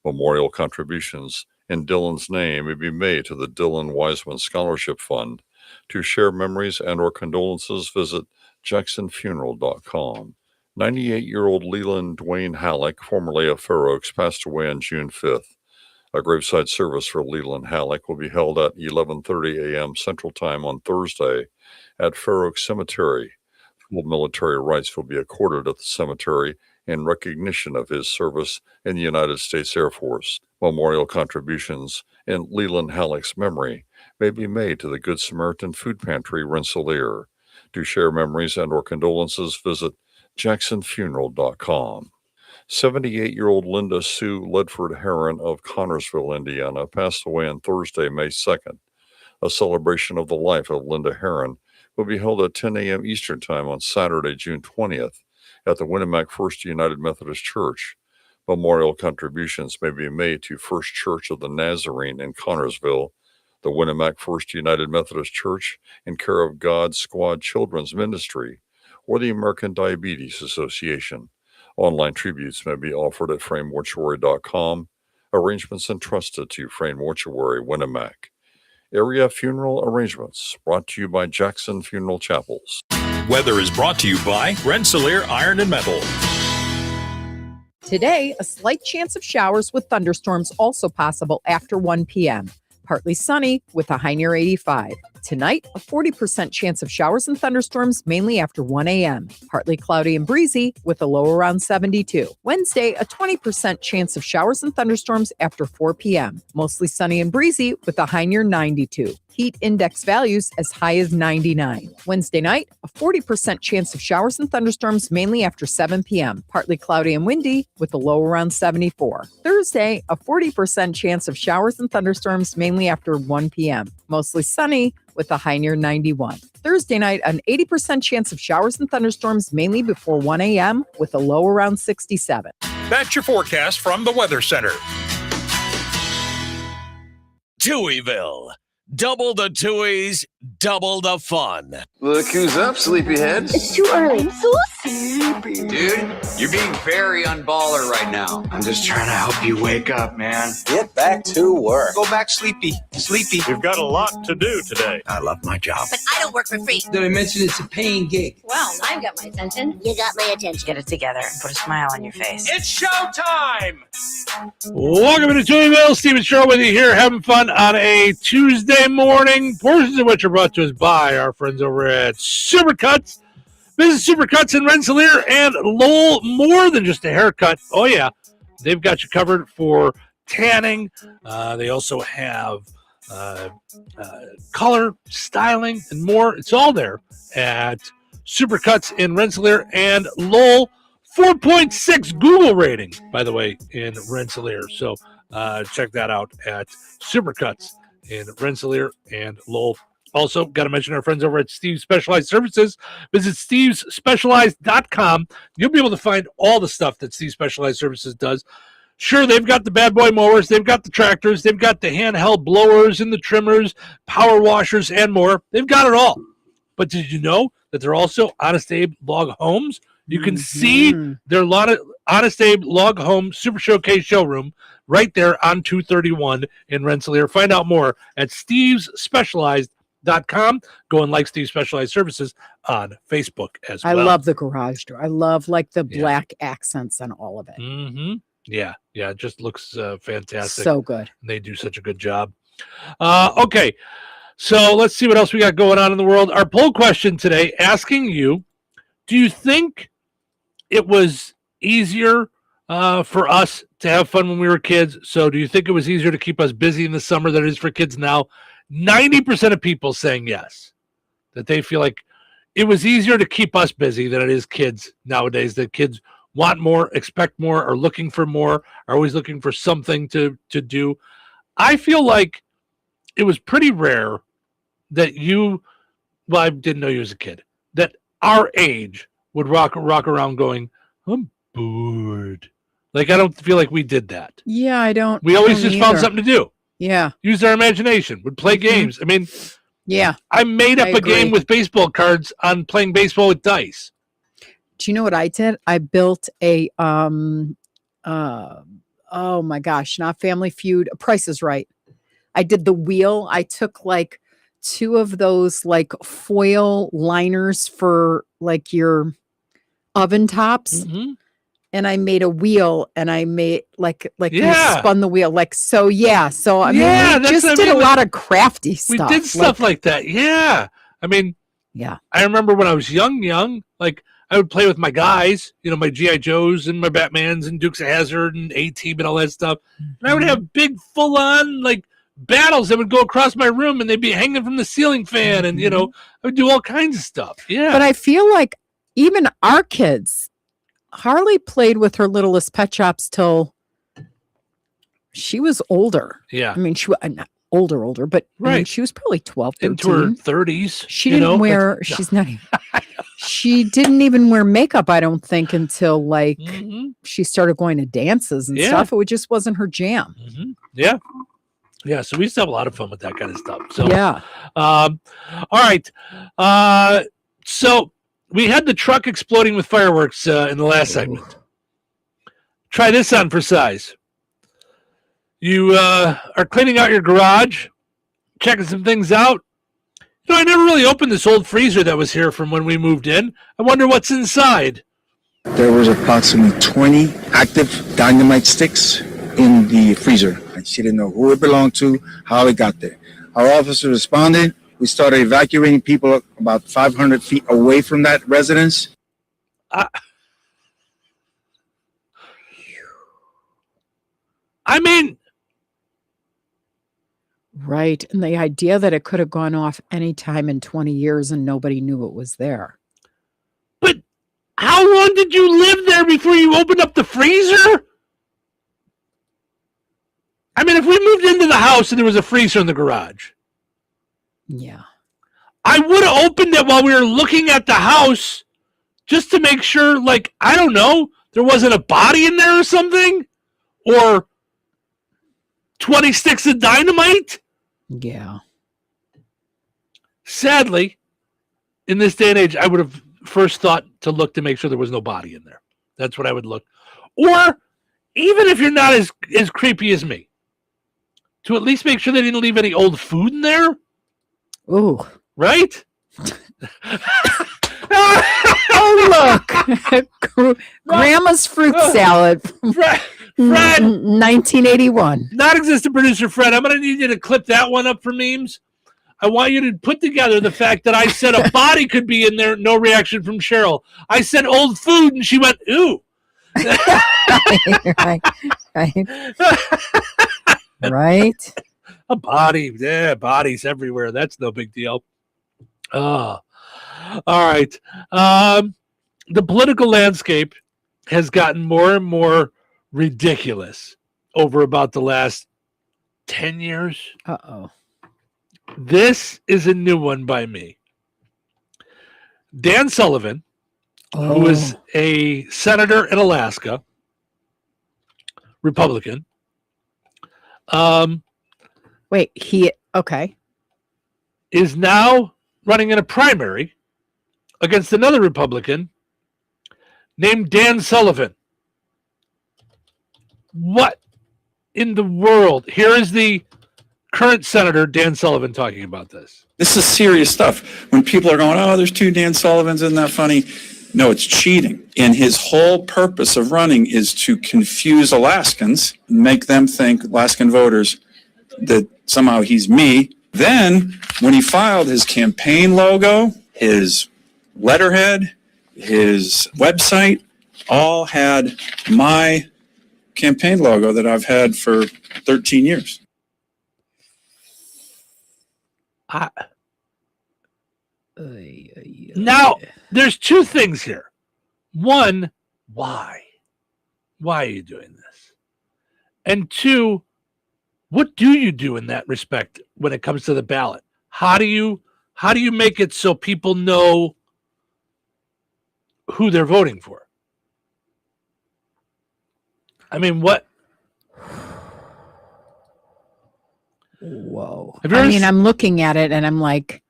Memorial contributions in Dylan's name may be made to the Dylan Wiseman Scholarship Fund. To share memories and or condolences, visit jacksonfuneral.com. 98-year-old Leland Dwayne Halleck, formerly of Fair Oaks, passed away on June 5th. A graveside service for Leland Halleck will be held at 11:30 a.m. Central Time on Thursday at Fair Oaks Cemetery. Full military rights will be accorded at the cemetery in recognition of his service in the United States Air Force. Memorial contributions in Leland Halleck's memory may be made to the Good Samaritan Food Pantry, Rensselaer. To share memories and or condolences, visit jacksonfuneral.com. 78-year-old Linda Sue Ledford Heron of Connorsville, Indiana, passed away on Thursday, May 2nd. A celebration of the life of Linda Heron will be held at 10 a.m. Eastern Time on Saturday, June 20th at the Winnemac First United Methodist Church. Memorial contributions may be made to First Church of the Nazarene in Connorsville, the Winnemac First United Methodist Church in care of God Squad Children's Ministry, or the American Diabetes Association. Online tributes may be offered at framewortuary.com. Arrangements entrusted to Frame Mortuary, Winnemac. Area funeral arrangements brought to you by Jackson Funeral Chapels. Weather is brought to you by Rensselaer Iron and Metal. Today, a slight chance of showers with thunderstorms also possible after 1 p.m. Partly sunny with a high near 85. Tonight, a 40% chance of showers and thunderstorms mainly after 1 a.m. Partly cloudy and breezy with a low around 72. Wednesday, a 20% chance of showers and thunderstorms after 4 p.m. Mostly sunny and breezy with a high near 92. Heat index values as high as 99. Wednesday night, a 40% chance of showers and thunderstorms mainly after 7 p.m. Partly cloudy and windy with a low around 74. Thursday, a 40% chance of showers and thunderstorms mainly after 1 p.m. Mostly sunny with a high near 91. Thursday night, an 80% chance of showers and thunderstorms mainly before 1 a.m. with a low around 67. That's your forecast from the Weather Center. Touhyville. Double the Touhies, double the fun. Look who's up, sleepyhead. It's too early. I'm so sleepy. Dude, you're being very unballer right now. I'm just trying to help you wake up, man. Get back to work. Go back sleepy. Sleepy. We've got a lot to do today. I love my job. But I don't work for free. Did I mention it's a paying gig? Well, I've got my attention. You got my attention. Get it together and put a smile on your face. It's showtime! Welcome to Touhyville. Steven Show with you here, having fun on a Tuesday morning. Portions of which are brought to us by our friends over at Supercuts. Visit Supercuts in Rensselaer and Lowell. More than just a haircut. Oh, yeah. They've got you covered for tanning. They also have color, styling, and more. It's all there at Supercuts in Rensselaer and Lowell. 4.6 Google rating, by the way, in Rensselaer. So check that out at Supercuts in Rensselaer and Lowell. Also, got to mention our friends over at Steve's Specialized Services. Visit stevesspecialized.com. You'll be able to find all the stuff that Steve's Specialized Services does. Sure, they've got the bad boy mowers, they've got the tractors, they've got the handheld blowers and the trimmers, power washers, and more. They've got it all. But did you know that they're also Honest Abe Log Homes? You can see their Honest Abe Log Home Super Showcase showroom right there on 231 in Rensselaer. Find out more at stevesspecialized.com. Go and like Steve's Specialized Services on Facebook as well. I love the garage door. I love like the black accents on all of it. Mm-hmm. Yeah, it just looks fantastic. So good. They do such a good job. Okay, so let's see what else we got going on in the world. Our poll question today asking you, do you think it was easier for us to have fun when we were kids? So do you think it was easier to keep us busy in the summer than it is for kids now? 90% of people saying yes, that they feel like it was easier to keep us busy than it is kids nowadays, that kids want more, expect more, are looking for more, are always looking for something to do. I feel like it was pretty rare that I didn't know you as a kid, that our age would rock around going, I'm bored. Like, I don't feel like we did that. Yeah, I don't. We always just found something to do. Yeah. Use our imagination, would play games. I mean, yeah. I made up a game with baseball cards on playing baseball with dice. Do you know what I did? I built a, oh my gosh, not Family Feud, Price is Right. I did the wheel. I took like 2 of those like foil liners for like your oven tops. Mm-hmm. And I made a wheel, and I made like you Yeah. spun the wheel, like so. Yeah, so I mean, Yeah, we that's just what I did mean, a like, lot of crafty stuff. We did stuff like that. Yeah. I mean, yeah. I remember when I was young, like I would play with my guys, my G.I. Joes and my Batmans and Dukes of Hazzard and A-Team and all that stuff. And I would have big full-on like battles that would go across my room, and they'd be hanging from the ceiling fan, and I would do all kinds of stuff. Yeah. But I feel like even our kids, Harley played with her littlest pet shops till she was older. Yeah. I mean, she was not older, but I mean, she was probably 12, 13. Into her 30s. She didn't wear, she's not even, she didn't even wear makeup, I don't think, until like she started going to dances and stuff. It just wasn't her jam. Mm-hmm. Yeah. Yeah. So we used to have a lot of fun with that kind of stuff. So, yeah. All right. So we had the truck exploding with fireworks in the last segment. Try this on for size. You are cleaning out your garage, checking some things out. I never really opened this old freezer that was here from when we moved in. I wonder what's inside. There was approximately 20 active dynamite sticks in the freezer. She didn't know who it belonged to, how it got there. Our officer responded. We started evacuating people about 500 feet away from that residence. I mean... Right. And the idea that it could have gone off any time in 20 years and nobody knew it was there. But how long did you live there before you opened up the freezer? I mean, if we moved into the house and there was a freezer in the garage. Yeah. I would have opened it while we were looking at the house just to make sure, like, I don't know, there wasn't a body in there or something? Or 20 sticks of dynamite? Yeah. Sadly, in this day and age, I would have first thought to look to make sure there was no body in there. That's what I would look. Or, even if you're not as creepy as me, to at least make sure they didn't leave any old food in there. Ooh. Right? Oh, look. Grandma's fruit salad from Fred, 1981. Non-existent producer Fred, I'm going to need you to clip that one up for memes. I want you to put together the fact that I said a body could be in there, no reaction from Cheryl. I said old food, and she went, ooh. Right. A body. Yeah, bodies everywhere. That's no big deal. All right. The political landscape has gotten more and more ridiculous over about the last 10 years. Uh-oh. This is a new one by me. Dan Sullivan, who is a senator in Alaska, Republican. Wait, okay. Is now running in a primary against another Republican named Dan Sullivan. What in the world? Here is the current senator, Dan Sullivan, talking about this. This is serious stuff. When people are going, oh, there's 2 Dan Sullivans, isn't that funny? No, it's cheating. And his whole purpose of running is to confuse Alaskans, make them think, Alaskan voters, that somehow he's me. Then, when he filed his campaign logo, his letterhead, his website, all had my campaign logo that I've had for 13 years. Now, there's two things here. One, why? Why are you doing this? And two, what do you do in that respect when it comes to the ballot? How do you make it so people know who they're voting for? I mean, what? Whoa. I'm looking at it and I'm like,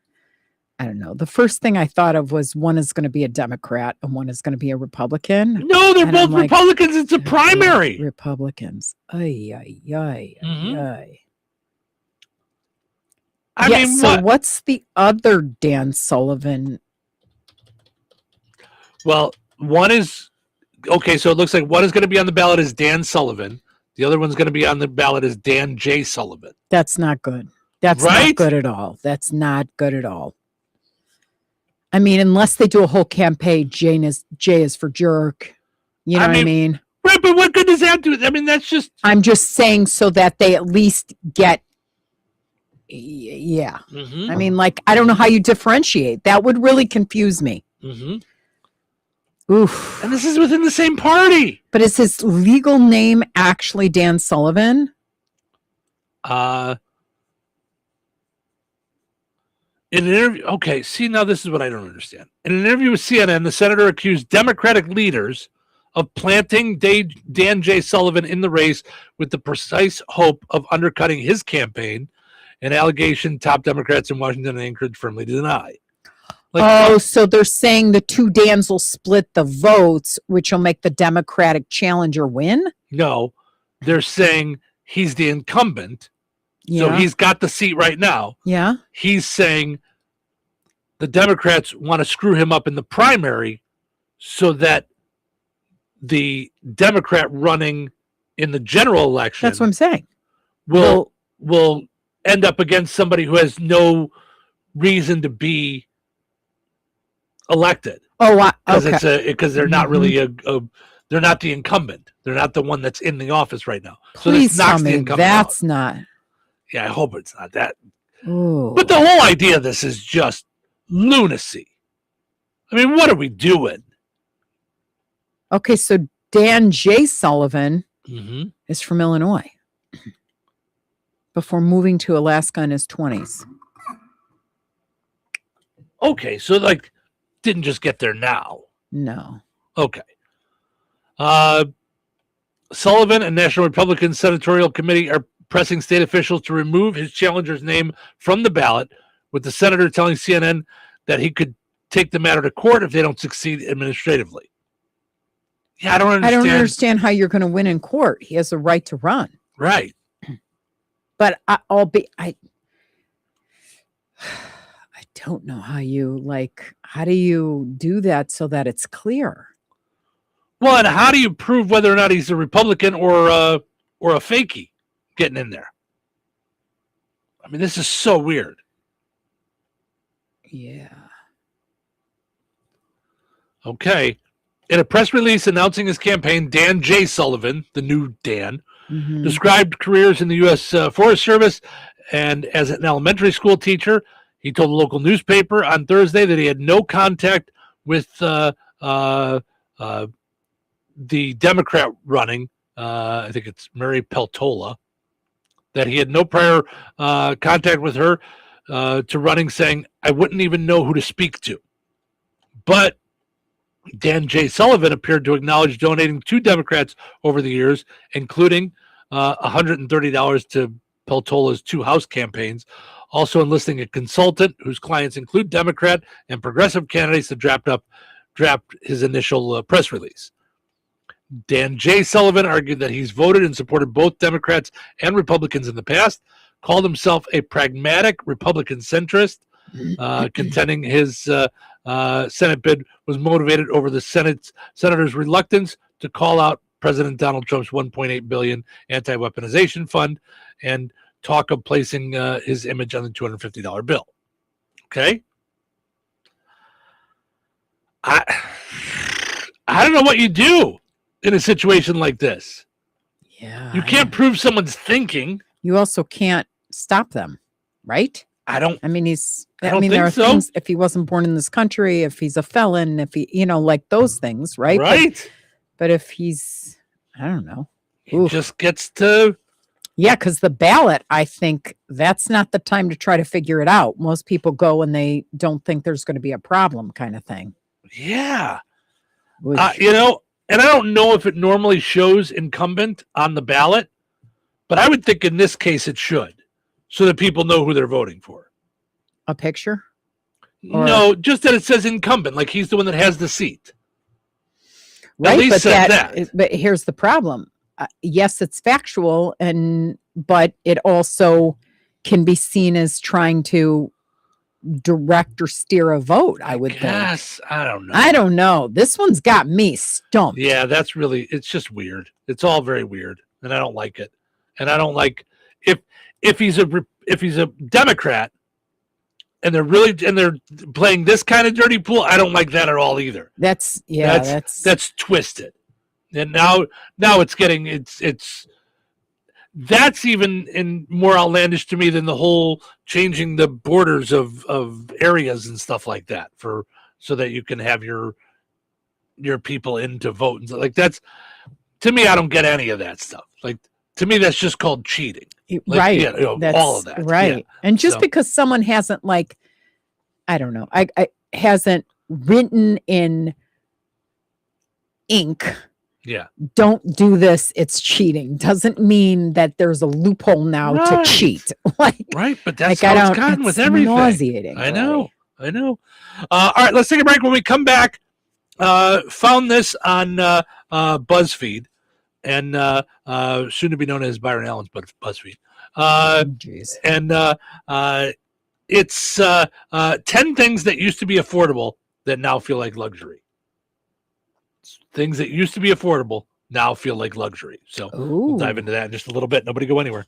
I don't know. The first thing I thought of was one is going to be a Democrat and one is going to be a Republican. No, they're both Republicans. It's a primary. Republicans. Ay, ay, ay, ay. I mean, so what's the other Dan Sullivan? Well, one is, okay, so it looks like one is going to be on the ballot as Dan Sullivan. The other one's going to be on the ballot as Dan J. Sullivan. That's not good. That's not good at all. That's not good at all. I mean, unless they do a whole campaign, J is for jerk. You know what I mean? Right, but what good does that do? I mean, that's just... I'm just saying so that they at least get... Yeah. Mm-hmm. I mean, like, I don't know how you differentiate. That would really confuse me. Mm-hmm. Oof. And this is within the same party. But is his legal name actually Dan Sullivan? In an interview, okay, see, now this is what I don't understand. In an interview with CNN, the senator accused Democratic leaders of planting Dan J. Sullivan in the race with the precise hope of undercutting his campaign, an allegation top Democrats in Washington and Anchorage firmly deny. So they're saying the two Dans will split the votes, which will make the Democratic challenger win? No, they're saying he's the incumbent. So he's got the seat right now. Yeah. He's saying the Democrats want to screw him up in the primary so that the Democrat running in the general election. That's what I'm saying. Will end up against somebody who has no reason to be elected. Oh, okay. Because they're not really they're not the incumbent. They're not the one that's in the office right now. Please so this knocks tell me the incumbent that's out. not. Yeah, I hope it's not that. Ooh. But the whole idea of this is just lunacy. I mean, what are we doing? Okay, so Dan J. Sullivan is from Illinois before moving to Alaska in his 20s. Okay, so like didn't just get there now. No. Okay. Sullivan and National Republican Senatorial Committee are pressing state officials to remove his challenger's name from the ballot, with the senator telling CNN that he could take the matter to court if they don't succeed administratively. Yeah, I don't understand how you're going to win in court. He has a right to run. Right. But I don't know how do you do that so that it's clear? Well, and how do you prove whether or not he's a Republican or a fakie getting in there? I mean, this is so weird. Yeah. Okay. In a press release announcing his campaign, Dan J. Sullivan, the new Dan, described careers in the U.S. Forest Service and as an elementary school teacher. He told a local newspaper on Thursday that he had no contact with the Democrat running, I think it's Mary Peltola, that he had no prior contact with her to running, saying, I wouldn't even know who to speak to. But Dan J. Sullivan appeared to acknowledge donating to Democrats over the years, including $130 to Peltola's two House campaigns, also enlisting a consultant whose clients include Democrat and progressive candidates to draft his initial press release. Dan J. Sullivan argued that he's voted and supported both Democrats and Republicans in the past, called himself a pragmatic Republican centrist, contending his Senate bid was motivated over the senator's reluctance to call out President Donald Trump's $1.8 billion anti-weaponization fund and talk of placing his image on the $250 bill. Okay? I don't know what you do in a situation like this. Yeah. You can't prove someone's thinking. You also can't stop them, right? I mean, there are things, if he wasn't born in this country, if he's a felon, if he, like those things, right? Right. But if he's, I don't know. He just gets to. Yeah, because the ballot, I think that's not the time to try to figure it out. Most people go when they don't think there's going to be a problem kind of thing. Yeah. And I don't know if it normally shows incumbent on the ballot, but I would think in this case it should, so that people know who they're voting for. A picture? No, just that it says incumbent, like he's the one that has the seat. Right, At least that. But here's the problem. Yes, it's factual, but it also can be seen as trying to direct or steer a vote, I would think. Yes, I don't know. I don't know. This one's got me stumped. Yeah, it's just weird. It's all very weird, and I don't like it. And I don't like if he's a Democrat and they're playing this kind of dirty pool, I don't like that at all either. That's twisted. And now it's getting it's that's even more outlandish to me than the whole changing the borders of areas and stuff like that so that you can have your people in to vote and like that's, to me, I don't get any of that stuff. Like, to me, that's just called cheating. Right. All of that. Right. Yeah. And just because someone hasn't I don't know, I hasn't written in ink. Yeah. Don't do this. It's cheating. Doesn't mean that there's a loophole now to cheat. Right. But that's how it's gotten with everything. Nauseating. I know. All right. Let's take a break. When we come back, found this on BuzzFeed and soon to be known as Byron Allen's BuzzFeed. And it's 10 things that used to be affordable that now feel like luxury. Things that used to be affordable now feel like luxury. So we'll dive into that in just a little bit. Nobody go anywhere.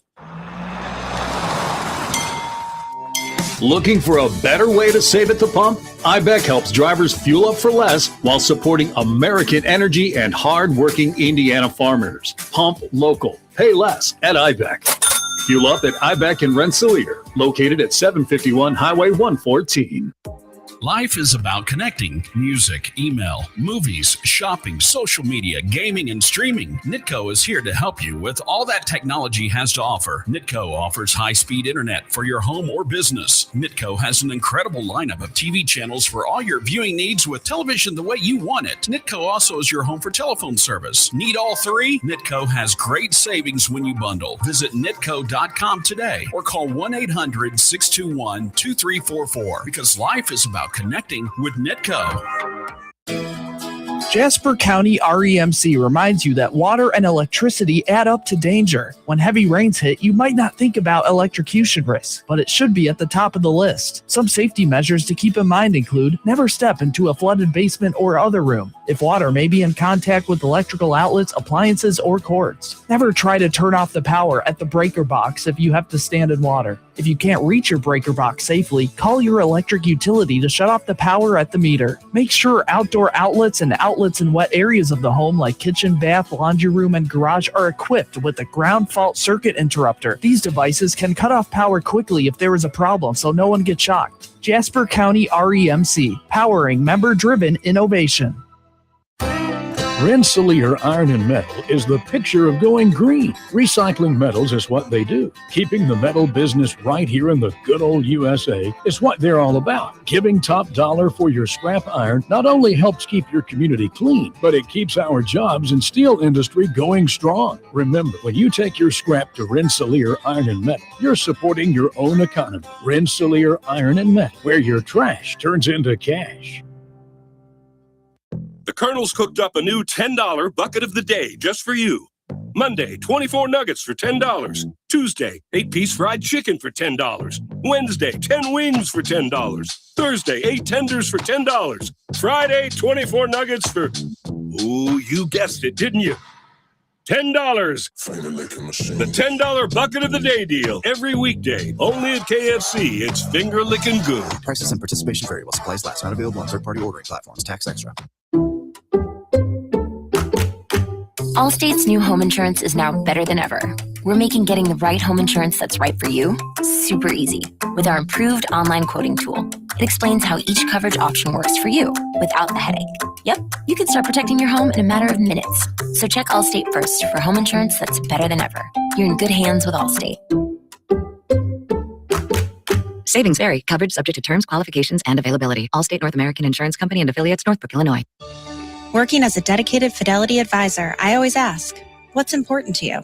Looking for a better way to save at the pump? IBEC helps drivers fuel up for less while supporting American energy and hard-working Indiana farmers. Pump local. Pay less at IBEC. Fuel up at IBEC in Rensselaer, located at 751 Highway 114. Life is about connecting. Music, email, movies, shopping, social media, gaming, and streaming. Nitco is here to help you with all that technology has to offer. Nitco offers high-speed internet for your home or business. Nitco has an incredible lineup of TV channels for all your viewing needs with television the way you want it. Nitco also is your home for telephone service. Need all three? Nitco has great savings when you bundle. Visit nitco.com today or call 1-800-621-2344 because life is about connecting with Nitco. Jasper County REMC reminds you that water and electricity add up to danger. When heavy rains hit, you might not think about electrocution risks, but it should be at the top of the list. Some safety measures to keep in mind include never step into a flooded basement or other room. If water may be in contact with electrical outlets, appliances, or cords. Never try to turn off the power at the breaker box if you have to stand in water. If you can't reach your breaker box safely, call your electric utility to shut off the power at the meter. Make sure outdoor outlets and outlets in wet areas of the home like kitchen, bath, laundry room, and garage are equipped with a ground fault circuit interrupter. These devices can cut off power quickly if there is a problem so no one gets shocked. Jasper County REMC, powering member-driven innovation. Rensselaer Iron and Metal is the picture of going green. Recycling metals is what they do. Keeping the metal business right here in the good old USA is what they're all about. Giving top dollar for your scrap iron not only helps keep your community clean, but it keeps our jobs and steel industry going strong. Remember, when you take your scrap to Rensselaer Iron and Metal, you're supporting your own economy. Rensselaer Iron and Metal, where your trash turns into cash. The Colonel's cooked up a new $10 bucket of the day just for you. Monday, 24 nuggets for $10. Tuesday, 8-piece fried chicken for $10. Wednesday, 10 wings for $10. Thursday, 8 tenders for $10. Friday, 24 nuggets for, ooh, you guessed it, didn't you? $10. The $10 bucket of the day deal. Every weekday. Only at KFC. It's finger licking good. Prices and participation vary while supplies last. Not available on third-party ordering platforms. Tax extra. Allstate's new home insurance is now better than ever. We're making getting the right home insurance that's right for you super easy with our improved online quoting tool. It explains how each coverage option works for you without the headache. Yep, you can start protecting your home in a matter of minutes. So check Allstate first for home insurance that's better than ever. You're in good hands with Allstate. Savings vary. Coverage subject to terms, qualifications, and availability. Allstate North American Insurance Company and affiliates, Northbrook, Illinois. Working as a dedicated Fidelity advisor, I always ask, what's important to you?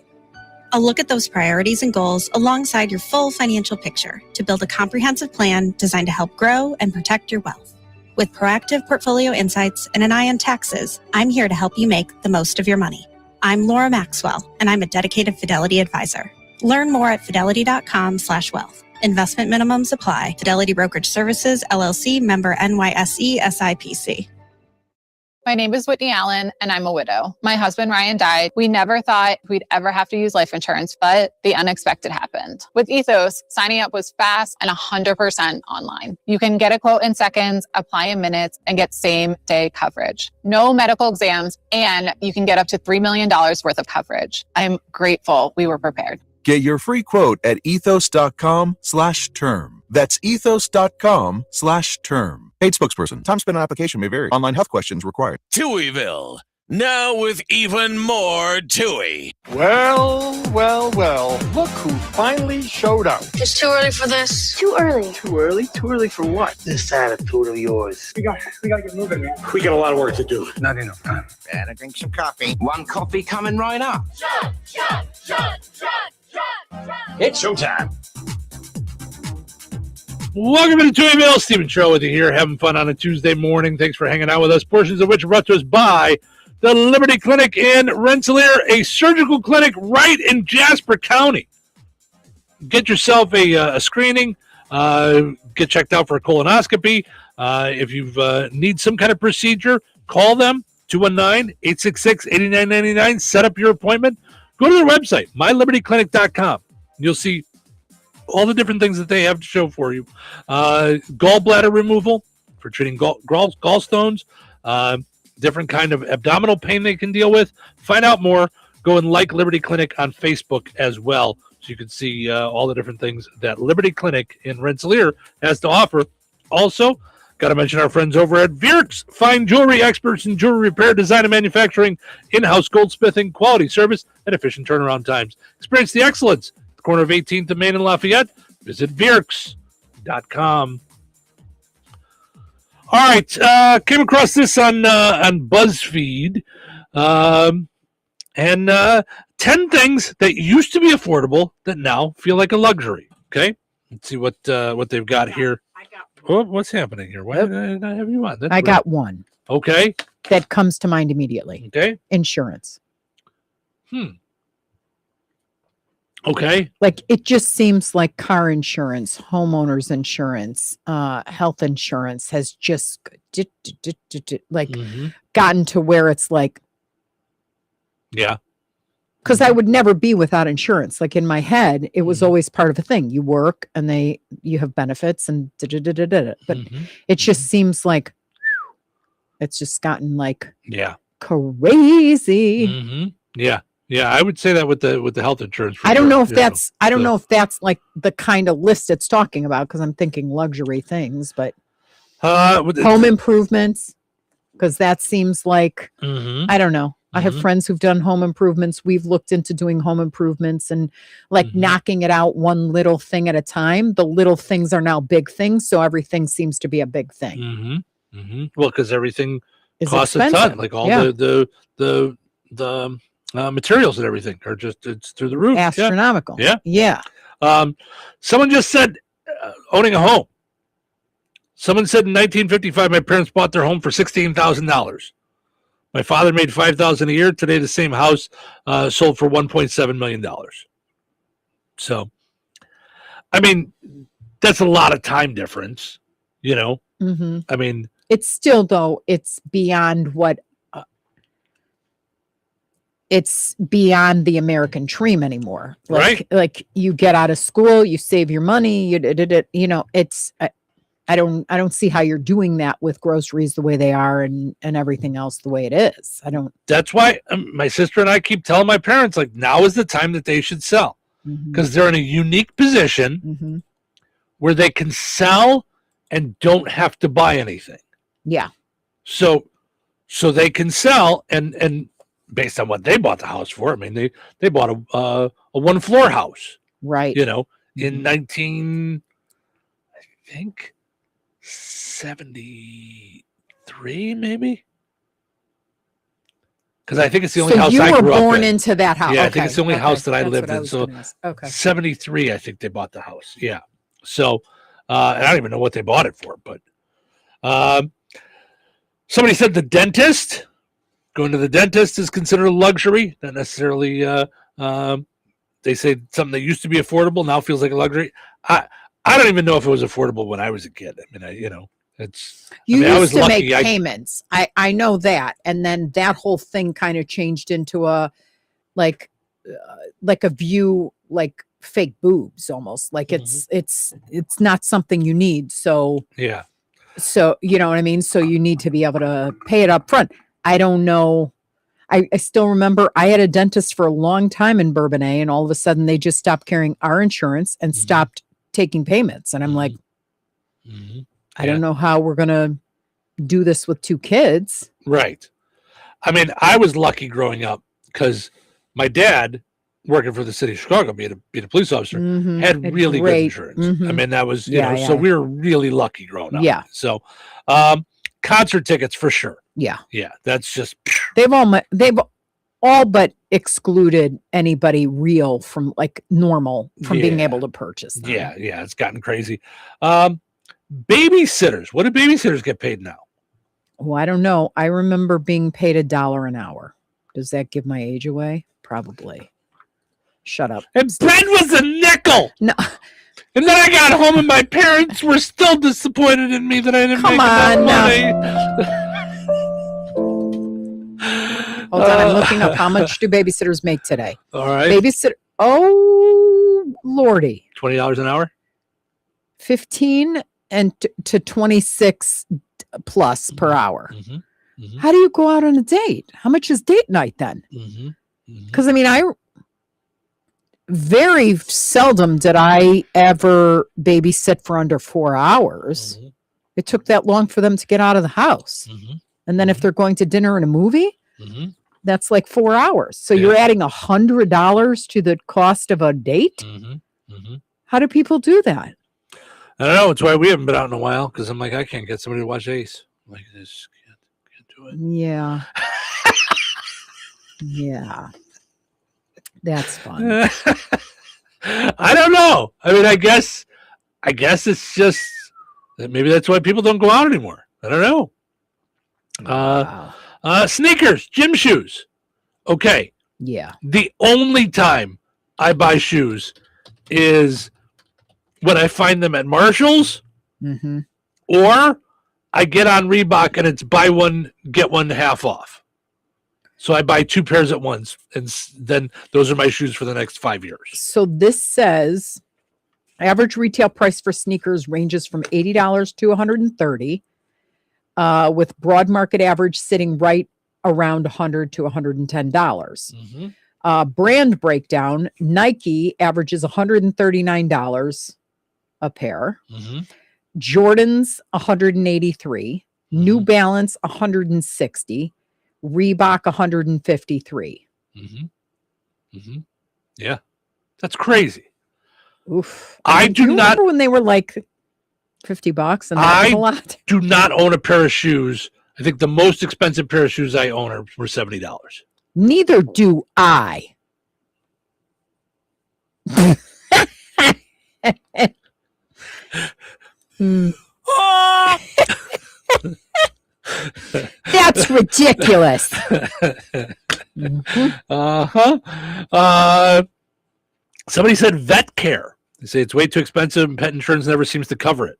I'll look at those priorities and goals alongside your full financial picture to build a comprehensive plan designed to help grow and protect your wealth. With proactive portfolio insights and an eye on taxes, I'm here to help you make the most of your money. I'm Laura Maxwell, and I'm a dedicated Fidelity advisor. Learn more at fidelity.com/wealth. Investment minimums apply. Fidelity Brokerage Services, LLC, member NYSE, SIPC. My name is Whitney Allen, and I'm a widow. My husband, Ryan, died. We never thought we'd ever have to use life insurance, but the unexpected happened. With Ethos, signing up was fast and 100% online. You can get a quote in seconds, apply in minutes, and get same-day coverage. No medical exams, and you can get up to $3 million worth of coverage. I'm grateful we were prepared. Get your free quote at ethos.com/term. That's ethos.com/term. Paid spokesperson. Time spent on application may vary. Online health questions required. Touhyville, now with even more Touhy. Well. Look who finally showed up. It's too early for this. Too early. Too early? Too early for what? This attitude of yours. We gotta get moving, man. We got a lot of work to do. Not enough time. Better drink some coffee. One coffee coming right up. Shut. It's showtime. Welcome to the Touhyville. Stephen Show with you here, having fun on a Tuesday morning. Thanks for hanging out with us. Portions of which are brought to us by the Liberty Clinic in Rensselaer, a surgical clinic right in Jasper County. Get yourself a screening. Get checked out for a colonoscopy. If you need some kind of procedure, call them, 219-866-8999. Set up your appointment. Go to their website, mylibertyclinic.com. You'll see all the different things that they have to show for you. Gallbladder removal for treating gallstones, different kind of abdominal pain they can deal with. Find out more. Go and like Liberty Clinic on Facebook as well, so you can see all the different things that Liberty Clinic in Rensselaer has to offer. Also, got to mention our friends over at Vierks, fine jewelry experts in jewelry repair, design, and manufacturing, in-house goldsmithing, quality service, and efficient turnaround times. Experience the excellence at the corner of 18th and Main in Lafayette. Visit Vierks.com. All right, came across this on BuzzFeed, and 10 things that used to be affordable that now feel like a luxury. Okay, let's see what they've got here. Oh, what's happening here? Why did I not have you on? I got one. Okay. That comes to mind immediately. Okay. Insurance. Okay. Like, it just seems like car insurance, homeowners insurance, health insurance has just gotten to where it's like, yeah. Because I would never be without insurance. Like, in my head, it was always part of a thing. You work and you have benefits and but it just seems like it's just gotten like crazy. Yeah. I would say that with the health insurance. I don't know if that's know if that's like the kind of list it's talking about, because I'm thinking luxury things, but home improvements, because that seems like I don't know. I have friends who've done home improvements. We've looked into doing home improvements and like knocking it out one little thing at a time. The little things are now big things, so everything seems to be a big thing. Well, because everything costs expensive. a ton. Like all the materials and everything are just, it's through the roof. Astronomical. Yeah. Someone just said owning a home. Someone said in 1955, my parents bought their home for $16,000. My father made $5,000 a year. Today, the same house sold for $1.7 million. So, I mean, that's a lot of time difference, you know? I mean, it's still, though, it's beyond what it's beyond the American dream anymore. Like, right. Like, you get out of school, you save your money, you know, it's I don't see how you're doing that with groceries the way they are and everything else the way it is. I don't. That's why my sister and I keep telling my parents, like, now is the time that they should sell, because they're in a unique position where they can sell and don't have to buy anything. Yeah. So they can sell and based on what they bought the house for. I mean, they bought a 1-floor house, right? You know, in 1973, maybe. Because I think it's the only house I grew up in. You were born into that house. Yeah, okay. I think it's the only house that I lived in. So okay. 73, I think they bought the house. Yeah. So and I don't even know what they bought it for, but somebody said the dentist. Going to the dentist is considered a luxury, not necessarily. They say something that used to be affordable now feels like a luxury. I don't even know if it was affordable when I was a kid. I mean, it's. You I used to make payments. I know that, and then that whole thing kind of changed into a like a view like fake boobs almost. Like it's not something you need. So yeah. So you know what I mean. So you need to be able to pay it up front. I don't know. I still remember I had a dentist for a long time in Bourbonnais, and all of a sudden they just stopped carrying our insurance and stopped taking payments. And I'm like, I don't know how we're going to do this with 2 kids. Right. I mean, I was lucky growing up because my dad, working for the city of Chicago, being a police officer, had really good insurance. I mean, that was, so we were really lucky growing up. Yeah. So, concert tickets for sure. Yeah. Yeah. That's just. They've all but excluded anybody real from like normal from being able to purchase them. Yeah. Yeah. It's gotten crazy. Babysitters. What do babysitters get paid now? Oh, I don't know. I remember being paid $1 an hour. Does that give my age away? Probably. Shut up. And bread was a nickel. No. And then I got home and my parents were still disappointed in me that I didn't make enough money. Hold on, I'm looking up how much do babysitters make today. All right. Babysitter. Oh, Lordy. $20 an hour? 15 and to 26 plus per hour. How do you go out on a date? How much is date night then? Because I mean, very seldom did I ever babysit for under 4 hours. It took that long for them to get out of the house. And then if they're going to dinner and a movie, that's like 4 hours. So you're adding $100 to the cost of a date. How do people do that? I don't know. It's why we haven't been out in a while, because I'm like, I can't get somebody to watch Ace. I'm like, I just can't do it. Yeah. Yeah. That's fun. I don't know. I mean, I guess it's just maybe that's why people don't go out anymore. I don't know. Sneakers, gym shoes. Okay. Yeah. The only time I buy shoes is when I find them at Marshall's, or I get on Reebok and it's buy one, get one half off. So I buy 2 pairs at once, and then those are my shoes for the next 5 years. So this says average retail price for sneakers ranges from $80 to $130, with broad market average sitting right around $100 to $110. Brand breakdown: Nike averages $139 a pair. Jordan's $183, New Balance $160, Reebok $153. Yeah, that's crazy. Oof. I do not remember when they were like $50, and that was a lot. Do not own a pair of shoes. I think the most expensive pair of shoes I own were $70. Neither do I. That's ridiculous. Somebody said vet care. They say it's way too expensive and pet insurance never seems to cover it.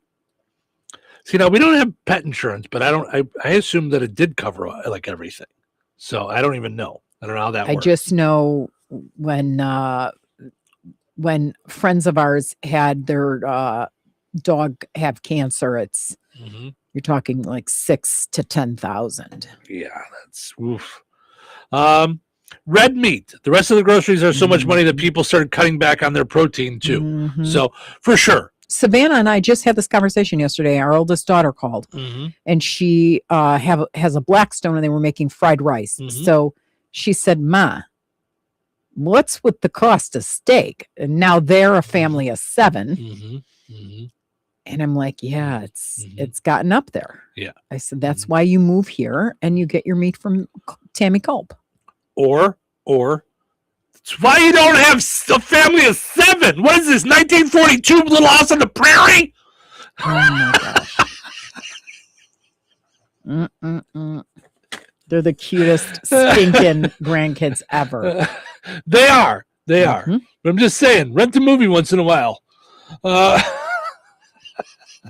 See, now we don't have pet insurance, but I assume that it did cover like everything. So I don't even know. I don't know how that works. I just know when friends of ours had their dog have cancer, it's Mhm. you're talking like 6 to 10,000. Yeah, that's oof. Red meat. The rest of the groceries are so much money that people started cutting back on their protein too. Mhm. So for sure. Savannah and I just had this conversation yesterday. Our oldest daughter called, and she has a Blackstone, and they were making fried rice. So she said, "Ma, what's with the cost of steak?" And now they're a family of 7. And I'm like, yeah, it's gotten up there. Yeah. I said, that's why you move here and you get your meat from Tammy Culp. Or it's why you don't have a family of 7. What is this, 1942 Little House on the Prairie? Oh my gosh. They're the cutest stinking grandkids ever. They are. But I'm just saying, rent a movie once in a while.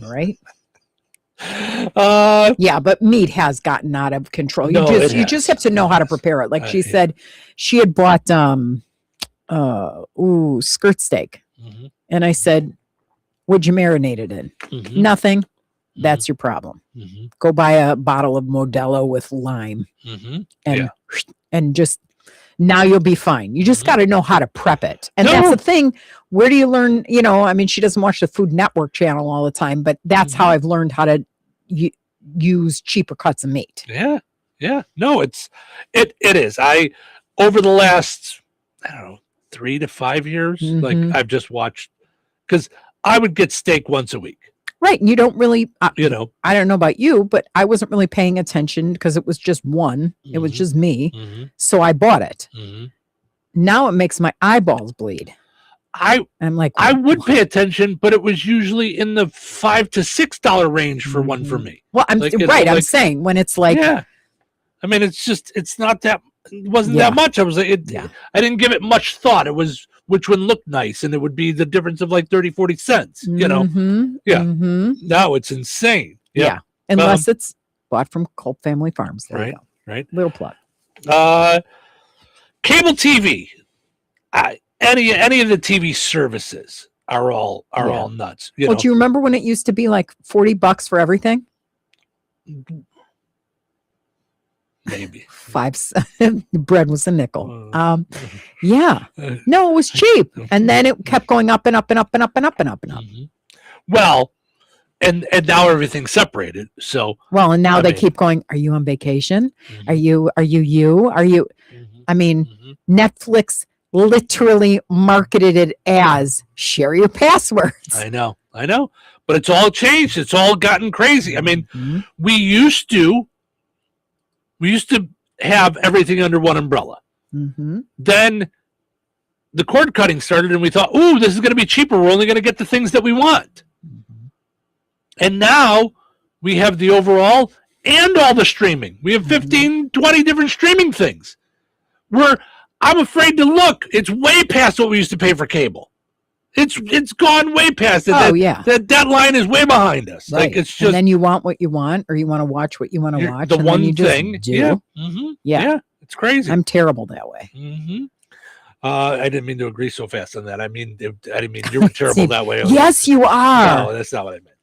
Right? Yeah, but meat has gotten out of control. You just have to know how to prepare it. Like she said, she had bought skirt steak. And I said, what'd you marinate it in? Nothing. That's your problem. Go buy a bottle of Modelo with lime. And just now you'll be fine. You just got to know how to prep it. And that's the thing. Where do you learn? I mean, she doesn't watch the Food Network channel all the time, but that's how I've learned how to use cheaper cuts of meat. Yeah. No, it is. Over the last, 3 to 5 years, like I've just watched, because I would get steak once a week. Right. And you don't really, I don't know about you, but I wasn't really paying attention because it was just one. It was just me. So I bought it. Now it makes my eyeballs bleed. I'm like, I would pay attention, but it was usually in the $5 to $6 range for one for me. Well, I'm right. I'm saying when it's like, I mean, it's not that, it wasn't that much. I was like, I didn't give it much thought. It was which one looked nice, and it would be the difference of like 30, 40 cents, Now it's insane. Yeah. Unless it's bought from Culp Family Farms. There you go. Right. Little plug. Cable TV. Any of the TV services are all nuts. Do you remember when it used to be like $40 for everything? Maybe 5 cents. Bread was a nickel. Yeah. No, it was cheap, and then it kept going up and up and up and up and up and up and up. Well, and now everything's separated. So and now they keep going. Are you on vacation? Are you? I mean, Netflix literally marketed it as share your passwords. I know, but it's all changed. It's all gotten crazy. I mean, we used to have everything under one umbrella. Then the cord cutting started, and we thought, "Ooh, this is going to be cheaper. We're only going to get the things that we want." And now we have the overall and all the streaming. We have 15, 20 different streaming things. I'm afraid to look. It's way past what we used to pay for cable. It's gone way past it. That line is way behind us. Right. Like it's just, and then you want what you want, or you want to watch what you want to watch. The and one then you just thing. do. Yeah. It's crazy. I'm terrible that way. I didn't mean to agree so fast on that. I didn't mean you were terrible that way. Yes, you are. No, that's not what I meant.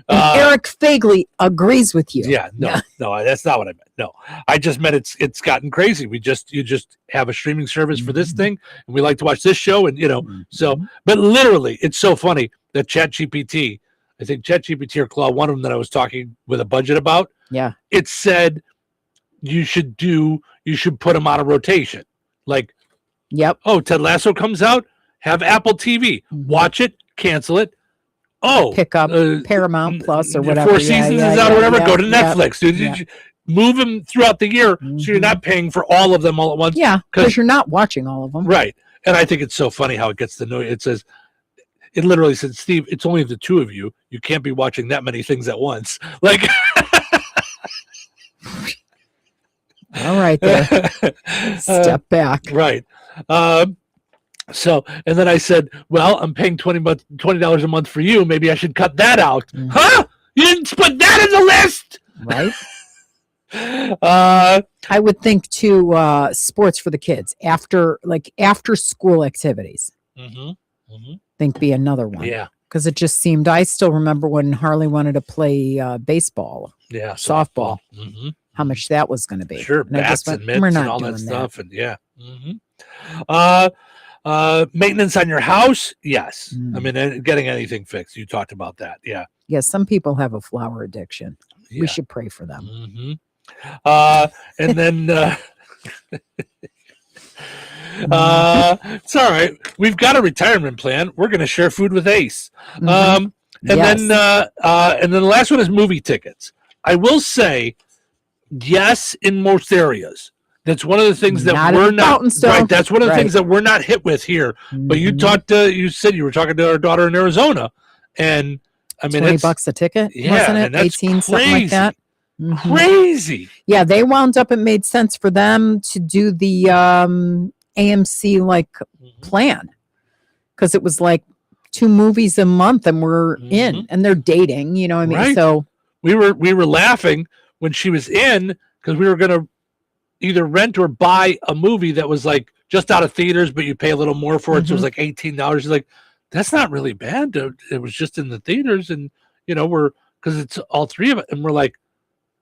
And Eric Fagley agrees with you. Yeah, no, that's not what I meant. No, I just meant it's gotten crazy. You just have a streaming service for this thing, and we like to watch this show, and so. But literally, it's so funny that ChatGPT, I think ChatGPT or Claude, one of them that I was talking with a budget about. Yeah, it said you should put them on a rotation. Like, oh, Ted Lasso comes out, have Apple TV, watch it, cancel it. Oh, pick up Paramount Plus or whatever. 4 seasons is out or whatever. Go to Netflix, dude. You move them throughout the year, so you're not paying for all of them all at once. Yeah, because you're not watching all of them. Right. And I think it's so funny how it gets the noise. It literally said, Steve, it's only the two of you. You can't be watching that many things at once. Like, all right, there. Step back. Right. So, and then I said, well, I'm paying $20 a month for you. Maybe I should cut that out. Huh? You didn't put that in the list? Right. I would think too, sports for the kids after school activities. Think be another one. Yeah. Because it just seemed, I still remember when Harley wanted to play baseball, Yeah. softball, Mm-hmm. how much that was going to be. Sure. And I Bats just went, and mitts we're and not all doing that stuff. And yeah. Maintenance on your house. Yes. I mean, getting anything fixed. You talked about that. Yeah. Yeah, some people have a flower addiction. Yeah. We should pray for them. And then it's all right. We've got a retirement plan. We're going to share food with Ace. And then the last one is movie tickets. I will say, yes, in most areas. That's one of the things that we're not right. That's one of the things that we're not hit with here. But you talked. You said you were talking to our daughter in Arizona, and I mean, $20 a ticket, wasn't it? and that's 18, something like that. Crazy. Yeah, they wound up. It made sense for them to do the AMC plan because it was like 2 movies a month, and we're in, and they're dating. You know what I mean? Right. So we were laughing when she was in because we were going to either rent or buy a movie that was like just out of theaters, but you pay a little more for it. So it was like $18. She's like, that's not really bad. It was just in the theaters, and because it's all 3 of it, and we're like,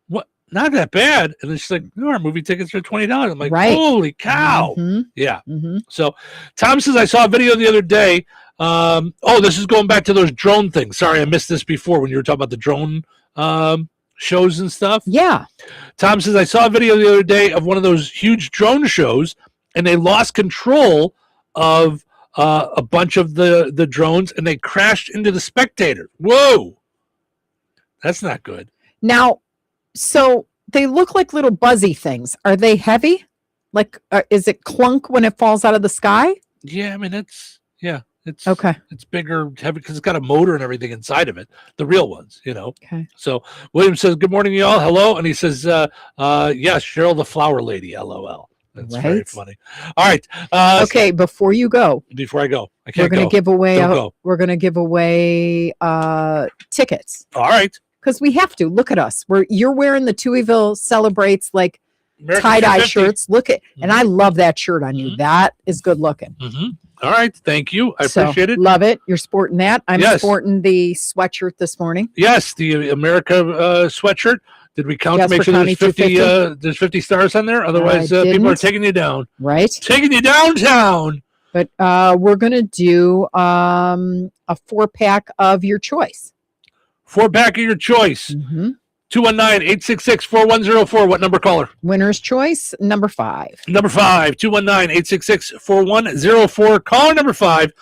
what? Not that bad. And then she's like, no, our movie tickets are $20. I'm like, holy cow. Yeah. So Tom says, I saw a video the other day. This is going back to those drone things. Sorry, I missed this before when you were talking about the drone shows and stuff. Yeah. Tom says, I saw a video the other day of one of those huge drone shows, and they lost control of a bunch of the drones, and they crashed into the spectator. Whoa. That's not good. now, so they look like little buzzy things. Are they heavy? Like, is it clunk when it falls out of the sky? Yeah, I mean, it's okay. It's bigger, heavy, because it's got a motor and everything inside of it. The real ones, Okay. So William says, good morning, y'all. Hello. And he says, yes, Cheryl the flower lady, LOL. That's very funny. All right. Okay, before you go. Before I go. I can't We're going go. to give away Don't go. we're going to give away tickets. All right. Because we have to. Look at us. You're wearing the Touhyville Celebrates like American tie-dye 250. shirts. Look at, and I love that shirt on you. That is good looking. All right. Thank you. I appreciate it. Love it. You're sporting that. I'm Yes. sporting the sweatshirt this morning. Yes, the America sweatshirt. Did we count to Jasper make sure County there's 50, 250? there's 50 stars on there? Otherwise, I people are didn't. taking you down. Right. Taking you downtown. But we're going to do a 4-pack of your choice. 4-pack of your choice. 219-866-4104. What number, caller? Winner's choice, number 5. Number 5, 219-866-4104. Caller number 5.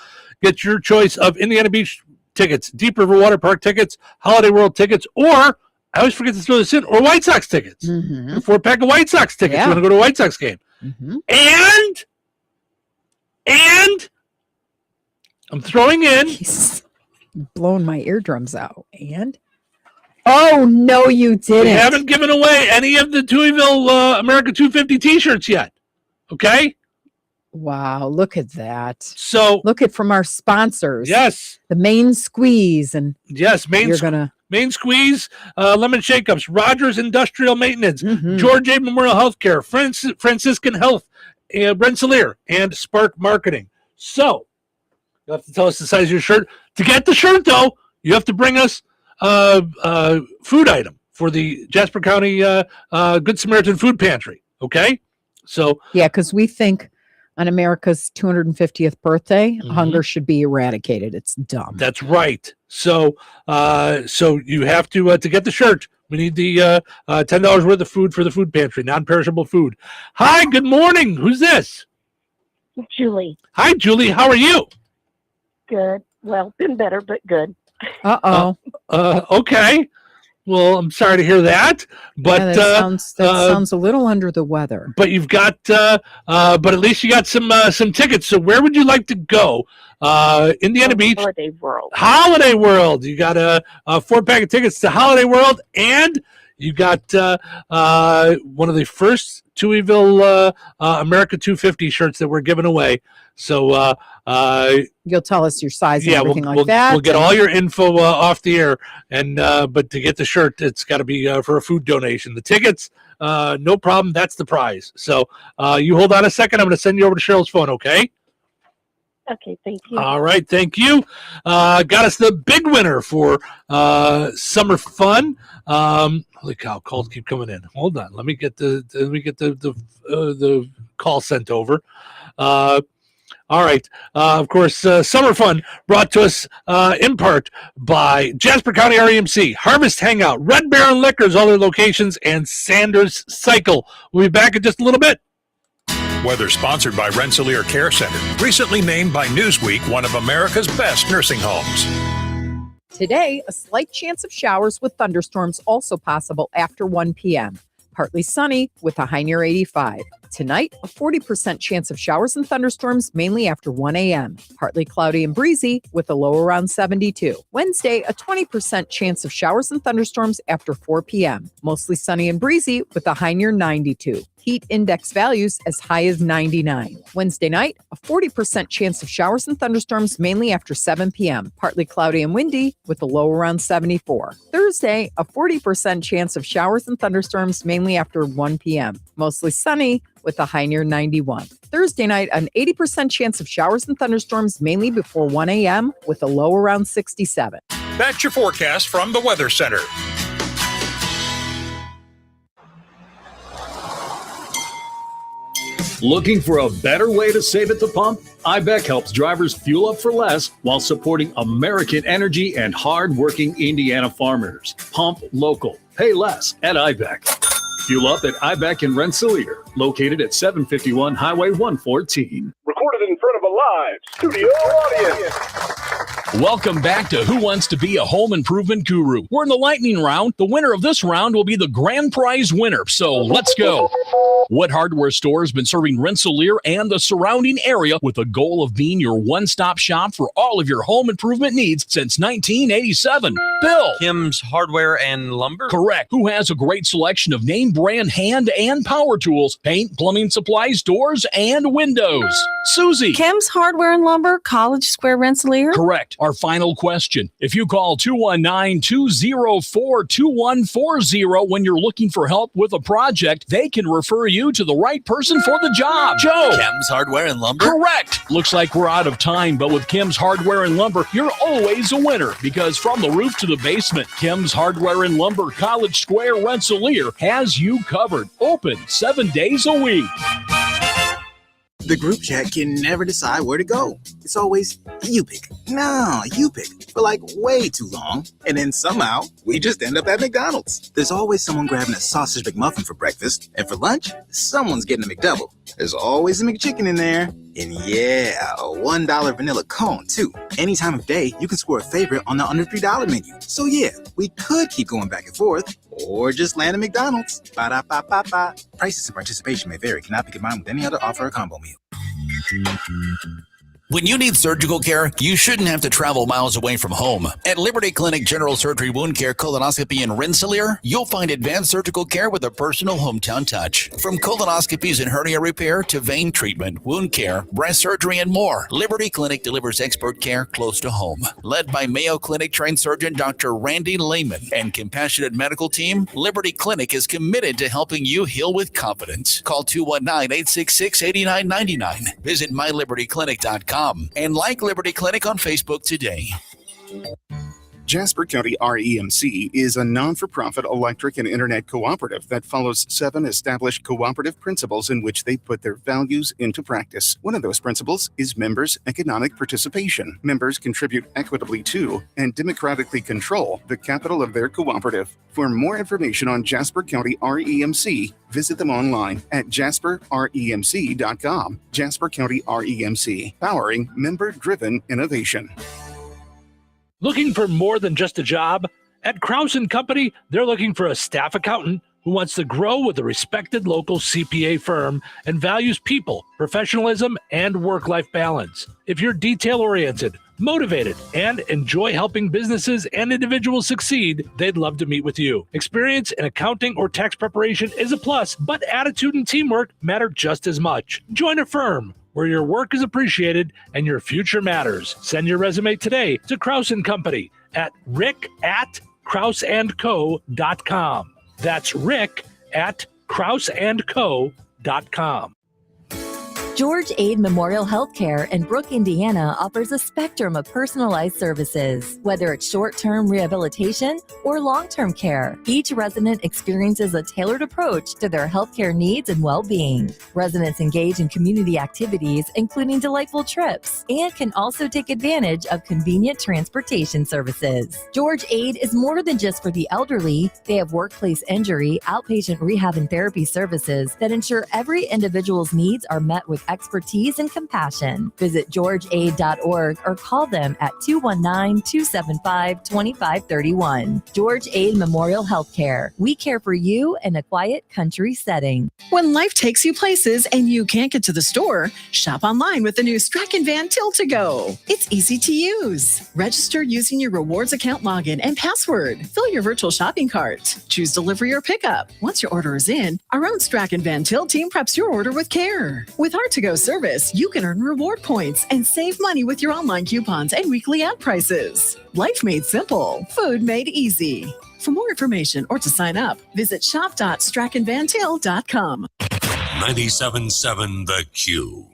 Get your choice of Indiana Beach tickets, Deep River Water Park tickets, Holiday World tickets, or, I always forget to throw this in, or White Sox tickets. A 4-pack of White Sox tickets. Yeah. You want to go to a White Sox game. And I'm throwing in. He's blowing my eardrums out. And? Oh, no, you didn't. We haven't given away any of the Touhyville America 250 t-shirts yet. Okay? Wow, look at that. So look at from our sponsors. Yes. The Main Squeeze and yes, Main Squeeze, Lemon Shake-Ups, Rogers Industrial Maintenance, George A. Memorial Healthcare, Franciscan Health, Rensselaer, and Spark Marketing. So you have to tell us the size of your shirt. To get the shirt, though, you have to bring us a food item for the Jasper County Good Samaritan Food Pantry. Okay? So yeah, because we think on America's 250th birthday, hunger should be eradicated. It's dumb. That's right. So you have to get the shirt. We need the $10 worth of food for the food pantry, non-perishable food. Hi, good morning. Who's this? Julie. Hi, Julie. How are you? Good. Well, been better, but good. Okay. Well, I'm sorry to hear that, but yeah, that sounds a little under the weather. But you've got, but at least you got some tickets. So where would you like to go? Indiana Beach, Holiday World. Holiday World. You got a 4-pack of tickets to Holiday World, and you got one of the first Touhyville America 250 shirts that we're giving away. So you'll tell us your size and everything we'll, like that. We'll get all your info off the air, and but to get the shirt, it's got to be for a food donation. The tickets, no problem. That's the prize. So you hold on a second. I'm going to send you over to Cheryl's phone. Okay. Okay, thank you. All right, thank you. Got us the big winner for summer fun. Holy cow, calls keep coming in. Hold on, let me get the call sent over. All right. Of course, summer fun brought to us in part by Jasper County REMC, Harvest Hangout, Red Baron Liquors, all their locations, and Sanders Cycle. We'll be back in just a little bit. Weather sponsored by Rensselaer Care Center, recently named by Newsweek one of America's best nursing homes. Today, a slight chance of showers with thunderstorms also possible after 1 p.m. Partly sunny with a high near 85. Tonight, a 40% chance of showers and thunderstorms mainly after 1 a.m. Partly cloudy and breezy with a low around 72. Wednesday, a 20% chance of showers and thunderstorms after 4 p.m. Mostly sunny and breezy with a high near 92. Heat index values as high as 99. Wednesday night, a 40% chance of showers and thunderstorms mainly after 7 p.m. Partly cloudy and windy with a low around 74. Thursday, a 40% chance of showers and thunderstorms mainly after 1 p.m. Mostly sunny with a high near 91. Thursday night, an 80% chance of showers and thunderstorms mainly before 1 a.m. with a low around 67. That's your forecast from the Weather Center. Looking for a better way to save at the pump? IBEC helps drivers fuel up for less while supporting American energy and hard-working Indiana farmers. Pump local. Pay less at IBEC. Fuel up at IBEC in Rensselaer, located at 751 Highway 114. Recorded in front of a live studio audience. Welcome back to Who Wants to Be a Home Improvement Guru. We're in the lightning round. The winner of this round will be the grand prize winner. So let's go. What hardware store has been serving Rensselaer and the surrounding area with the goal of being your one-stop shop for all of your home improvement needs since 1987? Bill. Kim's Hardware and Lumber? Correct. Who has a great selection of name brand hand and power tools, paint, plumbing supplies, doors, and windows? Susie. Kim's Hardware and Lumber, College Square, Rensselaer? Correct. Our final question. If you call 219-204-2140 when you're looking for help with a project, they can refer you to the right person for the job. Joe. Kim's Hardware and Lumber? Correct. Looks like we're out of time, but with Kim's Hardware and Lumber, you're always a winner because from the roof to the basement, Kim's Hardware and Lumber, College Square, Rensselaer has you covered. Open 7 days a week. The group chat can never decide where to go. It's always, you pick. No, you pick. For like way too long. And then somehow, we just end up at McDonald's. There's always someone grabbing a sausage McMuffin for breakfast. And for lunch, someone's getting a McDouble. There's always a McChicken in there. And yeah, a $1 vanilla cone, too. Any time of day, you can score a favorite on the under $3 menu. So yeah, we could keep going back and forth. Or just land at McDonald's. Ba-da-ba-ba-ba. Prices and participation may vary. Cannot be combined with any other offer or combo meal. When you need surgical care, you shouldn't have to travel miles away from home. At Liberty Clinic General Surgery Wound Care Colonoscopy in Rensselaer, you'll find advanced surgical care with a personal hometown touch. From colonoscopies and hernia repair to vein treatment, wound care, breast surgery, and more, Liberty Clinic delivers expert care close to home. Led by Mayo Clinic trained surgeon Dr. Randy Lehman and compassionate medical team, Liberty Clinic is committed to helping you heal with confidence. Call 219-866-8999. Visit mylibertyclinic.com. And like Liberty Clinic on Facebook today. Jasper County REMC is a non-for-profit electric and internet cooperative that follows 7 established cooperative principles in which they put their values into practice. One of those principles is members' economic participation. Members contribute equitably to and democratically control the capital of their cooperative. For more information on Jasper County REMC, visit them online at jasperremc.com. Jasper County REMC, powering member-driven innovation. Looking for more than just a job? At Krause & Company, they're looking for a staff accountant who wants to grow with a respected local CPA firm and values people, professionalism, and work-life balance. If you're detail-oriented, motivated, and enjoy helping businesses and individuals succeed, they'd love to meet with you. Experience in accounting or tax preparation is a plus, but attitude and teamwork matter just as much. Join a firm where your work is appreciated and your future matters. Send your resume today to Krause & Company at rick@krauseandco.com. That's rick@krauseandco.com. George Aid Memorial Healthcare in Brook, Indiana offers a spectrum of personalized services, whether it's short-term rehabilitation or long-term care. Each resident experiences a tailored approach to their healthcare needs and well-being. Residents engage in community activities, including delightful trips, and can also take advantage of convenient transportation services. George Aid is more than just for the elderly. They have workplace injury, outpatient rehab, and therapy services that ensure every individual's needs are met with expertise and compassion. Visit georgeaid.org or call them at 219-275-2531. George Aid Memorial Healthcare. We care for you in a quiet country setting. When life takes you places and you can't get to the store, shop online with the new Strachan Van Til to Go. It's easy to use. Register using your rewards account login and password. Fill your virtual shopping cart. Choose delivery or pickup. Once your order is in, our own Strachan Van Til team preps your order with care. With our to-go service, you can earn reward points and save money with your online coupons and weekly ad prices. Life made simple, food made easy. For more information or to sign up, visit shop.strachanvantil.com. 97.7 The Q.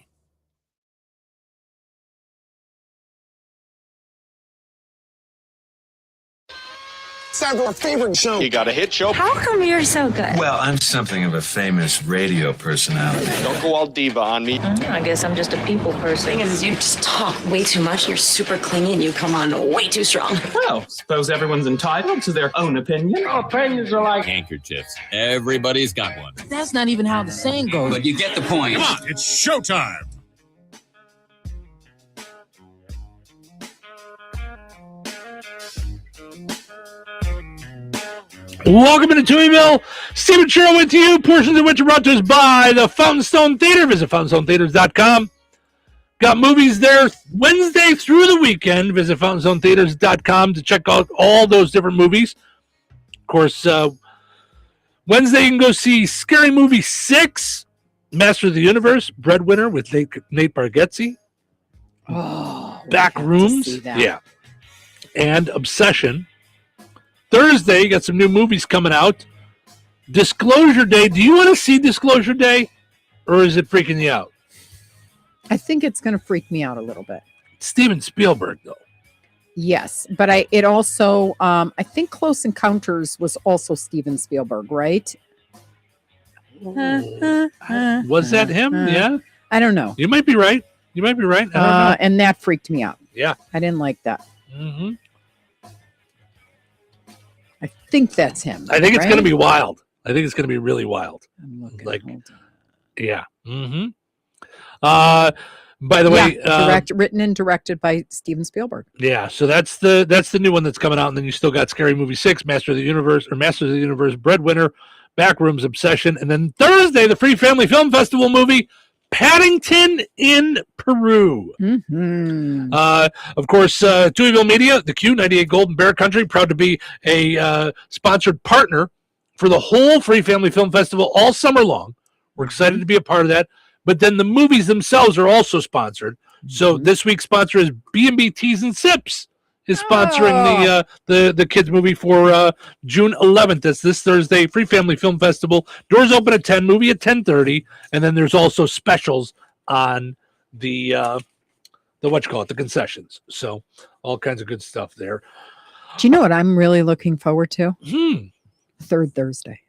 It's our favorite show. You got a hit show? How come you're so good? Well, I'm something of a famous radio personality. Don't go all diva on me. I guess I'm just a people person. The thing is, you just talk way too much. You're super clingy and you come on way too strong. Well, suppose everyone's entitled to their own opinion. Opinions are like handkerchiefs. Everybody's got one. That's not even how the saying goes. But you get the point. Come on, it's showtime. Welcome to Touhyville. Stephen Sherrill with you. Portions of which are brought to us by the Fountain Stone Theater. Visit fountainstonetheaters.com. Got movies there Wednesday through the weekend. Visit fountainstonetheaters.com to check out all those different movies. Of course, Wednesday you can go see Scary Movie 6, Master of the Universe, Breadwinner with Nate Bargatze. Oh, Back Rooms. Yeah. And Obsession. Thursday, you got some new movies coming out. Disclosure Day. Do you want to see Disclosure Day, or is it freaking you out? I think it's going to freak me out a little bit. Steven Spielberg, though. Yes, but I think Close Encounters was also Steven Spielberg, right? Was that him? Yeah. I don't know. You might be right. I don't know. And that freaked me out. Yeah. I didn't like that. Mm-hmm. I think that's him. I think it's right? going to be wild. I think it's going to be really wild. I'm looking. Like, yeah. Mm-hmm. By the way, written and directed by Steven Spielberg. Yeah, so that's the new one that's coming out, and then you still got Scary Movie 6, Masters of the Universe, Breadwinner, Backrooms, Obsession, and then Thursday, the Free Family Film Festival movie, Paddington in Peru. Mm-hmm. Of course, Touhyville Media, the Q, 98 Golden Bear Country, proud to be a sponsored partner for the whole Free Family Film Festival all summer long. We're excited to be a part of that. But then the movies themselves are also sponsored. So this week's sponsor is B&B Teas and Sips is sponsoring the kids movie for June 11th. That's this Thursday, Free Family Film Festival. Doors open at 10, movie at 10:30, and then there's also specials on the the concessions. So all kinds of good stuff there. Do you know what I'm really looking forward to? Third Thursday.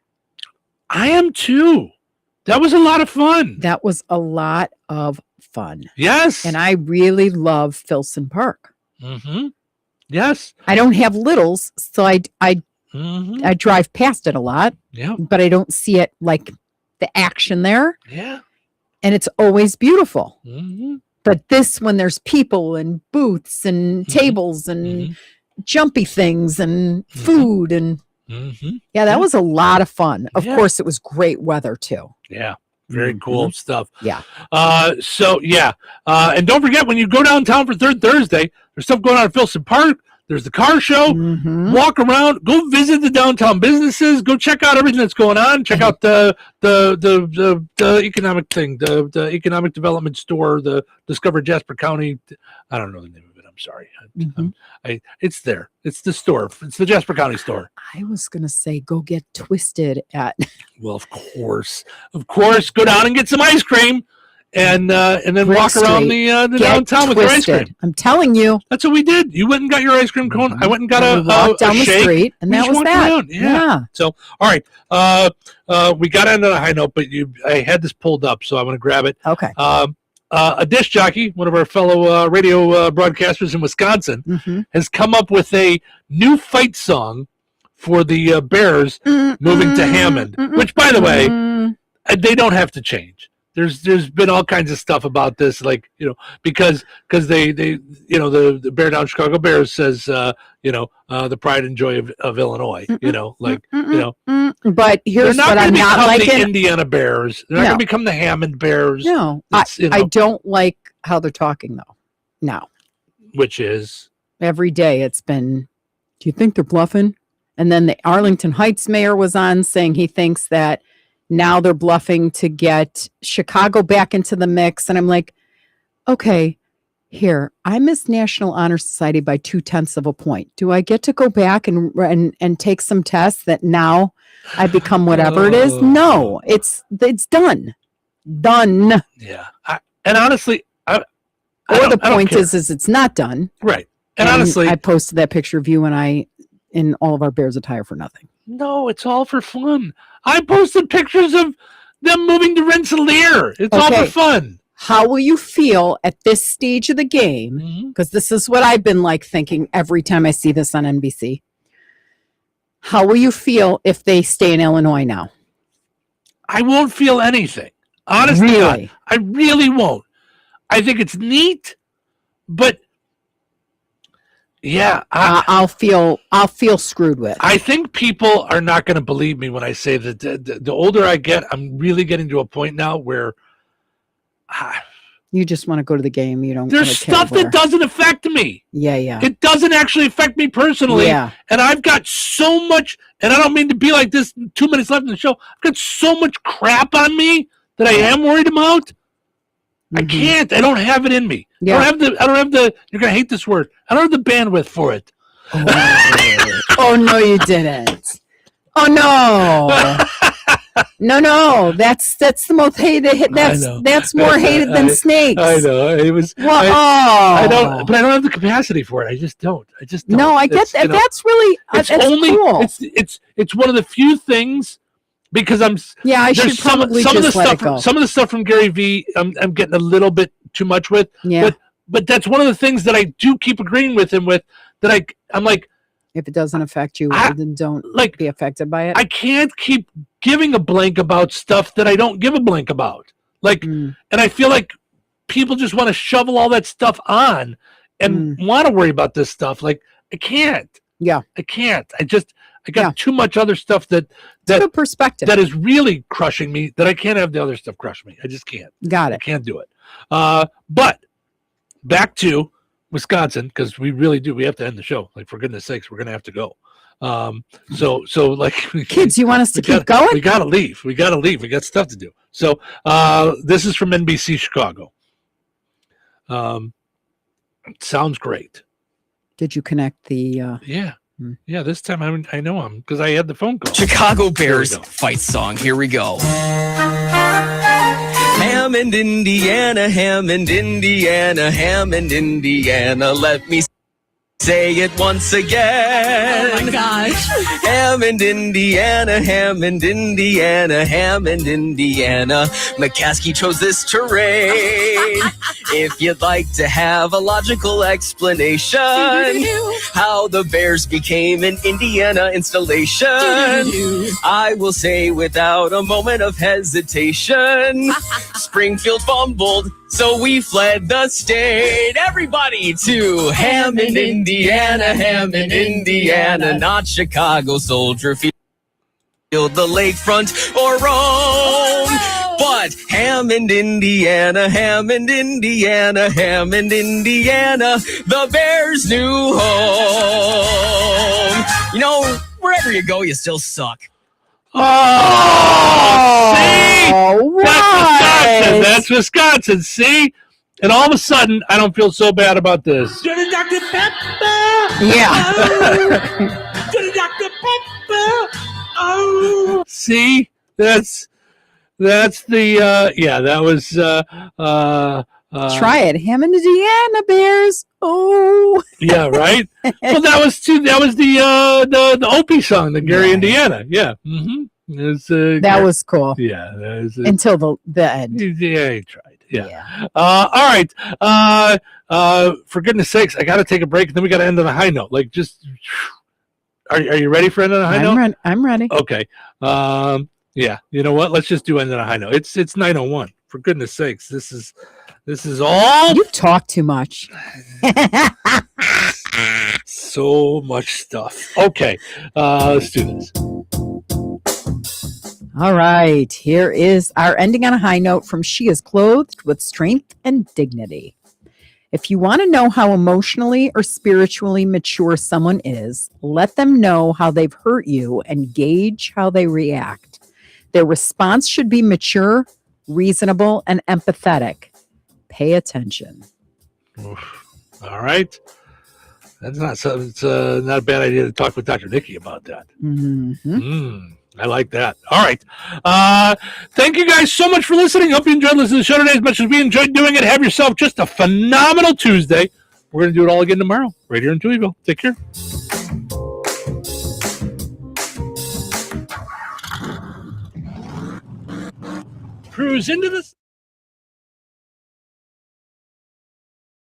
I am too. That was a lot of fun. That was a lot of fun. Yes. And I really love Filson Park. Mm-hmm. Yes. I don't have littles, so I drive past it a lot. Yeah. But I don't see it like the action there. Yeah. And it's always beautiful. Mm-hmm. But this, when there's people and booths and tables and jumpy things and food and that was a lot of fun. Of course, it was great weather too. Yeah. Very cool stuff. Yeah. And don't forget, when you go downtown for Third Thursday, there's stuff going on at Filson Park. There's the car show. Walk around. Go visit the downtown businesses. Go check out everything that's going on. Check out the economic thing, the economic development store, the Discover Jasper County. I don't know the name of it. I'm sorry. It's there. It's the store. It's the Jasper County store. I was going to say, go get twisted at. Well, of course. Go down and get some ice cream and then Brick walk around Street. the Get downtown with your ice twisted. cream. I'm telling you. That's what we did. You went and got your ice cream cone. I went and got And we walked down a the shake. street, and We that just was walked that. around. Yeah. So, all right. We got into the high note, but I had this pulled up, so I'm going to grab it. Okay. A disc jockey, one of our fellow radio broadcasters in Wisconsin, has come up with a new fight song for the Bears moving to Hammond, which, by the way, they don't have to change. There's been all kinds of stuff about this, like, because they the Bear Down Chicago Bears says the pride and joy of Illinois, But here's they're not what I'm going to not become liking. the Indiana Bears. They're not No. going to become the Hammond Bears. No, I don't like how they're talking though. No, which is every day it's been. Do you think they're bluffing? And then the Arlington Heights mayor was on saying he thinks that now they're bluffing to get Chicago back into the mix. And I'm like, okay, here, I missed National Honor Society by 0.2 of a point. Do I get to go back and take some tests that now I become whatever it is? No, it's done. Done. Yeah. And honestly, the point is it's not done. Right. And honestly, I posted that picture of you and I in all of our Bears attire for nothing. No, it's all for fun. I posted pictures of them moving to Rensselaer. It's all for fun. How will you feel at this stage of the game? Because this is what I've been thinking every time I see this on NBC. How will you feel if they stay in Illinois now? I won't feel anything. Honestly, Really? I really won't. I think it's neat, but yeah, I'll feel screwed with. I think people are not going to believe me when I say that the older I get, I'm really getting to a point now where you just want to go to the game. You don't. There's stuff that doesn't affect me. Yeah. It doesn't actually affect me personally. Yeah. And I've got so much, and I don't mean to be like this, 2 minutes left in the show. I've got so much crap on me that I am worried about. I can't. I don't have it in me. Yeah. I don't have the, you're going to hate this word. I don't have the bandwidth for it. Oh, no, you didn't. Oh, no. No. That's the most hated. That's more hated than snakes. I know. It was. Well, I don't, but I don't have the capacity for it. I just don't. No, I get that. That's really, it's that's only, cool. It's one of the few things. Because I should probably just let it go. Some of the stuff from Gary Vee, I'm getting a little bit too much with. Yeah. But that's one of the things that I do keep agreeing with him with. That I'm like, if it doesn't affect you, then don't be affected by it. I can't keep giving a blank about stuff that I don't give a blank about. And I feel like people just want to shovel all that stuff on and want to worry about this stuff. I can't. Yeah, I can't. I got too much other stuff that good perspective that is really crushing me that I can't have the other stuff crush me. I just can't. Got it. I can't do it. But back to Wisconsin, because we really do. We have to end the show. For goodness sakes, we're gonna have to go. So kids, you want us to keep going? We gotta leave. We got stuff to do. So this is from NBC Chicago. Sounds great. Did you connect the? Yeah, this time I know him because I had the phone call. Chicago Bears fight song. Here we go. Hammond, Indiana, Hammond, Indiana, Hammond, Indiana. Let me say it once again. Oh my gosh. Hammond, Indiana, Hammond, Indiana, Hammond, Indiana. McCaskey chose this terrain. If you'd like to have a logical explanation how the Bears became an Indiana installation, I will say without a moment of hesitation, Springfield fumbled, so we fled the state. Everybody to Hammond, Indiana, Hammond, Indiana, not Chicago, Soldier Field, the lakefront, or Rome. But Hammond, Indiana, Hammond, Indiana, Hammond, Indiana, the Bears' new home. Wherever you go, you still suck. See? That's Wisconsin. See? And all of a sudden, I don't feel so bad about this. Dirty Dr. Pepper. Yeah. Dirty Dr. Pepper. Oh. See? That's That's the that was Try it. Hammond, Indiana Bears. Oh. Yeah, right. Well, that was the Opie song, the Gary, Indiana. Yeah. Mm-hmm. That was cool. Yeah. That was, until the end. Yeah, he tried. Yeah. All right. For goodness sakes, I got to take a break, and then we got to end on a high note. Like, just are you ready for end on a high note? I'm ready. Okay. Yeah. You know what? Let's just do end on a high note. It's 9:01. For goodness sakes, this is all. You talk too much. So much stuff. Okay. Let's do this. All right. Here is our ending on a high note from She is Clothed with Strength and Dignity. If you want to know how emotionally or spiritually mature someone is, let them know how they've hurt you and gauge how they react. Their response should be mature, reasonable, and empathetic. Pay attention. Oof. All right. That's not so. It's not a bad idea to talk with Dr. Nikki about that. I like that. All right. Thank you guys so much for listening. Hope you enjoyed listening to the show today as much as we enjoyed doing it. Have yourself just a phenomenal Tuesday. We're going to do it all again tomorrow, right here in Touhyville. Take care. Cruise into this.